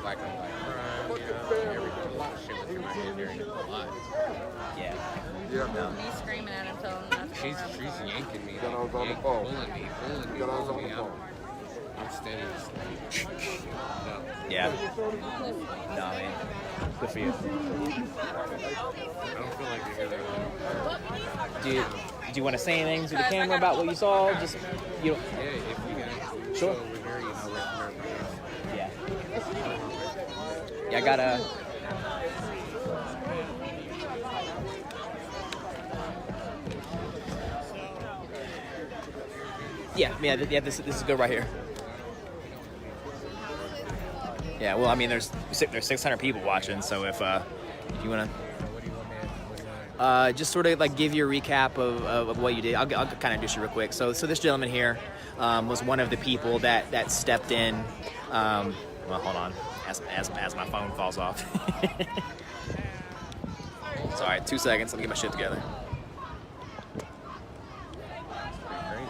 Black on black crime. You know, everything. A lot of shit went through my head during the live. Yeah. Yeah. No. Me screaming at him, telling him not to She's yanking me. Got on the phone. Pulling me. I'm steady. No. Yeah. No, man. Good for you. I don't feel like you're here. Do you want to say anything to the camera about what you saw? Just you know. Yeah, if you guys Sure. over here, you know where Yeah. Yeah, I gotta. Yeah. This is good right here. Yeah. Well, I mean, there's 600 people watching, so if you wanna. Just sort of like give you a recap of what you did. I'll kind of do you real quick. So this gentleman here was one of the people that stepped in. Well, hold on, as my phone falls off. Sorry, 2 seconds. Let me get my shit together.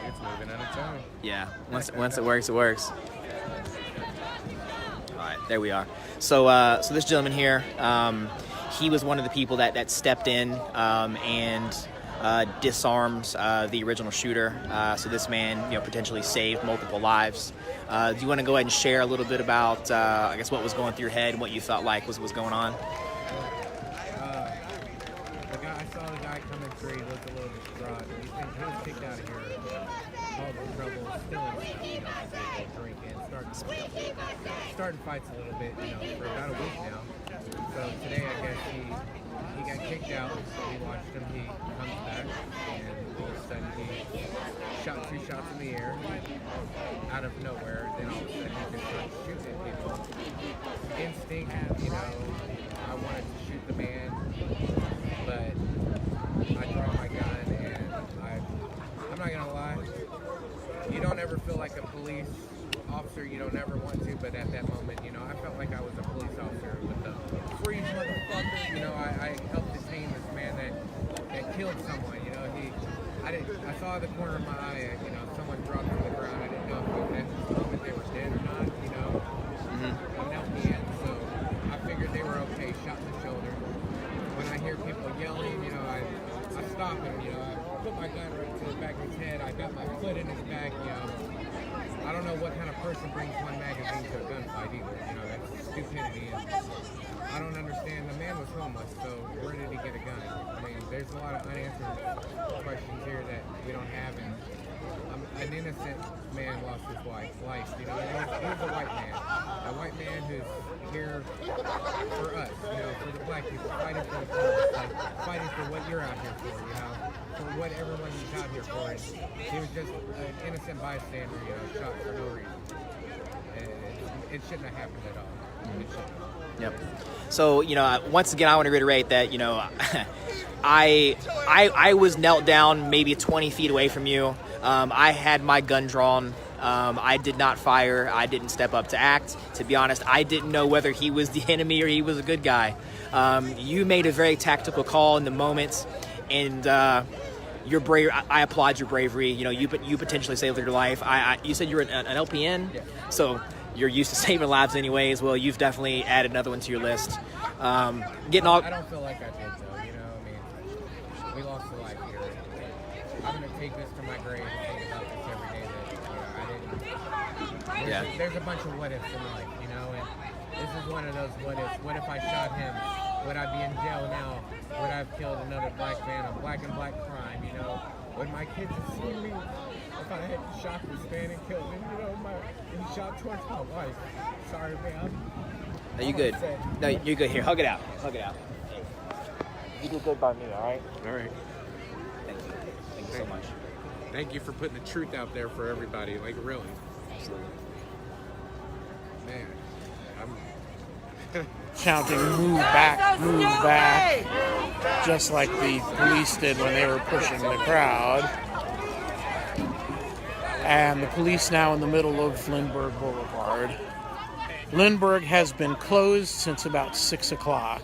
It's moving out of time. Yeah, once it works, it works. All right, there we are. So this gentleman here. He was one of the people that stepped in and disarmed the original shooter. So this man, potentially saved multiple lives. Do you want to go ahead and share a little bit about, I guess, what was going through your head and what you thought like was going on? I saw the guy coming through. He looked a little distraught. He was kicked out of here, causing trouble, stealing stuff, drinking, starting fights a little bit, for about a week now. So today, I guess he got kicked out. We watched him. He comes back, and all of a sudden he shot 2 shots in the air out of nowhere. Then all of a sudden he just started shooting people. Instinct, I wanted to shoot the man, but I draw my gun, and I'm not gonna lie. You don't ever feel like a police officer. You don't ever want to, but at that moment, I felt like I was a police officer with the freeze motherfucker. I helped detain this man that killed someone. I saw the corner of my eye. Someone dropped to the ground. I didn't know if they were dead or not. I knelt me in, so I figured they were okay. Shot in the shoulder. When I hear people yelling, I stop him. I put my gun right to the back of his head. I got my foot in his back. I don't know what kind of person brings one magazine to a gunfight either. That's stupidity. And I don't understand. The man was homeless, so where did he get a gun? I mean, there's a lot of unanswered questions here that we don't have. And an innocent man lost his life. He was a white man. A white man who's here for us, for the black people, fighting for the cause, fighting for what you're out here for, for what everyone is out here for. And he was just an innocent bystander, shot for no reason. And it shouldn't have happened at all. It shouldn't. Yep. So, once again, I want to reiterate that, I was knelt down maybe 20 feet away from you. I had my gun drawn. I did not fire. I didn't step up to act. To be honest, I didn't know whether he was the enemy or he was a good guy. You made a very tactical call in the moment, and you're brave. I applaud your bravery. You potentially saved your life. You said you were an LPN, so you're used to saving lives anyways. Well, you've definitely added another one to your list. I don't feel like I did, though. We lost a life here. I'm going to take this to my grave and think about this every day that, I didn't. There's a bunch of what ifs in life, and This is one of those what ifs. What if I shot him? Would I be in jail now? Would I have killed another black man on black and black crime, you know? Would my kids have seen me if I had shot this man and killed him, you know, and shot towards my wife? Sorry, man. No, you good. No, you're good. Here, hug it out. Hug it out. You do good by me, all right? All right. Thank you. Thank you so much. Thank you for putting the truth out there for everybody. Like, really. Absolutely. Man, Shouting, move back, just like the police did when they were pushing the crowd. And the police now in the middle of Lindbergh Boulevard. Lindbergh has been closed since about 6 o'clock.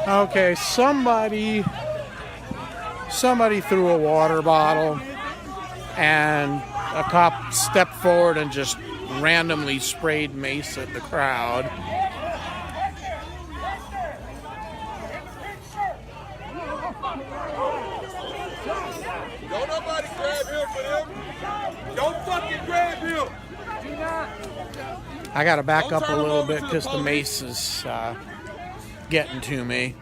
Okay, somebody threw a water bottle and a cop stepped forward and just randomly sprayed mace at the crowd. Don't nobody grab him for them. Don't fucking grab him. I gotta back up a little bit because the mace is getting to me.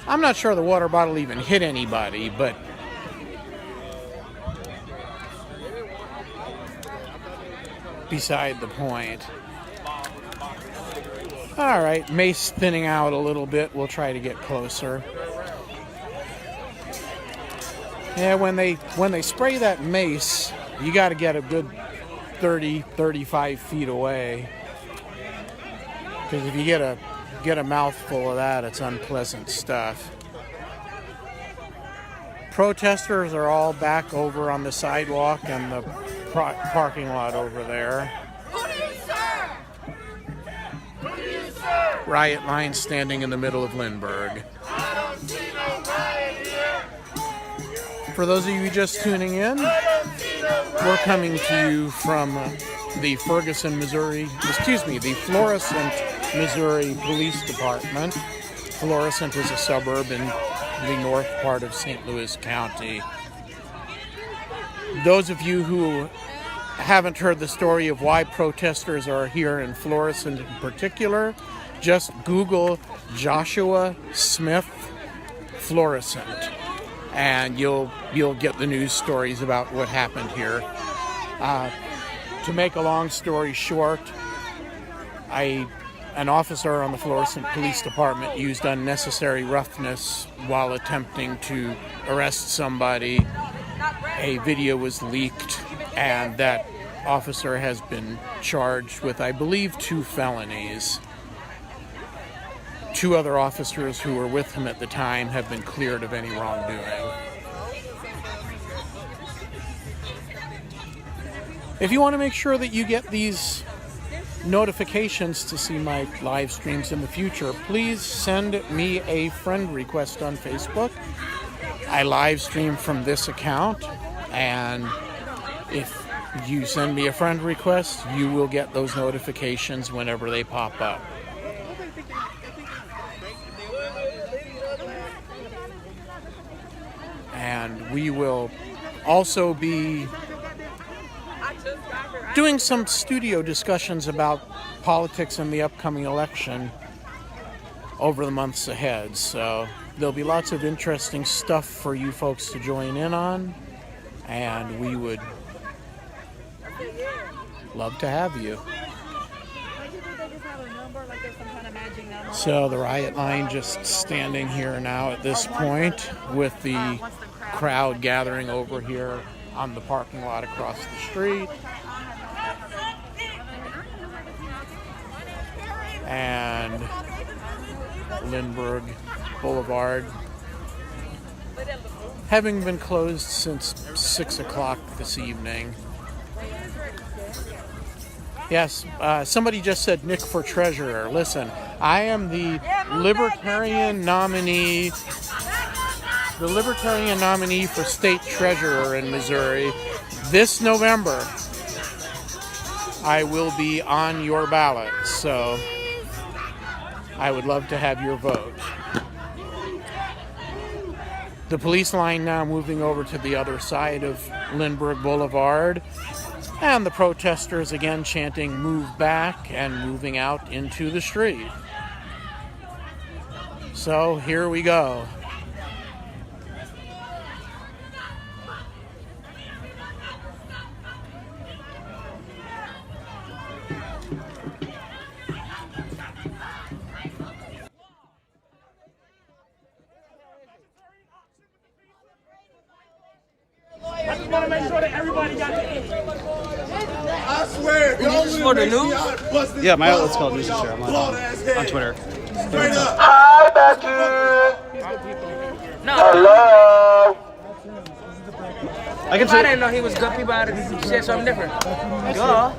I'm not sure the water bottle even hit anybody, but beside the point. All right, mace thinning out a little bit. We'll try to get closer. Yeah, when they spray that mace, you got to get a good 30, 35 feet away. Because if you get a mouthful of that, it's unpleasant stuff. Protesters are all back over on the sidewalk and the parking lot over there. Riot line standing in the middle of Lindbergh. For those of you just tuning in, we're coming to you from the Ferguson, Missouri, the Florissant, Missouri Police Department. Florissant is a suburb in the north part of St. Louis County. Those of you who haven't heard the story of why protesters are here in Florissant in particular, just Google Joshua Smith Florissant, and you'll get the news stories about what happened here. To make a long story short, an officer on the Florissant Police Department used unnecessary roughness while attempting to arrest somebody. A video was leaked, and that officer has been charged with, I believe, 2 felonies. 2 other officers who were with him at the time have been cleared of any wrongdoing. If you want to make sure that you get these notifications to see my live streams in the future, please send me a friend request on Facebook. I live stream from this account, and if you send me a friend request, you will get those notifications whenever they pop up. And we will also be doing some studio discussions about politics and the upcoming election over the months ahead. So there'll be lots of interesting stuff for you folks to join in on, and we would love to have you. So the riot line just standing here now at this point, with the crowd gathering over here on the parking lot across the street. And Lindbergh Boulevard having been closed since 6 o'clock this evening. Yes, somebody just said Nick for treasurer. Listen, I am the Libertarian nominee the Libertarian nominee for state treasurer in Missouri. This November, I will be on your ballot, so I would love to have your vote. The police line now moving over to the other side of Lindbergh Boulevard, and the protesters again chanting "Move back" and moving out into the street. So here we go. I just want to make sure that everybody got the I swear, For the news? Yeah, my outlet's called News Share. I'm on Twitter. Hi, Becky. No. Hello. I can I didn't know he was good. People had to say something different. Go.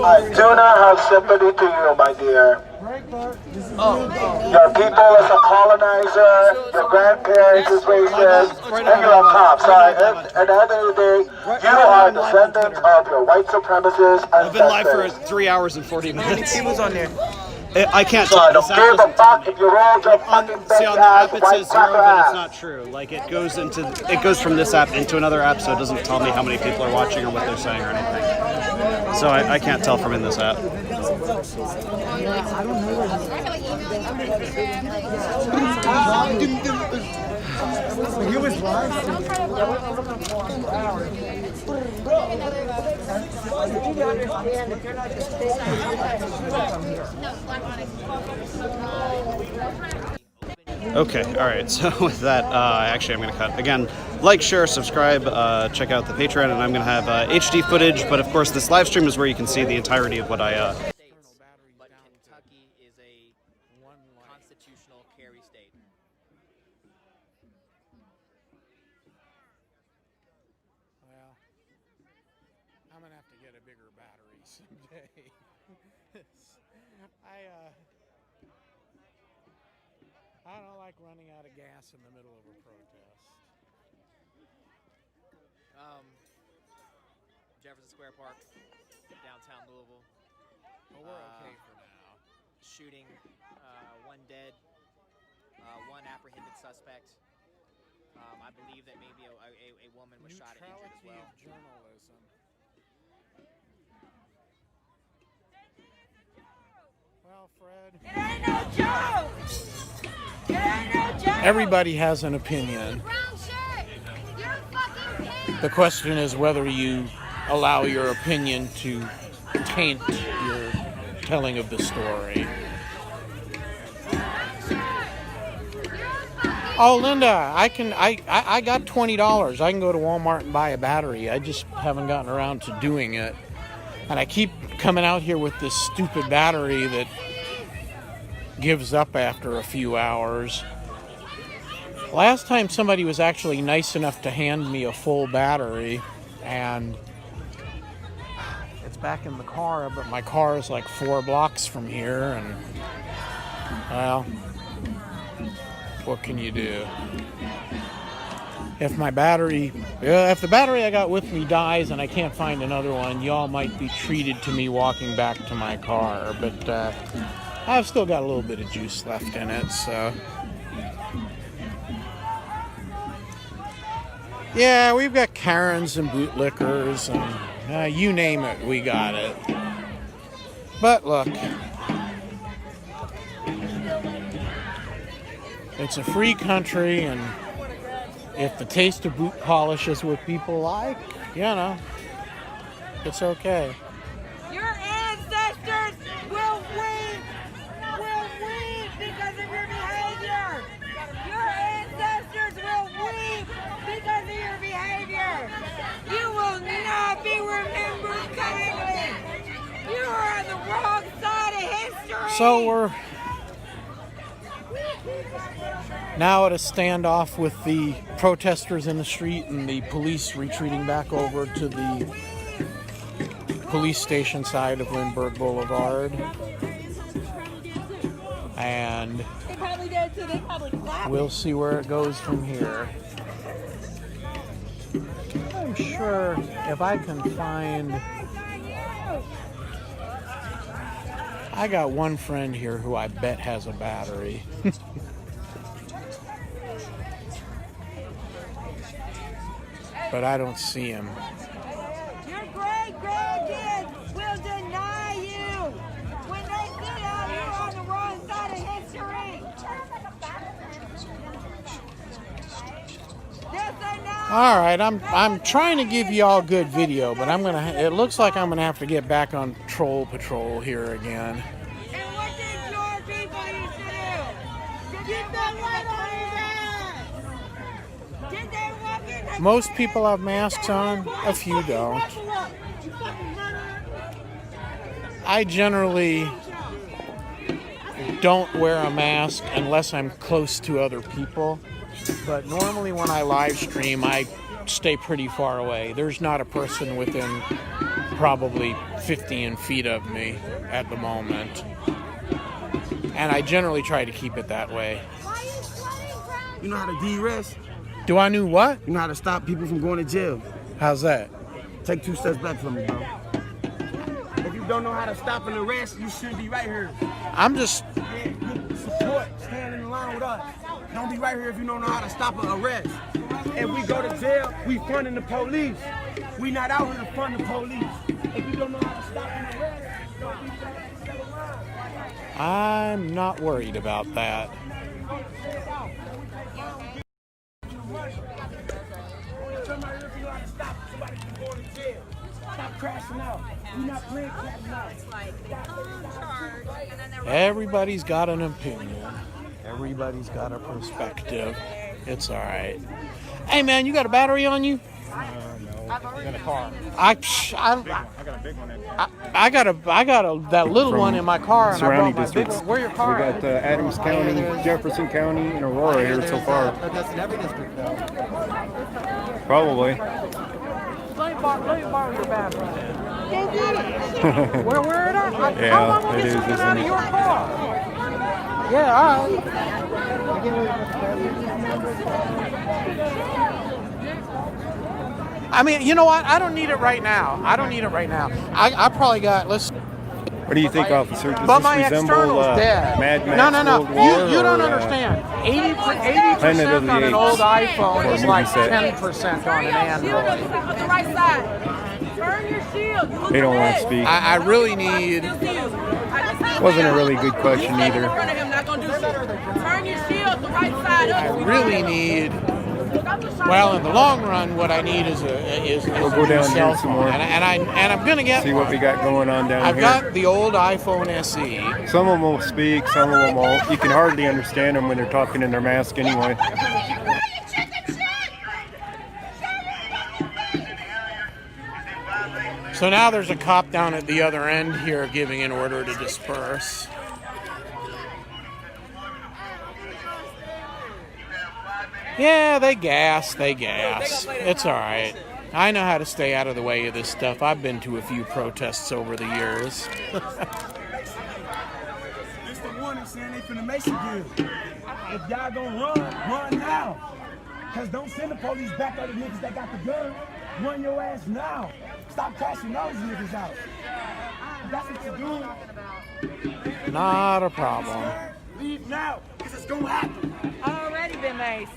I do not have sympathy to you, my dear. Your people is a colonizer, your grandparents is racist, and you're a cop. So at the end of the day, you are descendants of your white supremacists. I've been live for 3 hours and 40 minutes. He was on there. I can't So tell. I don't give a fuck if you rolled your fucking See, big on the ass app it white says 0, cracker but it's ass. not true. Like it goes from this app into another app, so it doesn't tell me how many people are watching or what they're saying or anything. So I can't tell from in this app. He was live. Okay, all right. So with that, actually, I'm going to cut. Again, like, share, subscribe, check out the Patreon, and I'm going to have HD footage. But of course, this live stream is where you can see the entirety of what I. But Kentucky is a constitutional carry state. Well, I'm gonna have to get a bigger battery someday. I don't like running out of gas in the middle of a protest. Jefferson Square Park, downtown Louisville. Well, we're okay for now. Shooting, 1 dead, 1 apprehended suspect. I believe that maybe a woman was shot and injured as well. Neutrality of journalism. Well, Fred. It ain't no joke! It ain't no joke! Everybody has an opinion. The question is whether you allow your opinion to taint your telling of the story. Oh, Linda, I got $20. I can go to Walmart and buy a battery. I just haven't gotten around to doing it. And I keep coming out here with this stupid battery that gives up after a few hours. Last time somebody was actually nice enough to hand me a full battery, and it's back in the car, but my car is like 4 blocks from here, and well, what can you do? If the battery I got with me dies and I can't find another one, y'all might be treated to me walking back to my car, but I've still got a little bit of juice left in it, so. Yeah, we've got Karens and bootlickers and you name it, we got it. But look, it's a free country, and if the taste of boot polish is what people like, you know, it's okay. Your ancestors will weep because of your behavior. Your ancestors will weep because of your behavior. You will not be remembered kindly. You are on the wrong side of history. So we're now at a standoff with the protesters in the street and the police retreating back over to the police station side of Lindbergh Boulevard. And They probably did too. They probably clapped. we'll see where it goes from here. I'm sure if I can find... I got one friend here who I bet has a battery. But I don't see him. Your great grandkids will deny you when they see how you're on the wrong side of history. Yes or no? All right, I'm trying to give you all good video, but it looks like I'm gonna have to get back on troll patrol here again. And what did your people used to do? Did they light on his ass? Did they walk in the Most people have masks on, a few don't. I generally don't wear a mask unless I'm close to other people. But normally when I live stream, I stay pretty far away. There's not a person within probably 15 feet of me at the moment. And I generally try to keep it that way. You know how to de-arrest? Do I know what? You know how to stop people from going to jail? How's that? Take 2 steps back from me, bro. If you don't know how to stop an arrest, you shouldn't be right here. I'm just... Support, stand in line with us. Don't be right here if you don't know how to stop an arrest. If we go to jail, we fronting the police. We not out here to front the police. If you don't know how to stop an arrest, don't be back in the line. I'm not worried about that. Stop crashing out. We're not playing crashing out. Everybody's got an opinion. Everybody's got a perspective. It's all right. Hey, man, you got a battery on you? No. In a car. I got a big one. I got that little one in my car, and I brought my big one. Where your car? We got Adams County, Jefferson County, and Aurora here so far. That's in every district, though. Probably. Let me borrow your battery. Where it at? Yeah, how am I gonna it get is, something isn't out of it? your car? Yeah, all right. I mean, you know what? I don't need it right now. I probably got, What do you think, officer? Does but this my resemble external's dead. Mad Max No. World War, You don't or, understand. 80% Planet of the on an Apes old iPhone or is like movie set? 10% on an Android. With the right side. Turn your shield. You look They don't want red. to speak. I really need... Wasn't a really good question either. Turn your shield the right side up. I really need... Well, in the long run, what I need is We'll go down cell here some phone. more. And I'm gonna get See what we got going on down I've here. got the old iPhone SE. Some of them will speak, some of them won't. You can hardly understand them when they're talking in their mask anyway. So now there's a cop down at the other end here giving an order to disperse. Yeah, they gas. It's all right. I know how to stay out of the way of this stuff. I've been to a few protests over the years. It's the warning saying they finna make some deal. If y'all gonna run now. Cause don't send the police back at the niggas that got the gun. Run your ass now. Stop crashing those niggas out. That's what you're doing. Not a problem. Leave now, cause it's gonna happen. I already been maced.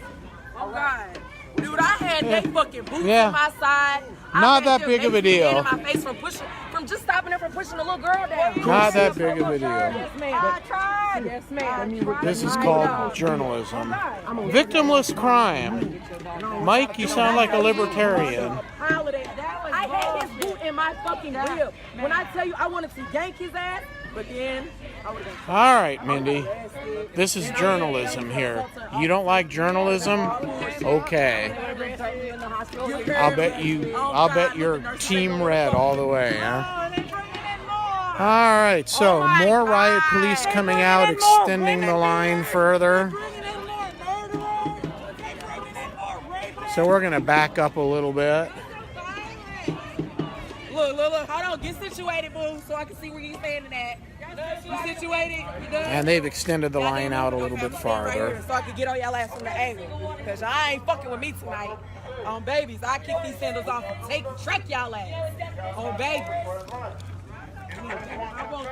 Oh God. Dude, I had they fucking boots Yeah. on my side. Not that big of a deal. In my face from just stopping her from pushing the little girl down. Not that big of a deal. Yes, ma'am. I tried. Yes, ma'am. This is called journalism. Victimless crime. Mike, you sound like a libertarian. I had his boot in my fucking rib. When I tell you I wanted to yank his ass, but then I would have been. All right, Mindy. This is journalism here. You don't like journalism? Okay. I'll bet you're Team Red all the way, huh? All right, so more riot police coming out, extending the line further. So we're gonna back up a little bit. Look, hold on, get situated, boo, so I can see where you standing at. You situated? You good? And they've extended the line out a little bit farther. So I can get on y'all ass from the angle. Because y'all ain't fucking with me tonight. On babies, I kick these sandals off and track y'all ass. On babies.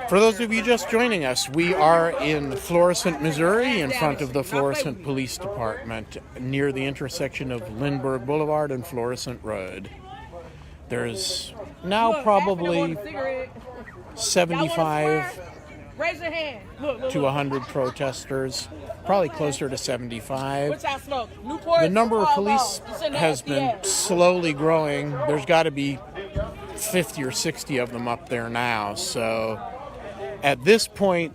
For those of you just joining us, we are in Florissant, Missouri, in front of the Florissant Police Department, near the intersection of Lindbergh Boulevard and Florissant Road. There's now probably 75 Raise your hand. Look, to 100 protesters, probably closer to 75. What y'all smoke? Newport? The number of police has been slowly growing. There's got to be 50 or 60 of them up there now. So at this point,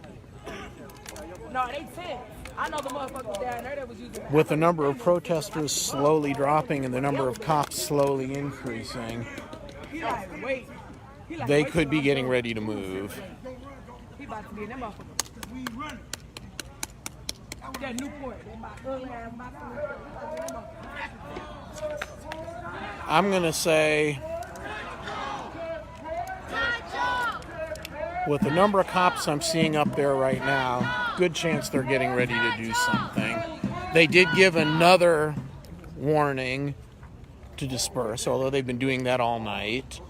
no, they 10. I know the motherfuckers down there that was using that. with the number of protesters slowly dropping and the number of cops slowly increasing, they could be getting ready to move. He about to be in that motherfucker. That Newport. I'm going to say, with the number of cops I'm seeing up there right now, good chance they're getting ready to do something. They did give another warning to disperse, although they've been doing that all night.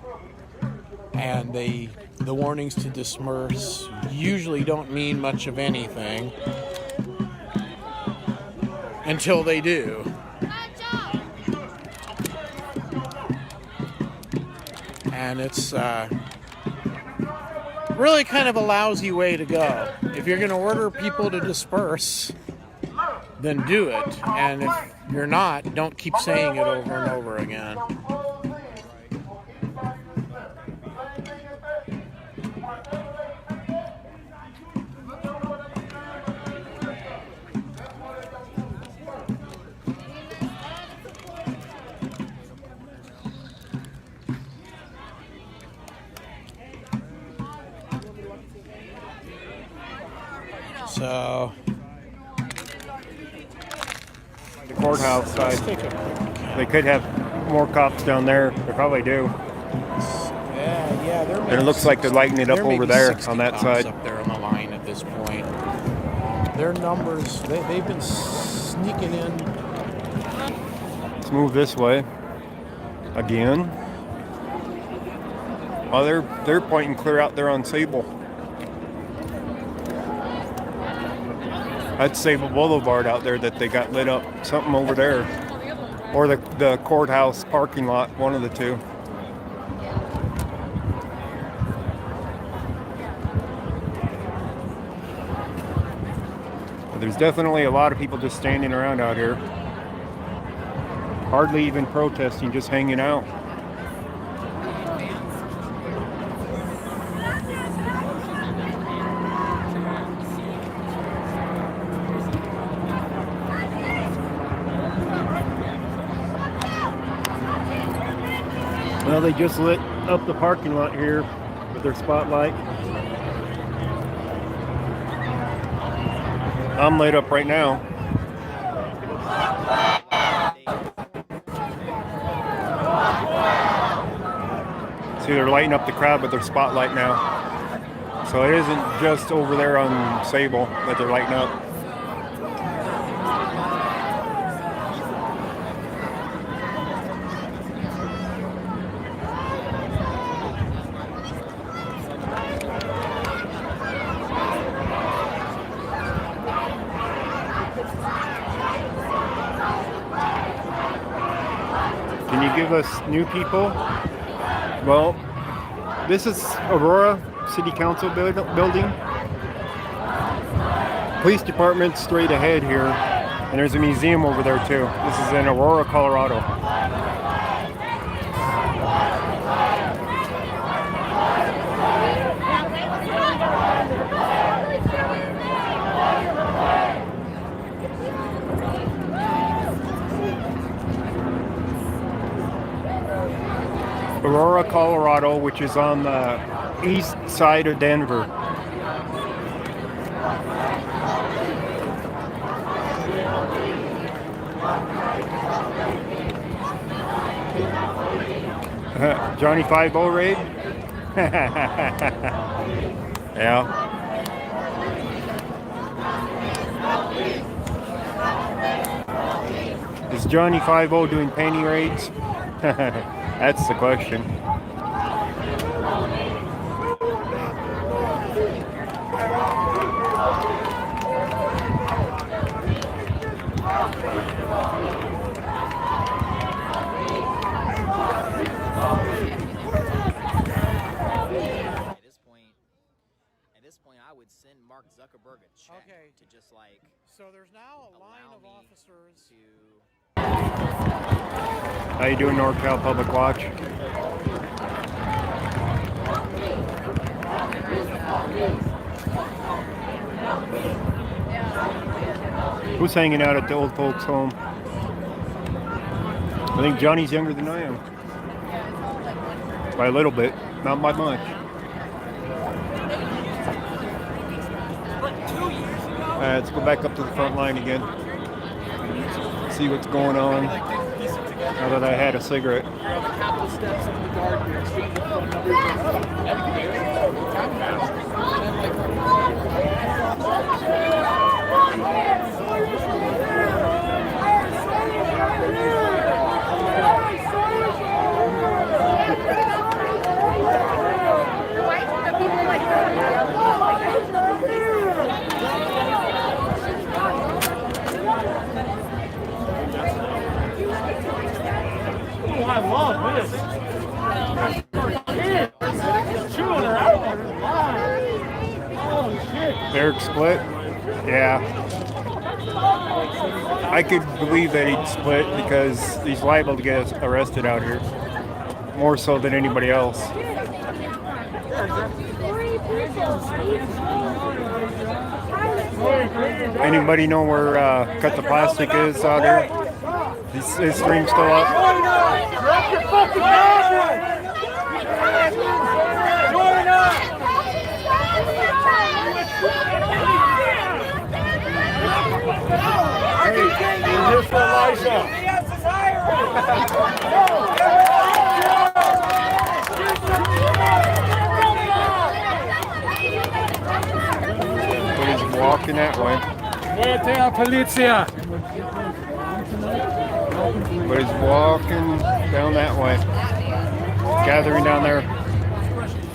And the warnings to disperse usually don't mean much of anything until they do. And it's really kind of a lousy way to go. If you're going to order people to disperse, then do it. And if you're not, don't keep saying it over and over again. So the courthouse side, they could have more cops down there. They probably do. Yeah. And it looks like they're lighting it up over there on that side. Up there on the line at this point. Their numbers, they've been sneaking in. Let's move this way again. Oh, they're pointing clear out there on Sable. That's Sable Boulevard out there that they got lit up. Something over there. Or the courthouse parking lot, one of the two. But there's definitely a lot of people just standing around out here. Hardly even protesting, just hanging out. Well, they just lit up the parking lot here with their spotlight. I'm lit up right now. See, they're lighting up the crowd with their spotlight now. So it isn't just over there on Sable that they're lighting up. Can you give us new people? Well, this is Aurora City Council building. Police department straight ahead here, and there's a museum over there too. This is in Aurora, Colorado. Aurora, Colorado, which is on the east side of Denver. Johnny 5-0 raid? Yeah. Johnny 5-0 doing panty raids? That's the question. At this point, I would send Mark Zuckerberg a check to just like. So there's now a line of officers. How you doing, NorCal Public Watch? Who's hanging out at the old folks' home? I think Johnny's younger than I am. By a little bit, not by much. Let's go back up to the front line again. See what's going on. Now that I had a cigarette. I love this. Chewing her out. Holy shit. Eric split? Yeah. I could believe that he'd split because he's liable to get arrested out here. More so than anybody else. Anybody know where Cut the Plastic is out here? His stream's still up? Drop your fucking camera! Join us! Hey, you're here for Elijah. But he's walking that way. Muerte a policia. But he's walking down that way. Gathering down there.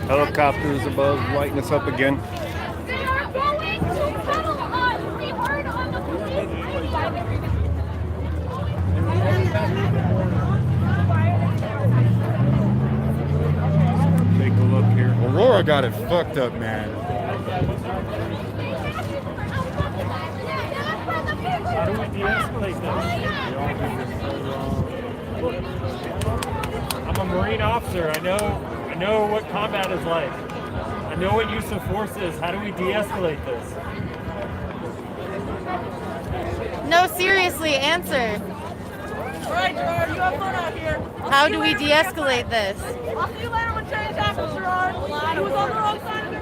Helicopters above, lighting us up again. Take a look here. Aurora got it fucked up, man. How do we de-escalate this? I'm a Marine officer. I know what combat is like. I know what use of force is. How do we de-escalate this? No, seriously, answer. All right, Gerard, you have fun out here. How do we de-escalate this? I'll see you later when change happens, Gerard. He was on the wrong side of it.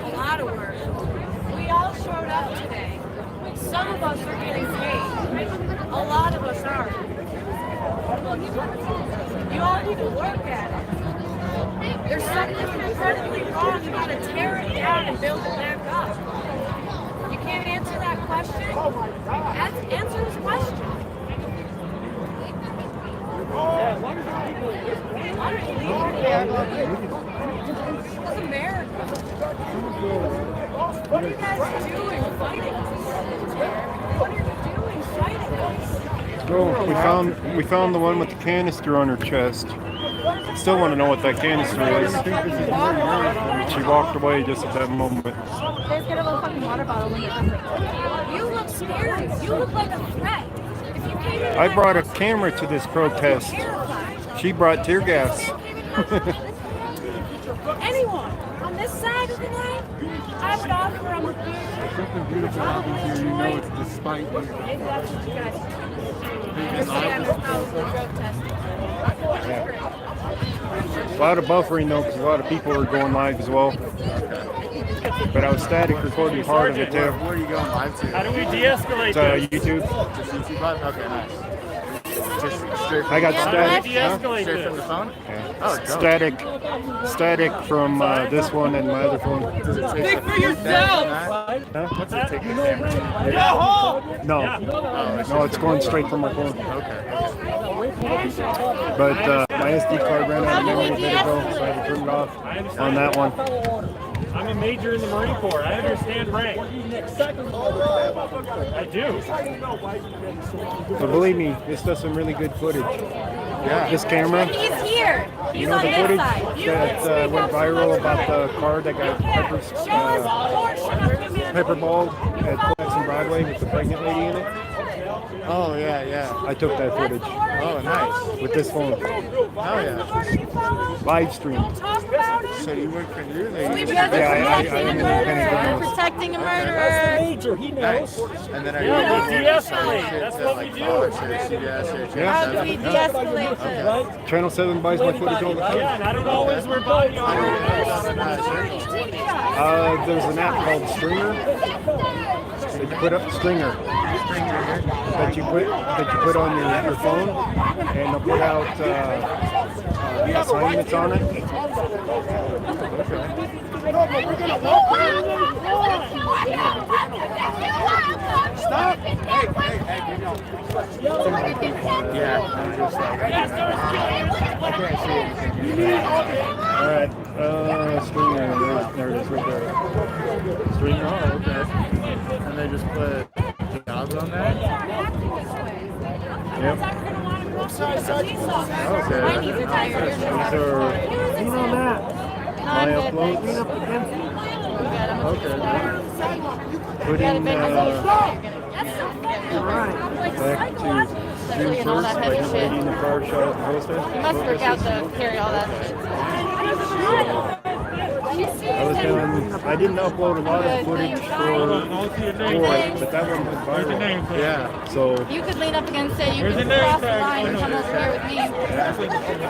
A lot of work. We all showed up today. Some of us are getting paid. A lot of us aren't. You all need to work at it. There's something incredibly wrong. You gotta tear it down and build it back up. You can't answer that question? Answer this question. Why don't you leave here? This is America. What are you guys doing fighting us? What are you doing fighting us? Oh, we found the one with the canister on her chest. Still want to know what that canister is. She walked away just at that moment. Let's get a little fucking water bottle. You look scary. You look like a threat. If you came in I brought a camera to this protest. She brought tear gas. anyone on this side of the line, I would offer them a beer. Something beautiful happens here, you know it's despite you. Maybe that's what you guys understand. There's probably protesting. A lot of buffering though, because a lot of people are going live as well. But I was static recording part of it too. Where are you going live to? How do we de-escalate It's this? YouTube. Just YouTube live? Okay, nice. Just straight from I got the phone? static. De-escalate Straight from this. the phone? Yeah. Oh, dope. Static from this one and my other phone. Does it taste Think like for feedback yourself. on that? Huh? What's that? No. No, it's going straight from my phone. Okay. But my SD card ran out of memory a bit ago, so I had to turn it off on that one. I'm a major in the Marine Corps. I understand rank. I do. But believe me, this does some really good footage. Yeah. This camera. He's here. He's You know on the this footage side. that went viral about the car that got pepperballed at Jackson Broadway with the pregnant lady in it? Oh, yeah. I took that footage. Oh, nice. With this phone. Oh, yeah. Live stream. So you work for news? Yeah, I am an independent journalist. Protecting a murderer. Nice. And then are you Yeah, we working de-escalate. shit That's to what like we do. Fox or CBS or Channel How do 7? we de-escalate this? Channel 7 buys my footage all the time. Yeah, not always we're body armor. There's an app called Stringer. That you put up Stringer. That you put on your phone, and they'll put out assignments on it. Stop! Hey, yeah, I'm just like, I can't see anything. Alright, Stringer, there it is right there. Stringer, oh, okay. And they just put jobs on there? Yep. Okay. These are my uploads. Okay. Put in back to June 1st by the lady in the car shot at the post office. You must work out to carry all that shit. I didn't upload a lot of footage for it, but that one went viral. Yeah. So You could lean up against it. You could cross the line and come over here with me.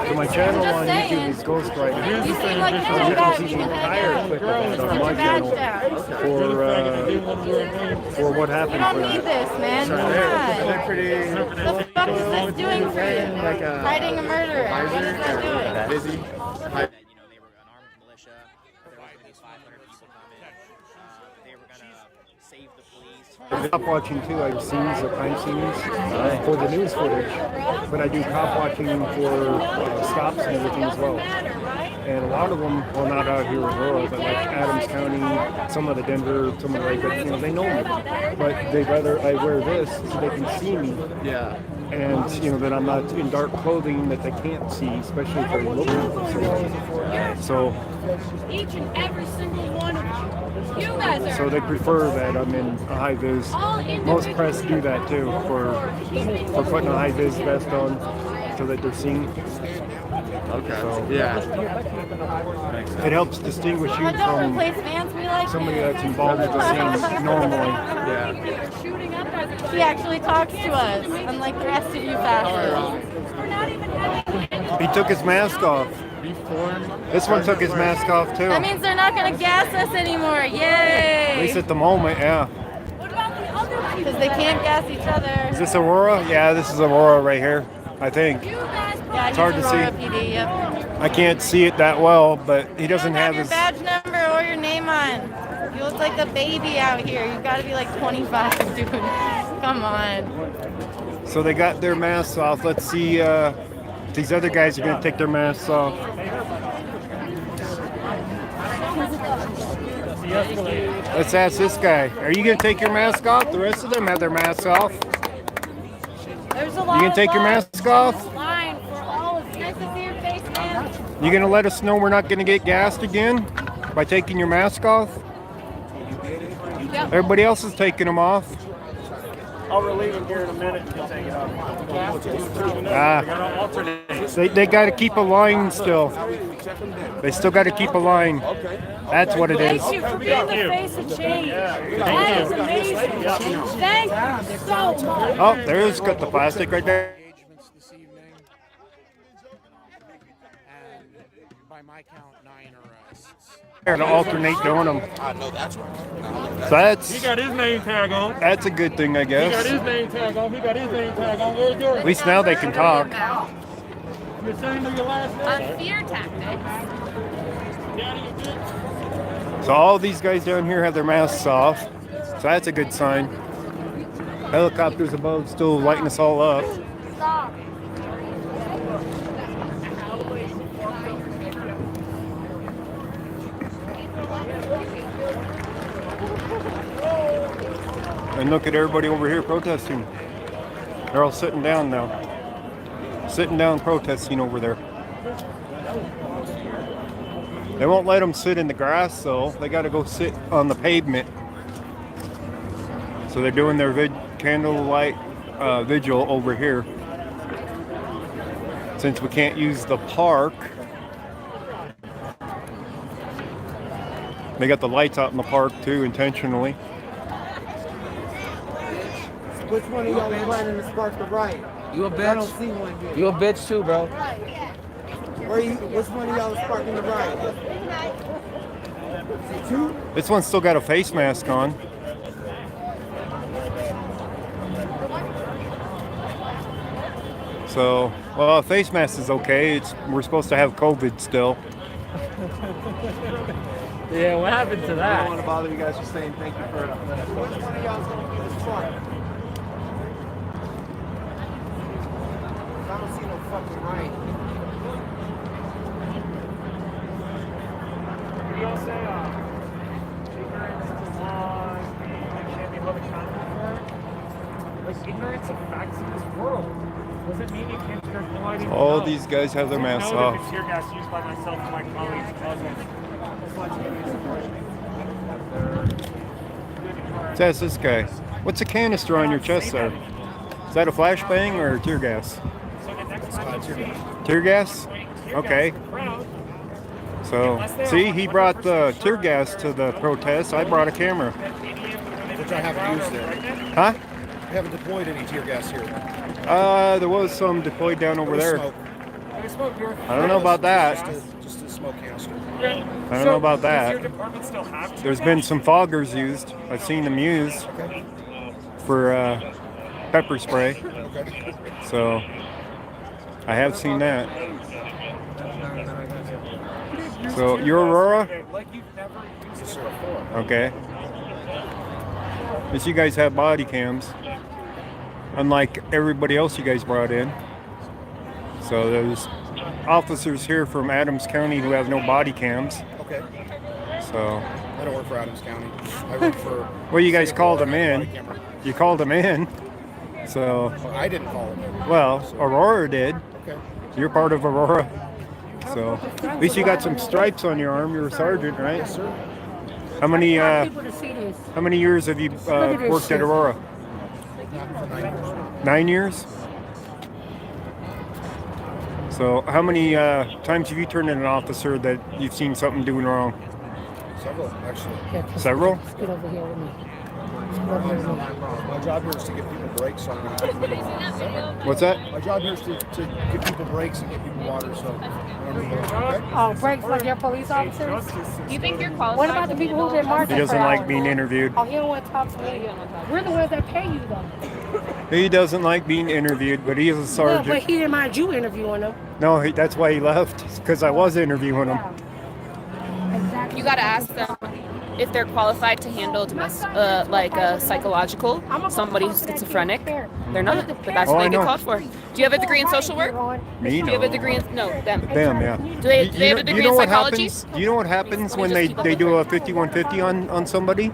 So my channel on YouTube is Ghost Rider. You seem like You you're can back. see the entire clip of it on Put my your badge channel down. for what You happened don't for need that. this, man. So Come they're on. pretty What the fuck is this doing for you? like a Fighting a murderer. What is that doing? busy. They were an armed militia. There were going to be 500 people coming. They were going to save the police. Cop watching too. I do scenes, the crime scenes for the news footage, but I do cop watching for stops and everything as well. And a lot of them, well, not out here in rural, but like Adams County, some of the Denver, some of the Lake, they know me, but they'd rather I wear this so they can see me. Yeah. And that I'm not in dark clothing that they can't see, especially if they're looking for something. So Each and every single one of you. You guys are. So they prefer that I'm in a high vis. Most press do that too for putting a high vis vest on so that they're seen. Okay. So, yeah. It helps distinguish you But don't from replace fans. We like somebody it. that's involved with the scene normally. Yeah. He actually talks to us, unlike the rest of you fascists. He took his mask off. This one took his mask off too. That means they're not going to gas us anymore. At Yay! least at the moment, yeah. Because they can't gas each other. Is this Aurora? Yeah, this is Aurora right here, I think. Yeah, It's hard to see. Aurora PD, yep. I can't see it that well, but he doesn't have Your his... badge number or your name on. You look like a baby out here. You've got to be like 25, dude. Come on. So they got their masks off. Let's see if these other guys are going to take their masks off. Let's ask this guy. Are you going to take your mask off? The rest of them have their masks off. There's a You lot going to take your mask off? line for all of you. Nice to see your face, man. You going to let us know we're not going to get gassed again by taking your mask off? Yep. Everybody else is taking them off. I'll relieve him here in a minute and take it off. They got to keep a line still. They still got to keep a line. That's what it is. Thank you for being the face of change. That is amazing. Thank you so much. Oh, there's got the plastic right there. This evening, and by my count, 9 arrests. They're to alternate doing them. I know that's right. So that's... He got his name tag on. That's a good thing, I He got guess. his name tag on. He got his name tag on. Where's yours? At least now they can talk. You're saying to your last name? On fear tactics. So all these guys down here have their masks off. So that's a good sign. Helicopters above still lighting us all up. And look at everybody over here protesting. They're all sitting down now. Sitting down protesting over there. They won't let them sit in the grass though. They got to go sit on the pavement. So they're doing their candlelight vigil over here. Since we can't use the park, they got the lights out in the park too intentionally. Which one of y'all is planning to spark the riot? You a bitch? I don't see one yet. You a bitch too, bro. Which one of y'all is sparking the riot? Two? This one's still got a face mask on. So, well, a face mask is okay. We're supposed to have COVID still. Yeah, what happened to I that? don't want to bother you guys just saying thank you for it. Which one of y'all is going to be the spark? I don't see no fucking riot. We all say ignorance is law, can't be held accountable for. Like ignorance of facts in this world doesn't mean you can't start blinding. All these guys have their masks off. If it's tear gas used by myself and my colleagues causes. That's this guy. What's a canister on your chest there? Is that a flashbang or tear gas? Tear gas? Okay. So, see, he brought the tear gas to the protest. I brought a camera. Which I haven't used there. Huh? I haven't deployed any tear gas here. There was some deployed down over there. Smoke. I don't know about that. Just a smoke canister. I don't know about Does your that. department still have tear There's been some foggers used. I've seen them used for pepper spray. Okay. So I have seen that. So you're Aurora? like you've never used it before? Okay. But you guys have body cams, unlike everybody else you guys brought in. So there's officers here from Adams County who have no body cams. Okay. So. I don't work for Adams County. I work for. Well, you guys called them in. You called them in. So. Well, I didn't call them in. Well, Aurora did. Okay. You're part of Aurora. So at least you got some stripes on your arm. You're a sergeant, right? Yes, sir. How many years have you worked at Aurora? 9 years. So how many times have you turned in an officer that you've seen something doing wrong? Several, actually. Several? Get over here with me. My job here is to give people breaks. So What's that? My job here is to give people breaks and give people water. So. Oh, breaks like your police officers? You think you're qualified? What about the people who did marches? He doesn't like being interviewed. Oh, he don't want to talk to me. We're the ones that pay you, though. He doesn't like being interviewed, but he is a Well, sergeant. but he didn't mind you interviewing him. No, that's why he left, because I was interviewing him. You gotta ask them if they're qualified to handle psychological, somebody who's schizophrenic. They're not, but that's Oh, what I they get know. called for. Do you have a degree in social work? Me, Do you have a degree in, no, them. Them, yeah. Do they have a degree in what psychology? happens? Do you know what happens when they do a 5150 on somebody?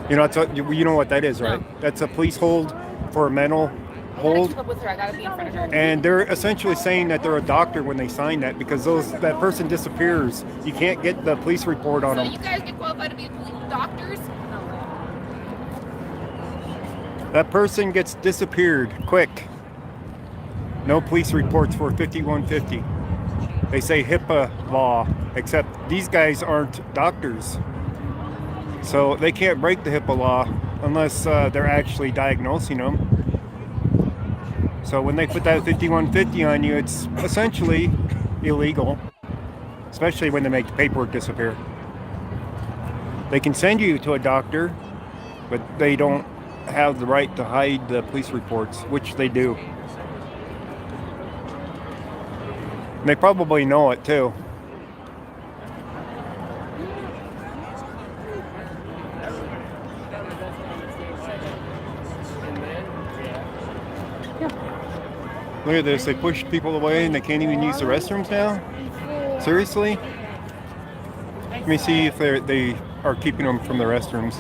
You know, you know what that is, right? That's a police hold for a mental hold. Keep up with her. I gotta be in front of her. And they're essentially saying that they're a doctor when they sign that, because that person disappears. You can't get the police report on So them. you guys get qualified to be police doctors? That person gets disappeared quick. No police reports for 5150. They say HIPAA law, except these guys aren't doctors. So they can't break the HIPAA law unless they're actually diagnosing them. So when they put that 5150 on you, it's essentially illegal, especially when they make the paperwork disappear. They can send you to a doctor, but they don't have the right to hide the police reports, which they do. And they probably know it too. Look at this. They pushed people away and they can't even use the restrooms now? Seriously? Let me see if they are keeping them from the restrooms.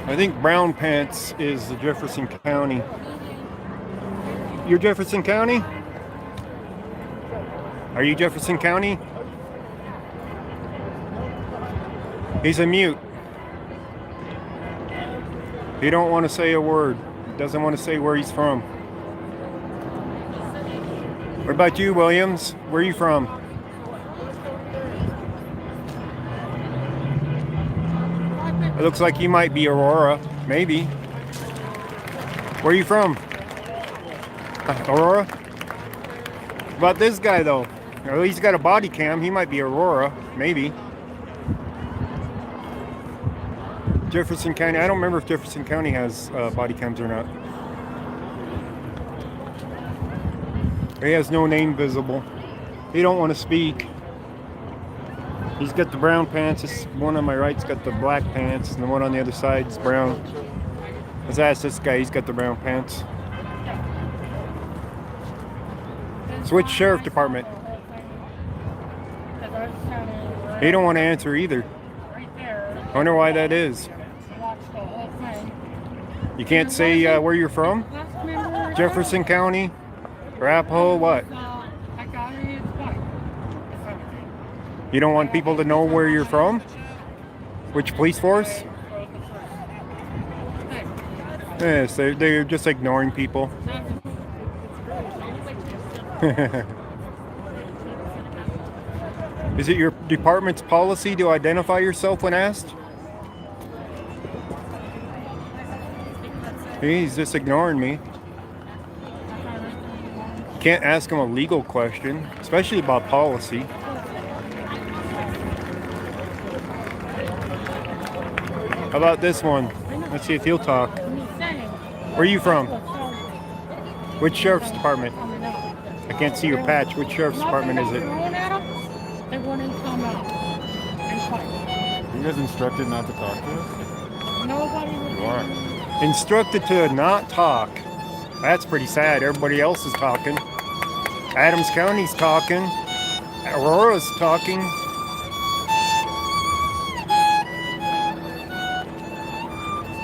I think Brown Pants is the Jefferson County. You're Jefferson County? Are you Jefferson County? He's a mute. He don't want to say a word. Doesn't want to say where he's from. What about you, Williams? Where are you from? It looks like you might be Aurora. Maybe. Where are you from? Aurora? What about this guy, though? Well, he's got a body cam. He might be Aurora. Maybe. Jefferson County. I don't remember if Jefferson County has body cams or not. He has no name visible. He don't want to speak. He's got the brown pants. This one on my right's got the black pants, and the one on the other side's brown. Let's ask this guy. He's got the brown pants. Switch sheriff department. He don't want to answer either. I wonder why that is. You can't say where you're from? Jefferson County? Arapahoe? What? You don't want people to know where you're from? Which police force? Yes, they're just ignoring people. Is it your department's policy to identify yourself when asked? He's just ignoring me. Can't ask him a legal question, especially about policy. How about this one? Let's see if he'll talk. Where are you from? Which sheriff's department? I can't see your patch. Which sheriff's department is it? They wouldn't come out and fight. You guys instructed not to talk to us? Nobody would. You are. Instructed to not talk. That's pretty sad. Everybody else is talking. Adams County's talking. Aurora's talking.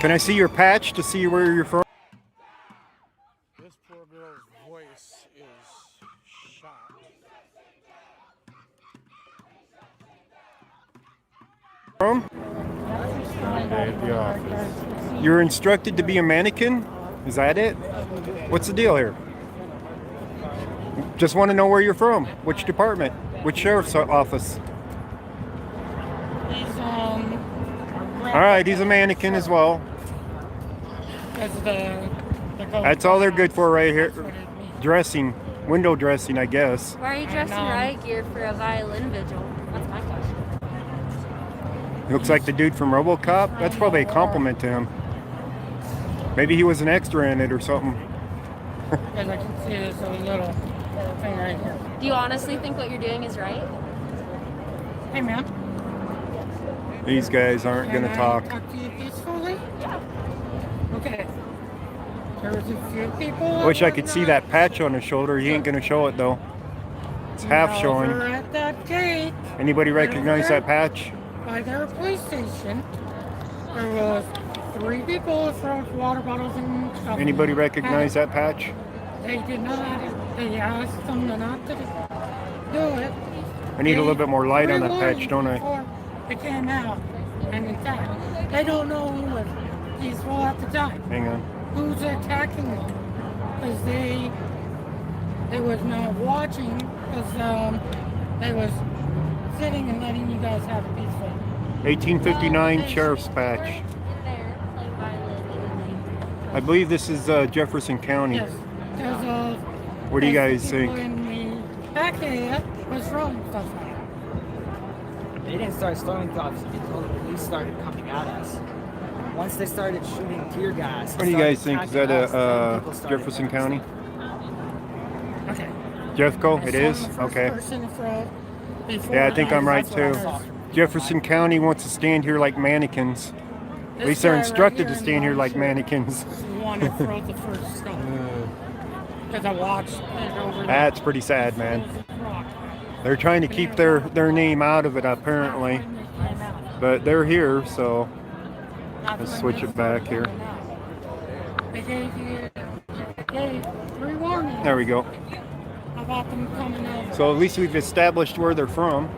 Can I see your patch to see where you're from? This poor girl's voice is shot. From? At the office. You're instructed to be a mannequin? Is that it? What's the deal here? Just want to know where you're from. Which department? Which sheriff's office? He's All right, he's a mannequin as well. That's all they're good for right here. Dressing, window dressing, I guess. Why are you dressed in riot gear for a violin vigil? That's my question. Looks like the dude from RoboCop. That's probably a compliment to him. Maybe he was an extra in it or something. As I can see, there's a little thing right here. Do you honestly think what you're doing is right? Hey, ma'am. These guys aren't going to talk. Talk to you peacefully? Yeah. Okay. There was a few people. I wish I could see that patch on his shoulder. He ain't going to show it though. It's half showing. Over at that gate. Anybody recognize that patch? By their police station, there was 3 people throwing water bottles and stuff. Anybody recognize that patch? They did not. They asked them not to do it. I need a little bit more light on that patch, don't I? They came out, and in fact, they don't know who was peaceful at the time. Hang on. Who's attacking them? Because they was not watching. Because they was sitting and letting you guys have a peaceful. 1859 sheriff's patch. I believe this is Jefferson County. Yes. What do you guys think? In the back area was throwing stuff. They didn't start throwing stuff until the police started coming at us. Once they started shooting tear gas. What do you guys think? Is that Jefferson County? Okay. Jeffco? It is? Okay. Yeah, I think I'm right too. Jefferson County wants to stand here like mannequins. At least they're instructed to stand here like mannequins. one who throws the first stone. Because I watched it over there. That's pretty sad, man. They're trying to keep their name out of it, apparently. But they're here, so let's switch it back here. They gave you 3 warnings There we go. about them coming over. So at least we've established where they're from.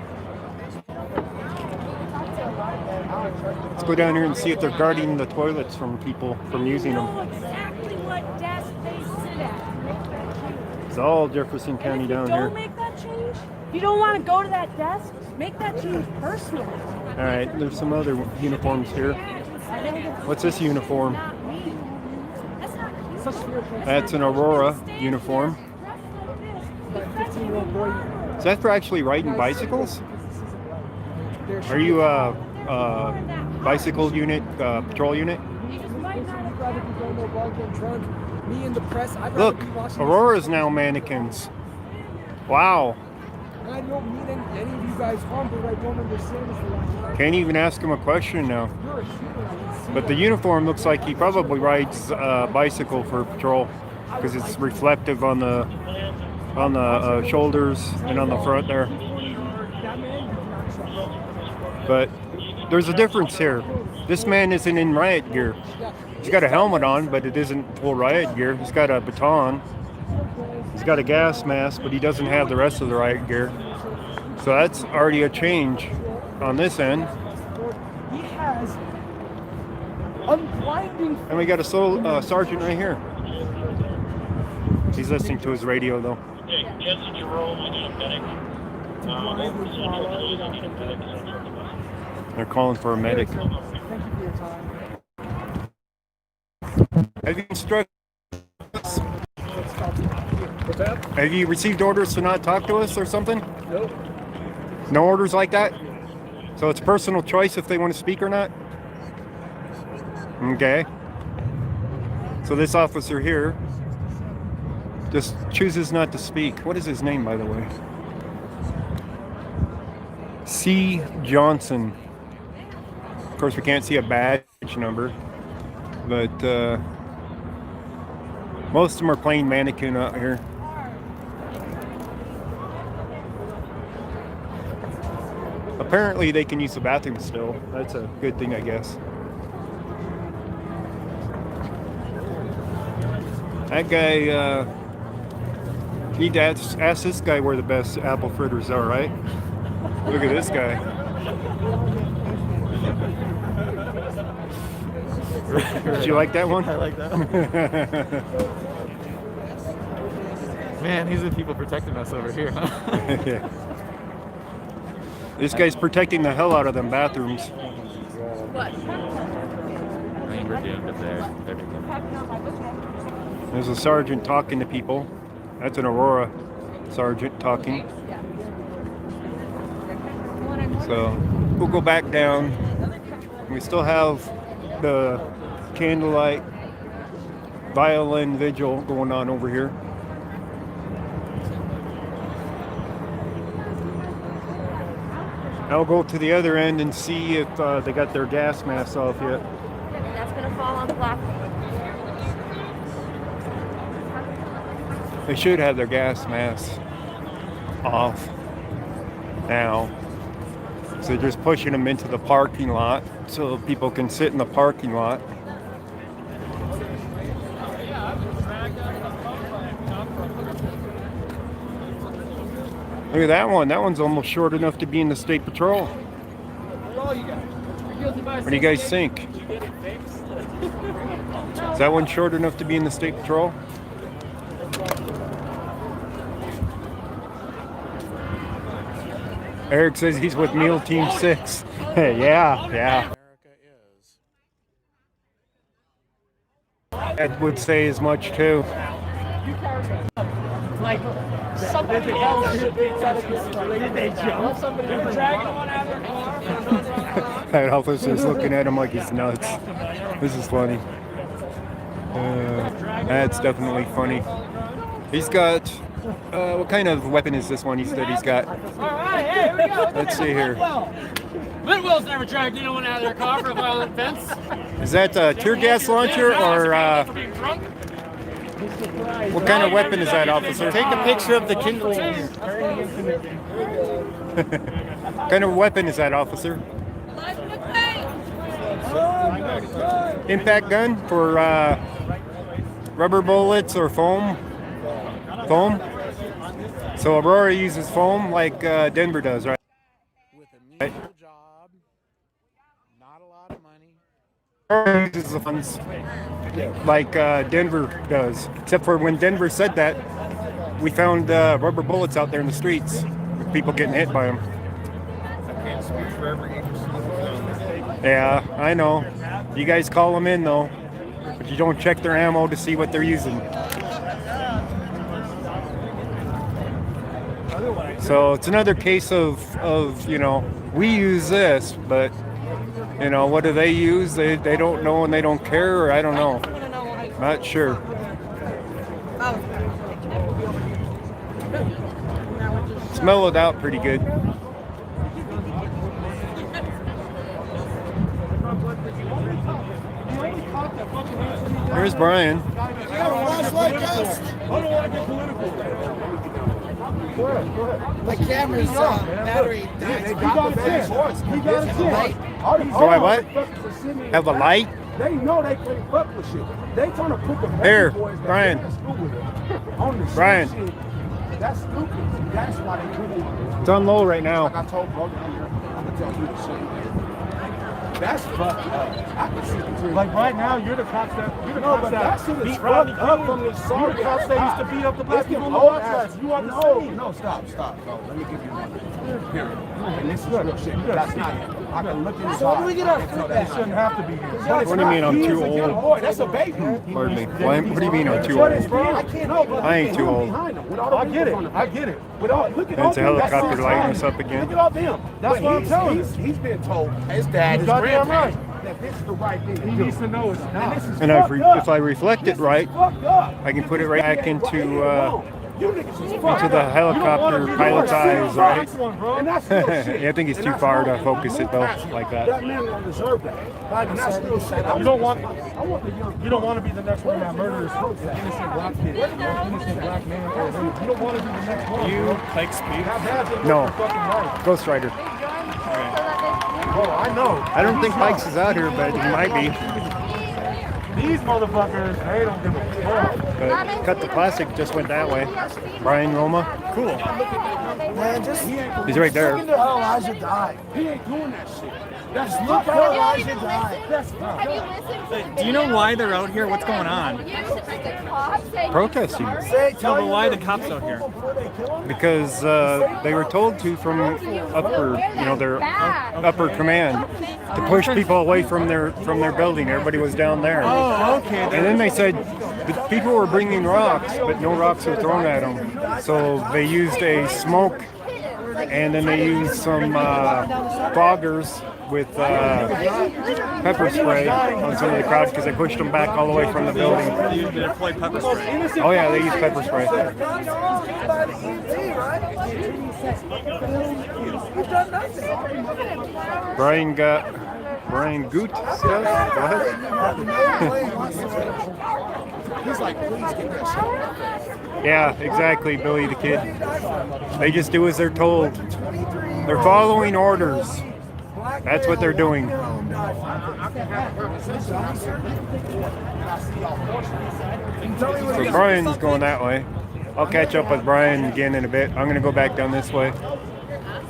Let's go down here and see if they're guarding the toilets from people from using them. Exactly what desk they sit at. It's all Jefferson County down Don't here. make that change. You don't want to go to that desk? Make that change personally. All right, there's some other uniforms here. What's this uniform? That's an Aurora uniform. Is that for actually riding bicycles? Are you a bicycle unit, patrol unit? Look, Aurora's now mannequins. Wow. I don't mean any of you guys harm, but I don't understand this. Can't even ask him a question now. But the uniform looks like he probably rides a bicycle for patrol because it's reflective on the shoulders and on the front there. But there's a difference here. This man isn't in riot gear. He's got a helmet on, but it isn't full riot gear. He's got a baton. He's got a gas mask, but he doesn't have the rest of the riot gear. So that's already a change on this end. He has unblinding. And we got a sergeant right here. He's listening to his radio though. Okay, Jesse Jerome, I need a medic. Over Central Please, I need a medic. They're calling for a medic. Thank you for your time. Have you instructed us? What's that? Have you received orders to not talk to us or something? Nope. No orders like that? So it's personal choice if they want to speak or not? Okay. So this officer here just chooses not to speak. What is his name, by the way? C. Johnson. Of course, we can't see a badge number, but most of them are plain mannequin out here. Apparently, they can use the bathroom still. That's a good thing, I guess. That guy, need to ask this guy where the best apple fritters are, right? Look at this guy. Did you like that one? I like that one. Man, these are the people protecting us over here, huh? Yeah. This guy's protecting the hell out of them bathrooms. I mean, we're doomed up there. There's a sergeant talking to people. That's an Aurora sergeant talking. So we'll go back down. We still have the candlelight violin vigil going on over here. I'll go to the other end and see if they got their gas masks off yet. That's gonna fall on the platform. They should have their gas masks off now. So they're just pushing them into the parking lot so people can sit in the parking lot. Look at that one. That one's almost short enough to be in the state patrol. What do you guys think? Is that one short enough to be in the state patrol? Eric says he's with Meal Team 6. Yeah. Ed would say as much too. Like somebody else should be did they jump? That officer's looking at him like he's nuts. This is funny. That's definitely funny. He's got, what kind of weapon is this one he said he's got? All right, hey, here we go. Let's see here. Lidwell's never dragged anyone out of their car for a violent offense. Is that a tear gas launcher or what kind of weapon is that, officer? Take a picture of the kindling. What kind of weapon is that, officer? Impact gun for rubber bullets or foam? Foam? So Aurora uses foam like Denver does, right? Right. Aurora uses the funds like Denver does. Except for when Denver said that, we found rubber bullets out there in the streets with people getting hit by them. Yeah, I know. You guys call them in though, but you don't check their ammo to see what they're using. So it's another case of you know, we use this, but you know, what do they use? They don't know and they don't care, or I don't know. Not sure. It's mellowed out pretty good. Here's Brian. My camera's battery died. Do I what? Have a light? They know they can't fuck with shit. They trying to put the Here, boys Brian. on the Brian. shit. That's stupid. That's why they put it. It's on low right now. Like I told Brogan, I'm gonna tell you the same. That's fucked up. I can see it too. Like right now, you're the cops that that shit is beat fucked Rodney up King. from this You're sorry the cops that used to beat up the black people in the old podcast. You are the same. No, stop. No, let me give you one. Period. And this is real shit. That's not it. I can look in his So eyes. when we get our I can fruit tell back, that's it shouldn't not have to be here. But it's What do you mean not. I'm He too is a young old? boy. That's a baby. Pardon me. What do you mean I'm too What old? is, bro? I can't know, but I ain't too old. behind him with all the I get people it. on the I get it. With all, look at all It's a them. That's helicopter his lighting time. us up again. Look at all them. That's what I'm telling you. He's been told his dad, his goddamn grandparents, that this is the right thing to do. He needs to know it's not. And this is And fucked up. if I reflect it right, Fucked up. I can put it right back into You niggas is fucked the up. helicopter pilot's eyes, right? And that's still shit. Yeah, I think it's too far to focus it though, like That that. man don't deserve that. And that's still shit. You don't want. I want the young. You don't want to be the next one that murders innocent black kids, or innocent black man or women. You don't want to be the next one. You bro. like speed? How bad they No. look for fucking life. Ghost Rider. Bro, I know. I don't think Pikes is out here, but he might be. These motherfuckers, they don't give a fuck. But Cut the Plastic just went that way. Brian Roma. Cool. Man, just He's right there. Look at how Elijah died. He ain't doing that shit. That's look how Elijah died. That's Do you know why they're out here? What's going on? Protesting. No, but why the cops out here? Because they were told to from upper, you know, their upper command to push people away from their building. Everybody was down there. Oh, okay. And then they said the people were bringing rocks, but no rocks were thrown at them. So they used a smoke, and then they used some foggers with pepper spray on some of the crowd because they pushed them back all the way from the building. You deploy pepper spray. Oh yeah, they used pepper spray. Brian Goot stuff? What? He's like, please get that shit. Yeah, exactly, Billy the Kid. They just do as they're told. They're following orders. That's what they're doing. So Brian's going that way. I'll catch up with Brian again in a bit. I'm going to go back down this way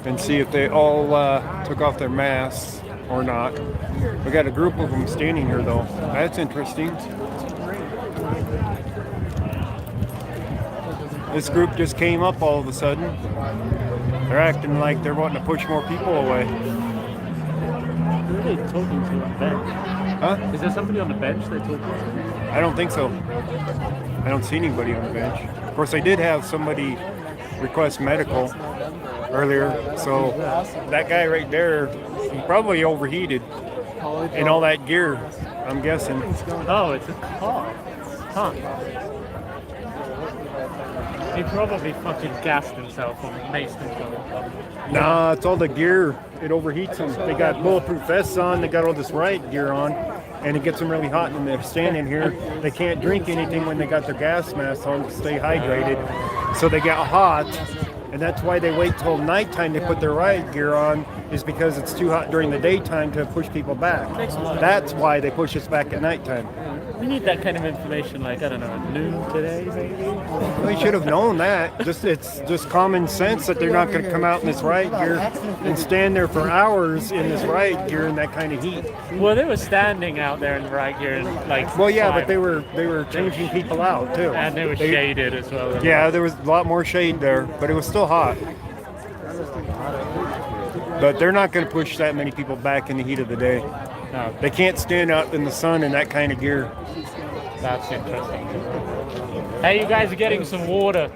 and see if they all took off their masks or not. We got a group of them standing here though. That's interesting. This group just came up all of a sudden. They're acting like they're wanting to push more people away. Who are they talking to on the bench? Huh? Is there somebody on the bench they're talking to? I don't think so. I don't see anybody on the bench. Of course, I did have somebody request medical earlier, so that guy right there, he probably overheated in all that gear, I'm guessing. Oh, it's a car. Huh. He probably fucking gassed himself or maced himself. Nah, it's all the gear. It overheats them. They got bulletproof vests on. They got all this riot gear on, and it gets them really hot. And they're standing here. They can't drink anything when they got their gas masks on to stay hydrated. So they get hot, and that's why they wait till nighttime to put their riot gear on. Is because it's too hot during the daytime to push people back. That's why they push us back at nighttime. We need that kind of information, like, I don't know, at noon today, maybe? They should have known that. It's just common sense that they're not going to come out in this riot gear and stand there for hours in this riot gear in that kind of heat. Well, they were standing out there in riot gear and like. Well, yeah, but they were changing people out too. And they were shaded as well. Yeah, there was a lot more shade there, but it was still hot. But they're not going to push that many people back in the heat of the day. No. They can't stand out in the sun in that kind of gear. That's interesting. Hey, you guys are getting some water.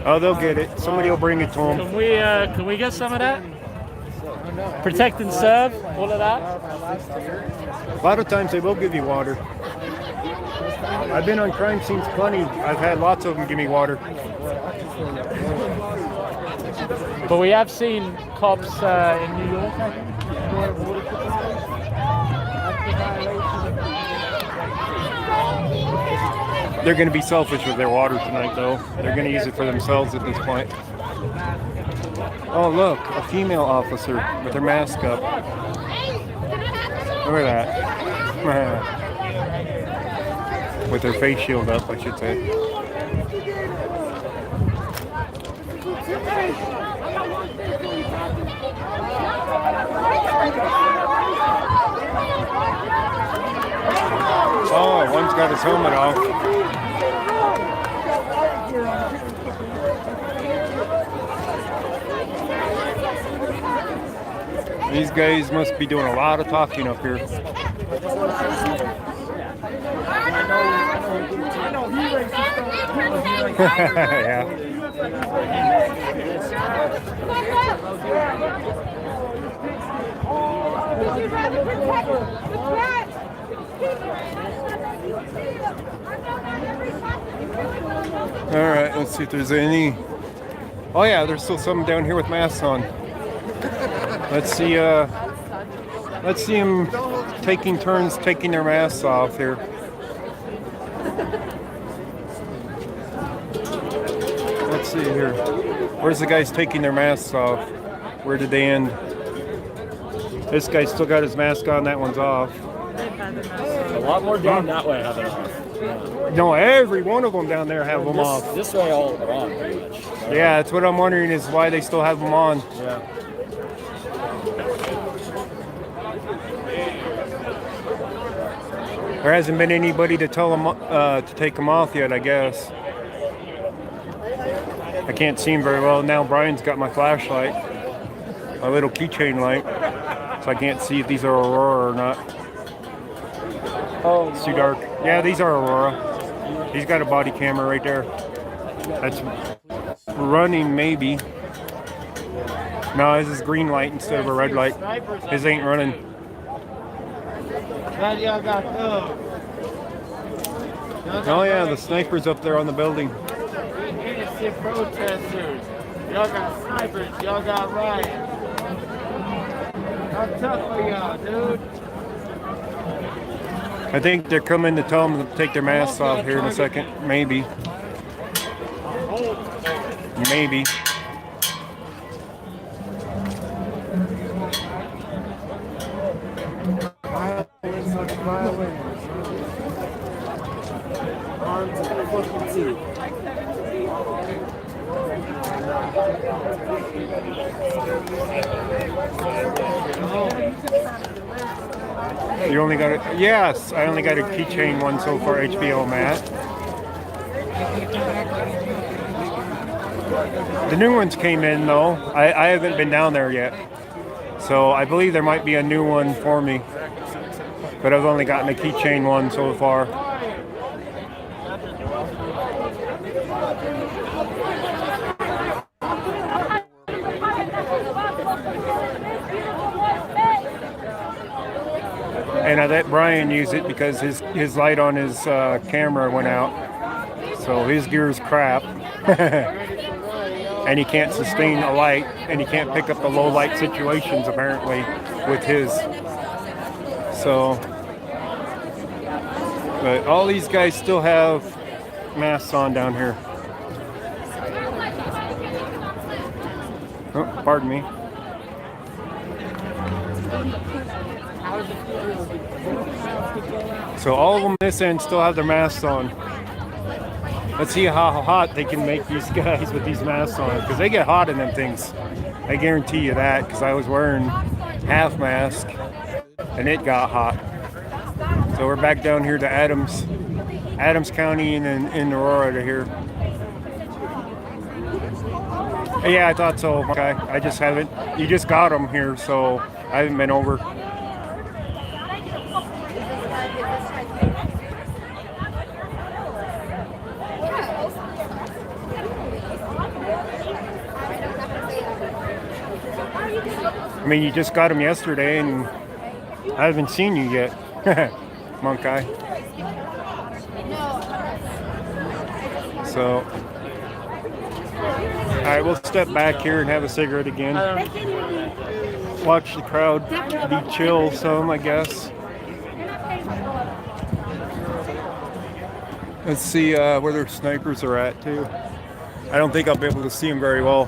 Oh, they'll get it. Somebody will bring it to them. Can we get some of that? Protect and serve, all of that? A lot of times they will give you water. I've been on crime scenes plenty. I've had lots of them give me water. But we have seen cops in New York, I think. They're going to be selfish with their water tonight, though. They're going to use it for themselves at this point. Oh, look, a female officer with her mask up. Look at that. With her face shield up, I should say. Oh, one's got his helmet off. These guys must be doing a lot of talking up here. Yeah. All right, let's see if there's any. Oh yeah, there's still some down here with masks on. Let's see. Let's see them taking turns taking their masks off here. Let's see here. Where's the guys taking their masks off? Where did they end? This guy's still got his mask on. That one's off. A lot more down that way have it off. No, every one of them down there have them off. This way all around, pretty much. Yeah, that's what I'm wondering is why they still have them on. Yeah. There hasn't been anybody to tell them to take them off yet, I guess. I can't see them very well. Now Brian's got my flashlight, a little keychain light, so I can't see if these are Aurora or not. Oh, it's too dark. Yeah, these are Aurora. He's got a body camera right there. That's running, maybe. No, this is green light instead of a red light. His ain't running. Oh yeah, the sniper's up there on the building. Innocent protesters. Y'all got snipers. Y'all got riots. How tough are y'all, dude? I think they're coming to tell them to take their masks off here in a second. Maybe. Maybe. You only got it? Yes, I only got a keychain one so far, HBO Matt. The new ones came in though. I haven't been down there yet. So I believe there might be a new one for me. But I've only gotten a keychain one so far. And I let Brian use it because his light on his camera went out. So his gear's crap. And he can't sustain a light, and he can't pick up the low light situations apparently with his. So, but all these guys still have masks on down here. Oh, pardon me. So all of them this end still have their masks on. Let's see how hot they can make these guys with these masks on, because they get hot in them things. I guarantee you that, because I was wearing half mask and it got hot. So we're back down here to Adams County and then in Aurora to here. Yeah, I thought so. Okay, I just haven't. You just got them here, so I haven't been over. I mean, you just got them yesterday, and I haven't seen you yet, Monk Eye. So, all right, we'll step back here and have a cigarette again. Watch the crowd be chill some, I guess. Let's see where their snipers are at, too. I don't think I'll be able to see them very well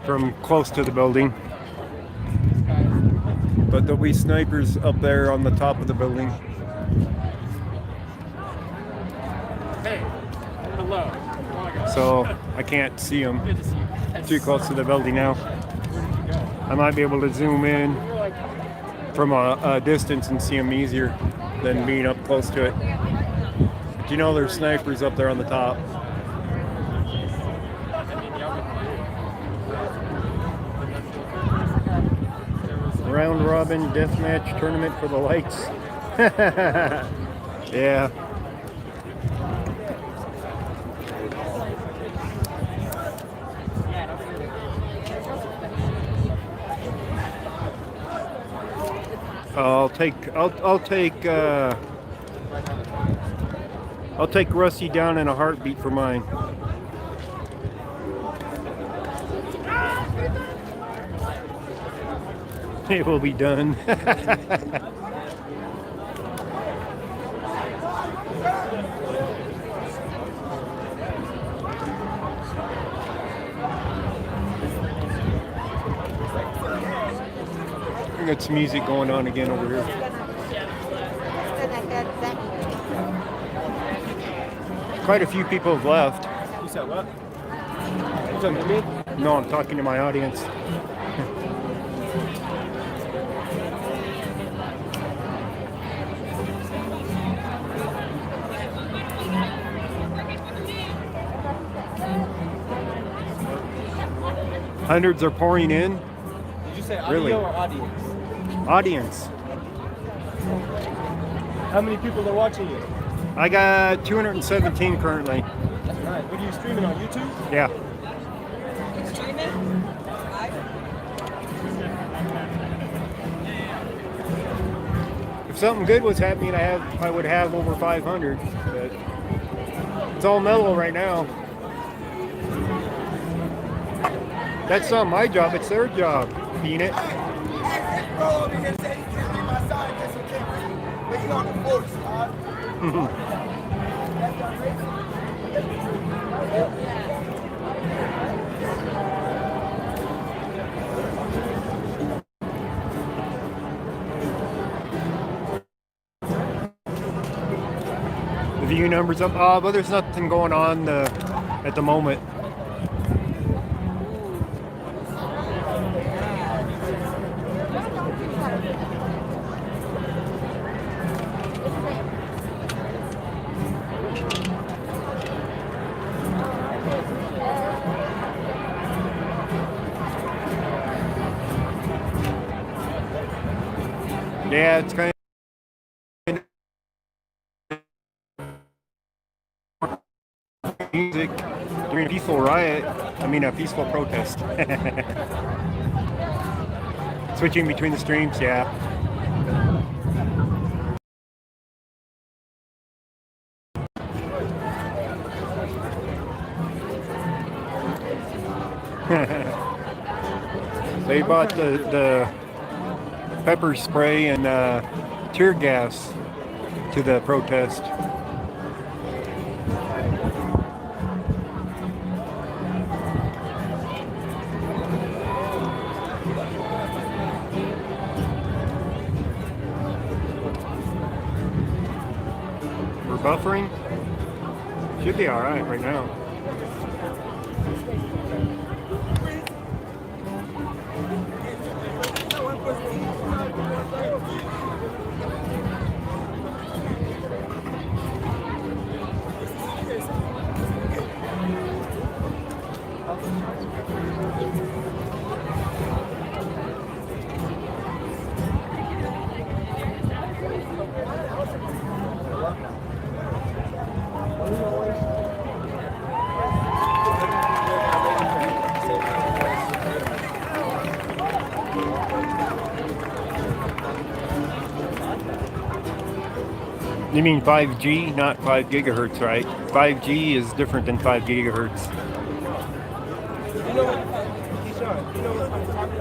from close to the building. But there'll be snipers up there on the top of the building. Hey, hello. So I can't see them too close to the building now. I might be able to zoom in from a distance and see them easier than being up close to it. But you know there's snipers up there on the top. Round robin deathmatch tournament for the lights. Yeah. I'll take Rusty down in a heartbeat for mine. It will be done. We got some music going on again over here. Quite a few people have left. You said what? You talking to me? No, I'm talking to my audience. Hundreds are pouring in. Did you say audio Really? or audience? Audience. How many people are watching you? I got 217 currently. That's nice. What are you streaming on YouTube? Yeah. If something good was happening, I would have over 500. But it's all mellow right now. That's not my job, it's their job, being it. The view numbers up, but there's nothing going on at the moment. Yeah, it's kind of music during a peaceful riot. I mean, a peaceful protest. Switching between the streams, yeah. brought the pepper spray and tear gas to the protest. We're buffering. Should be all right now. You mean 5G, not 5 gigahertz, right? 5G is different than 5 gigahertz. You know what, Keyshawn, you know what I'm talking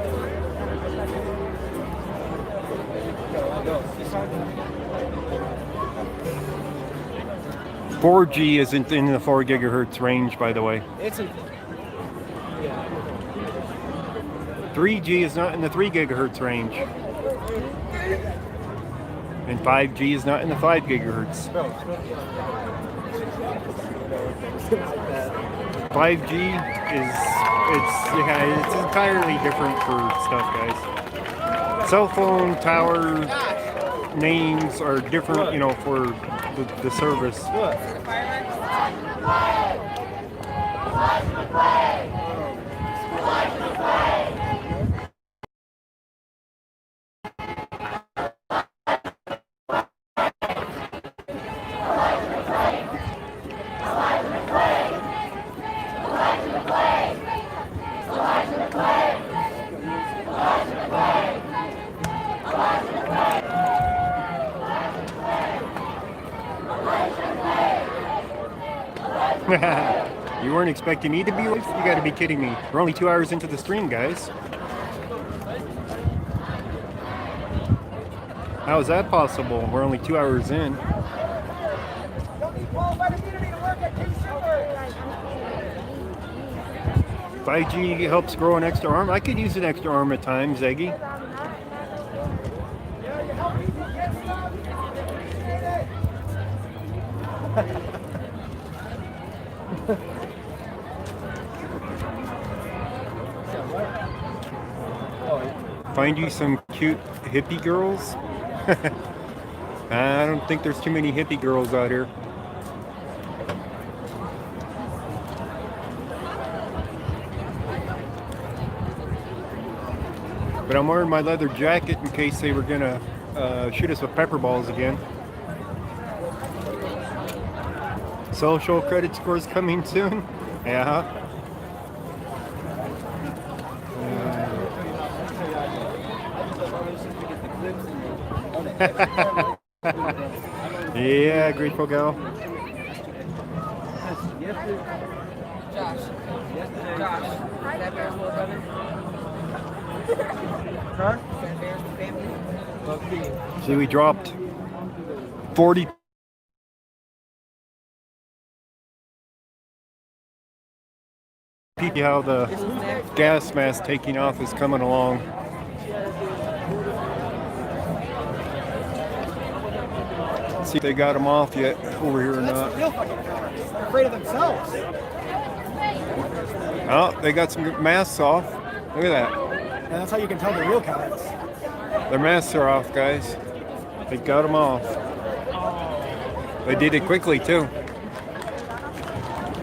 about? 4G isn't in the 4 gigahertz range, by the way. It's a... 3G is not in the 3 gigahertz range. And 5G is not in the 5 gigahertz. 5G it's entirely different for stuff, guys. Cell phone tower names are different, you know, for the service. You weren't expecting me to be late? You gotta be kidding me. We're only 2 hours into the stream, guys. How is that possible? We're only 2 hours in. 5G helps grow an extra arm. I could use an extra arm at times, Eggy. Find you some cute hippie girls? I don't think there's too many hippie girls out here. But I'm wearing my leather jacket in case they were gonna shoot us with pepper balls again. Social credit scores coming soon? Yeah. Yeah, grateful gal. Josh, that bear's little brother? Huh? That bear's family? See, we dropped 40. See how the gas mask taking off is coming along. See if they got them off yet over here or not. They're afraid of themselves. Oh, they got some masks off. Look at that. And that's how you can tell the real cowards. Their masks are off, guys. They got them off. They did it quickly, too.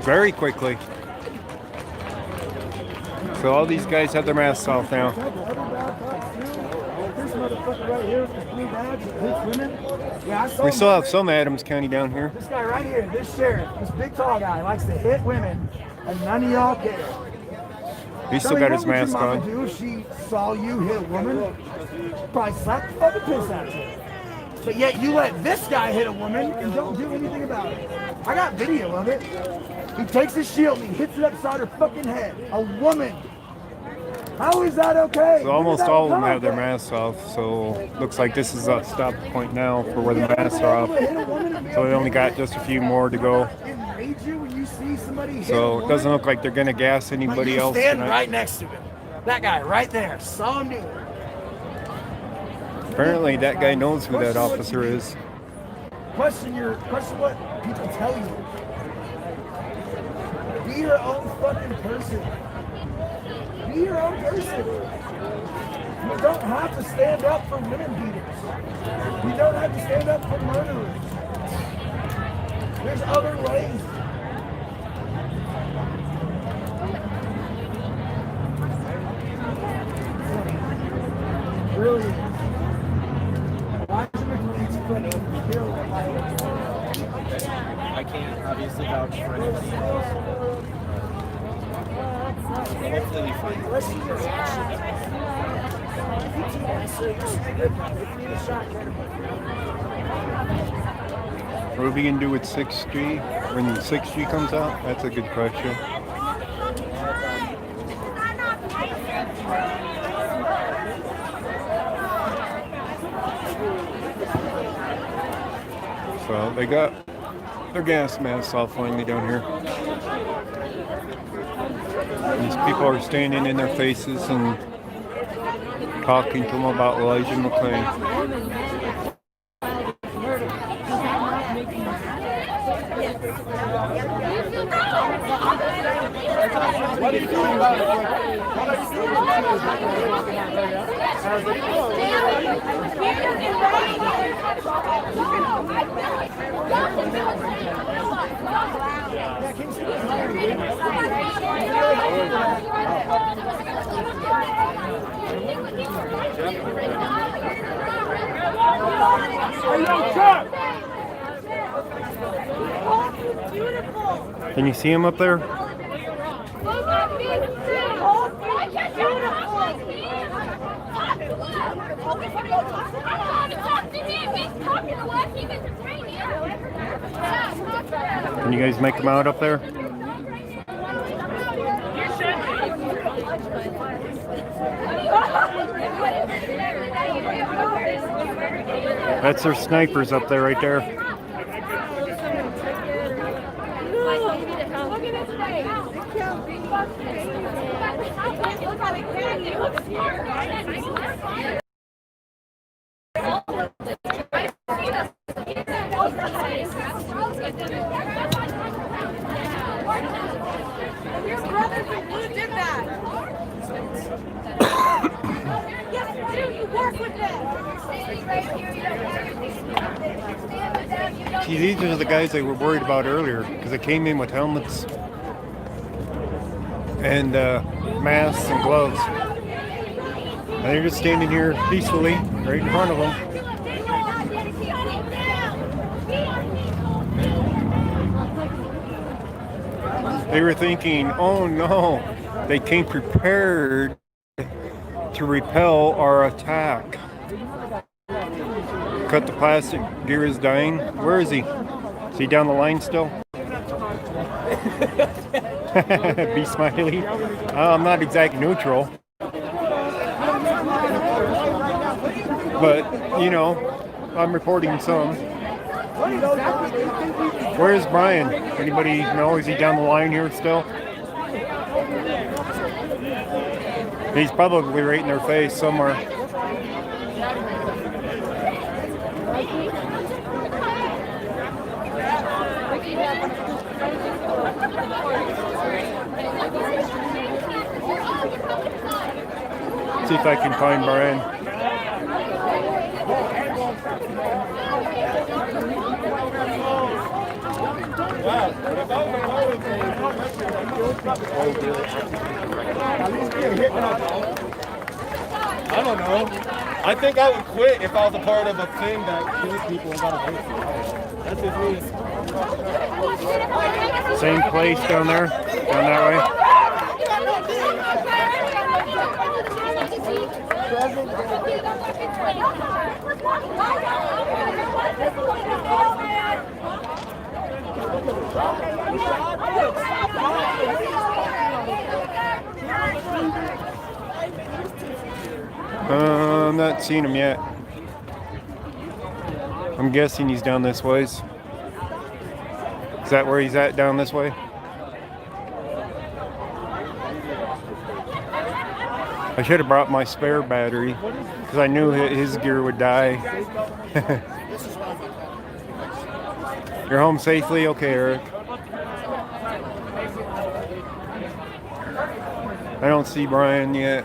Very quickly. So all these guys have their masks off now. We still have some Adams County down here. This guy right here, this sheriff, this big tall guy, likes to hit women, and none of y'all care. He's still got his mask on. What would your mama do if she saw you hit a woman? She'd probably slap the fucking piss out of you. But yet you let this guy hit a woman and don't do anything about it. I got video of it. He takes his shield and he hits it upside her fucking head. A woman. How is that okay? So almost all of them have their masks off, so looks like this is a stop point now for where the masks are off. So they only got just a few more to go. So it doesn't look like they're gonna gas anybody else Stand tonight. right next to him. That guy right there. Saw him do it. Apparently that guy knows who that officer is. Question what people tell you. Be your own fucking person. Be your own person. You don't have to stand up for women beaters. You don't have to stand up for murderers. There's other ways. Really? I can't obviously vouch for anybody else. Hopefully we find What are we gonna do with 6th Street when 6th Street comes out? That's a good question. So they got their gas masks off finally down here. These people are standing in their faces and talking to them about Elijah McClain. What are you doing about it? Can you see him up there? Can you guys make him out up there? That's their snipers up there, right there. Your brothers in blue did that. Yes, do. You work with them. See, these are the guys they were worried about earlier because they came in with helmets and masks and gloves. And they're just standing here peacefully right in front of them. They were thinking, oh no, they came prepared to repel our attack. Cut the plastic. Deer is dying. Where is he? Is he down the line still? Be smiley. I'm not exactly neutral. But, you know, I'm reporting some. Where's Brian? Anybody know? Is he down the line here still? He's probably right in their face somewhere. See if I can find Brian. I don't know. I think I would quit if I was a part of a thing that kills people without a vote. That's just me. Same place down there? Down that way? I'm not seeing him yet. I'm guessing he's down this ways. Is that where he's at, down this way? I should have brought my spare battery because I knew his gear would die. You're home safely? Okay, Eric. I don't see Brian yet.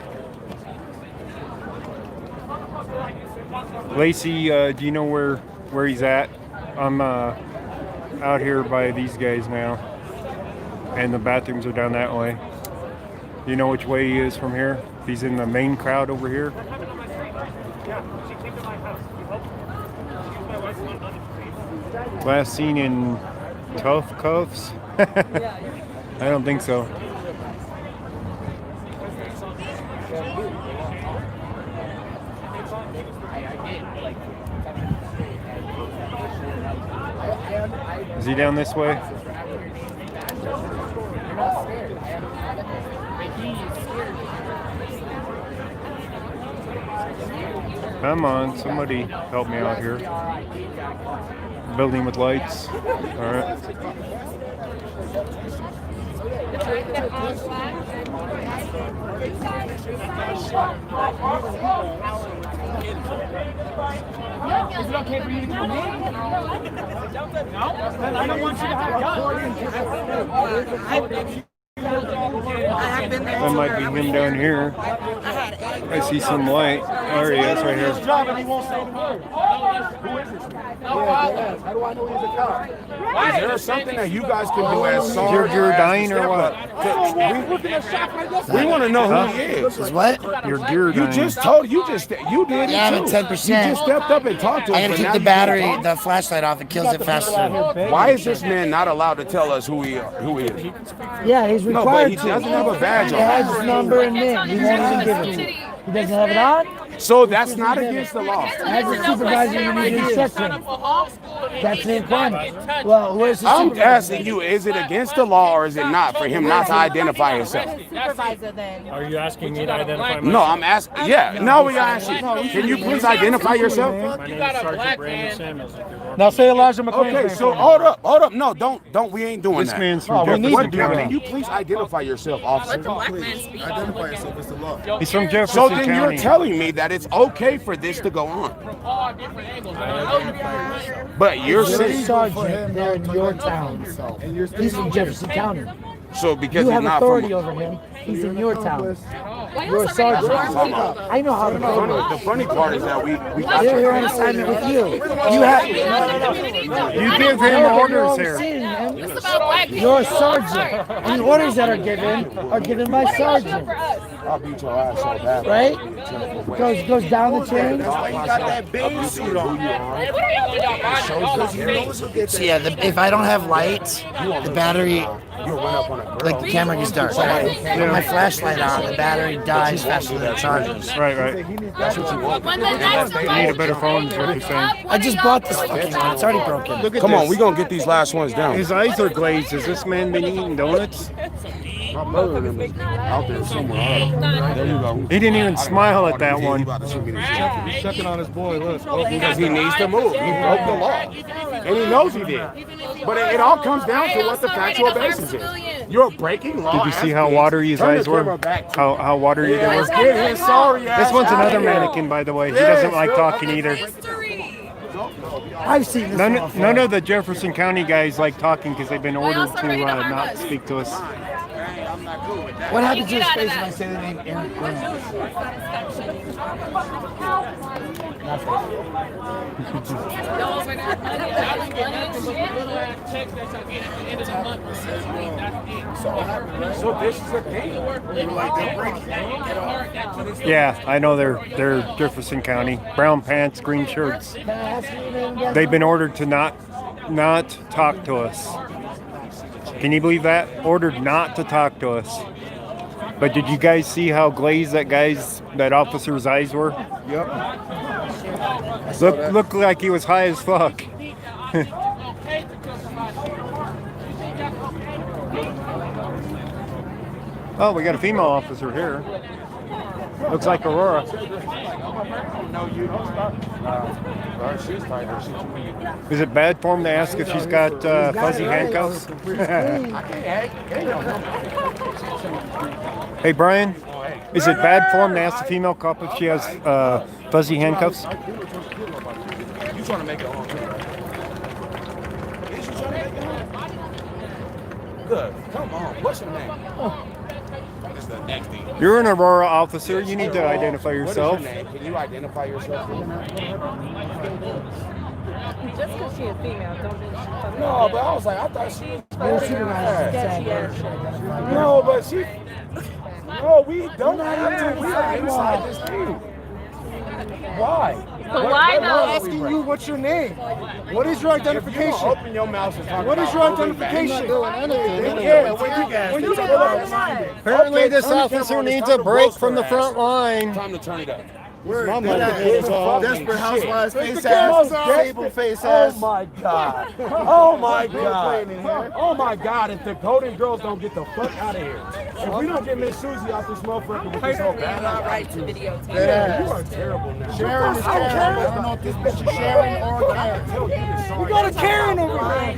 Lacey, do you know where he's at? I'm out here by these guys now, and the bathrooms are down that way. Do you know which way he is from here? If he's in the main crowd over here? Last seen in tough cuffs? I don't think so. Is he down this way? Come on, somebody help me out here. Building with lights. All right. Is it okay for you to come in? No? Then I don't want you to have guns. That might be him down here. I see some light. There he is, right here. How do I know he's a cop? Is there something that you guys can do as SARS? You're dying or what? We want to know who he is. What? Your gear dying. You just told you did it. Yeah, I'm too. at 10%. You just stepped up and talked to him. I gotta but keep now the you battery, can't the flashlight off. It kills it faster. Why is this man not allowed to tell us who he is? Yeah, he's No, required but he to. doesn't have a badge He on. has his number and name. He won't even give it to you. He doesn't have it on. So that's not against the law. As a supervisor, you need to instruct him. That's the requirement. Well, where's the I'm supervisor? asking you, is it against the law or is it not for him not to identify himself? Supervisor then. Are you asking me to identify myself? No, I'm asking. Yeah, no, we ask you. Can you please identify yourself? My name is Sergeant Brandon Samuels. Now say Elijah McClain. Okay, so hold up. No, don't. We ain't doing This that. man's from Jefferson County. Can you please identify yourself, officer? Identify yourself. It's the law. He's from Jefferson So then County. you're telling me that it's okay for this to go on. But you're You're a saying sergeant there in your town. He's from Jefferson County. so because You he's have not authority from. over him. He's in your town. You're a sergeant. I know how to go. The funny part is that we got They're here on assignment with you. You have. You give him orders here. You're a sergeant, and the orders that are given by sergeant. I'll beat your ass so bad. Right? Goes down the chain. So yeah, if I don't have lights, the battery, like the camera gets dark. Put my flashlight on, the battery dies faster than it charges. Right. That's what you want. You need a better phone, is what you're saying. I just bought this fucking one. It's already broken. Look at Come this. on, we gonna get these last ones down. His eyes are glazed. Has this man been eating donuts? My brother is out there somewhere. There you go. He didn't even smile at that one. He's checking on his boy. Look, because he needs to move. He broke the law, and he knows he did. But it all comes down to what the factual basis is. You're breaking law. Did you see how watery his eyes were? How watery they were? Get his sorry ass This one's out another of here. mannequin, by the way. He doesn't like talking either. I've seen this. None of the Jefferson County guys like talking because they've been ordered to not speak to us. What happens to his face when I say the name Aaron Brown? So this is a thing. Yeah, I know they're Jefferson County. Brown pants, green shirts. They've been ordered to not talk to us. Can you believe that? Ordered not to talk to us. But did you guys see how glazed that officer's eyes were? Yep. Looked like he was high as fuck. Oh, we got a female officer here. Looks like Aurora. No, you don't stop. She's tighter. Is it bad form to ask if she's got fuzzy handcuffs? Hey, Brian, is it bad form to ask the female cop if she has fuzzy handcuffs? You trying to make it home? Is you trying to make it home? Good. Come on. What's your name? It's the next thing. You're an Aurora officer. You need to identify yourself. What is your name? Can you identify yourself? Just because she's a female, don't mean she's a No, but I was like, I thought she was. No, but she. No, we don't have to. We are inside this thing. Why? But why What though? I'm asking you, what's your name? What is your identification? If you open your mouth and talk What is your identification? Yeah, when you pull up behind it. Apparently, this officer needs a break from the front line. Time to turn it up. Desperate Housewives face ass, table face ass. Oh my God! Oh my God! Oh my God! If the Golden Girls don't get the fuck out of here, if we don't get Miss Susie out this motherfucker with this whole bad not right to videotape. Yeah, you are terrible now. Sharon is Karen. I don't know if this bitch is Sharon or Karen. You got a Karen over there.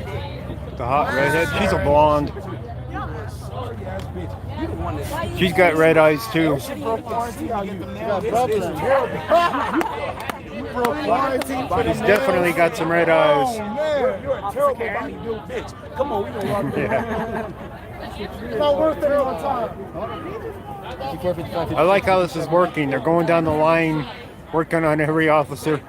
The hot redhead. She's a blonde. She's got red eyes too. She broke quarantine. She's definitely got some red eyes. You're a terrible bodybuilding bitch. Come on, we don't walk It's not worth it all the time. I like how this is working. They're going down the line, working on every officer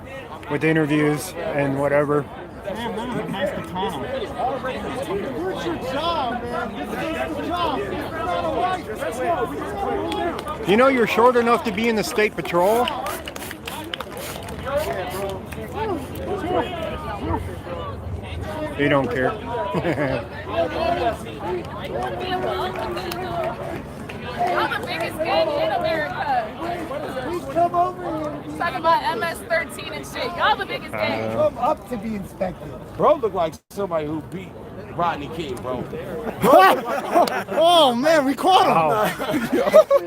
with interviews and whatever. Man, none of them has katana. Where's your job, man? This is the job. It's not right. You know you're short enough to be in the state patrol? They don't care. Y'all the biggest gang in America. Come over here. Talking about MS-13 and shit. Y'all the biggest gang. Come up to be inspected. Bro, look like somebody who beat Rodney King, bro. Oh man, we caught him.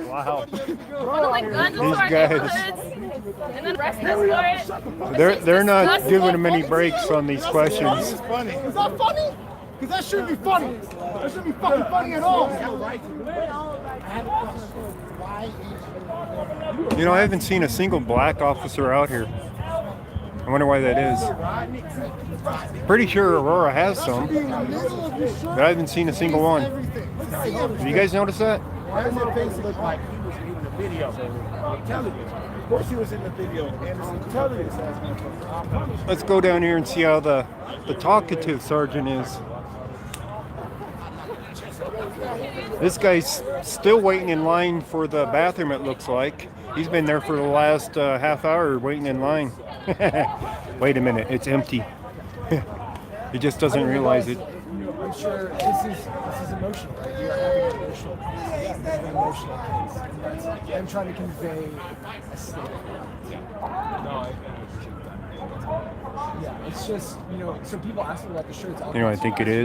Wow. Like guns into These our guys. neighborhoods and then arrest us for it. They're not giving them any breaks on these questions. Is that funny? Because that shouldn't be funny. That shouldn't be fucking funny at all. You know, I haven't seen a single black officer out here. I wonder why that is. Pretty sure Aurora has some, but I haven't seen a single one. Have you guys noticed that? Why does your face look like he was in the video? I'm telling you. Of course he was in the video. Anderson, tell you this ass motherfucker. Let's go down here and see how the talkative sergeant is. This guy's still waiting in line for the bathroom, it looks like. He's been there for the last half hour waiting in line. Wait a minute, it's empty. He just doesn't realize it. I'm sure this is emotional. Right? You are having an emotional case. I'm trying to convey a state of mind. Yeah, it's just, so people ask me about the shirts. You know, I think it is.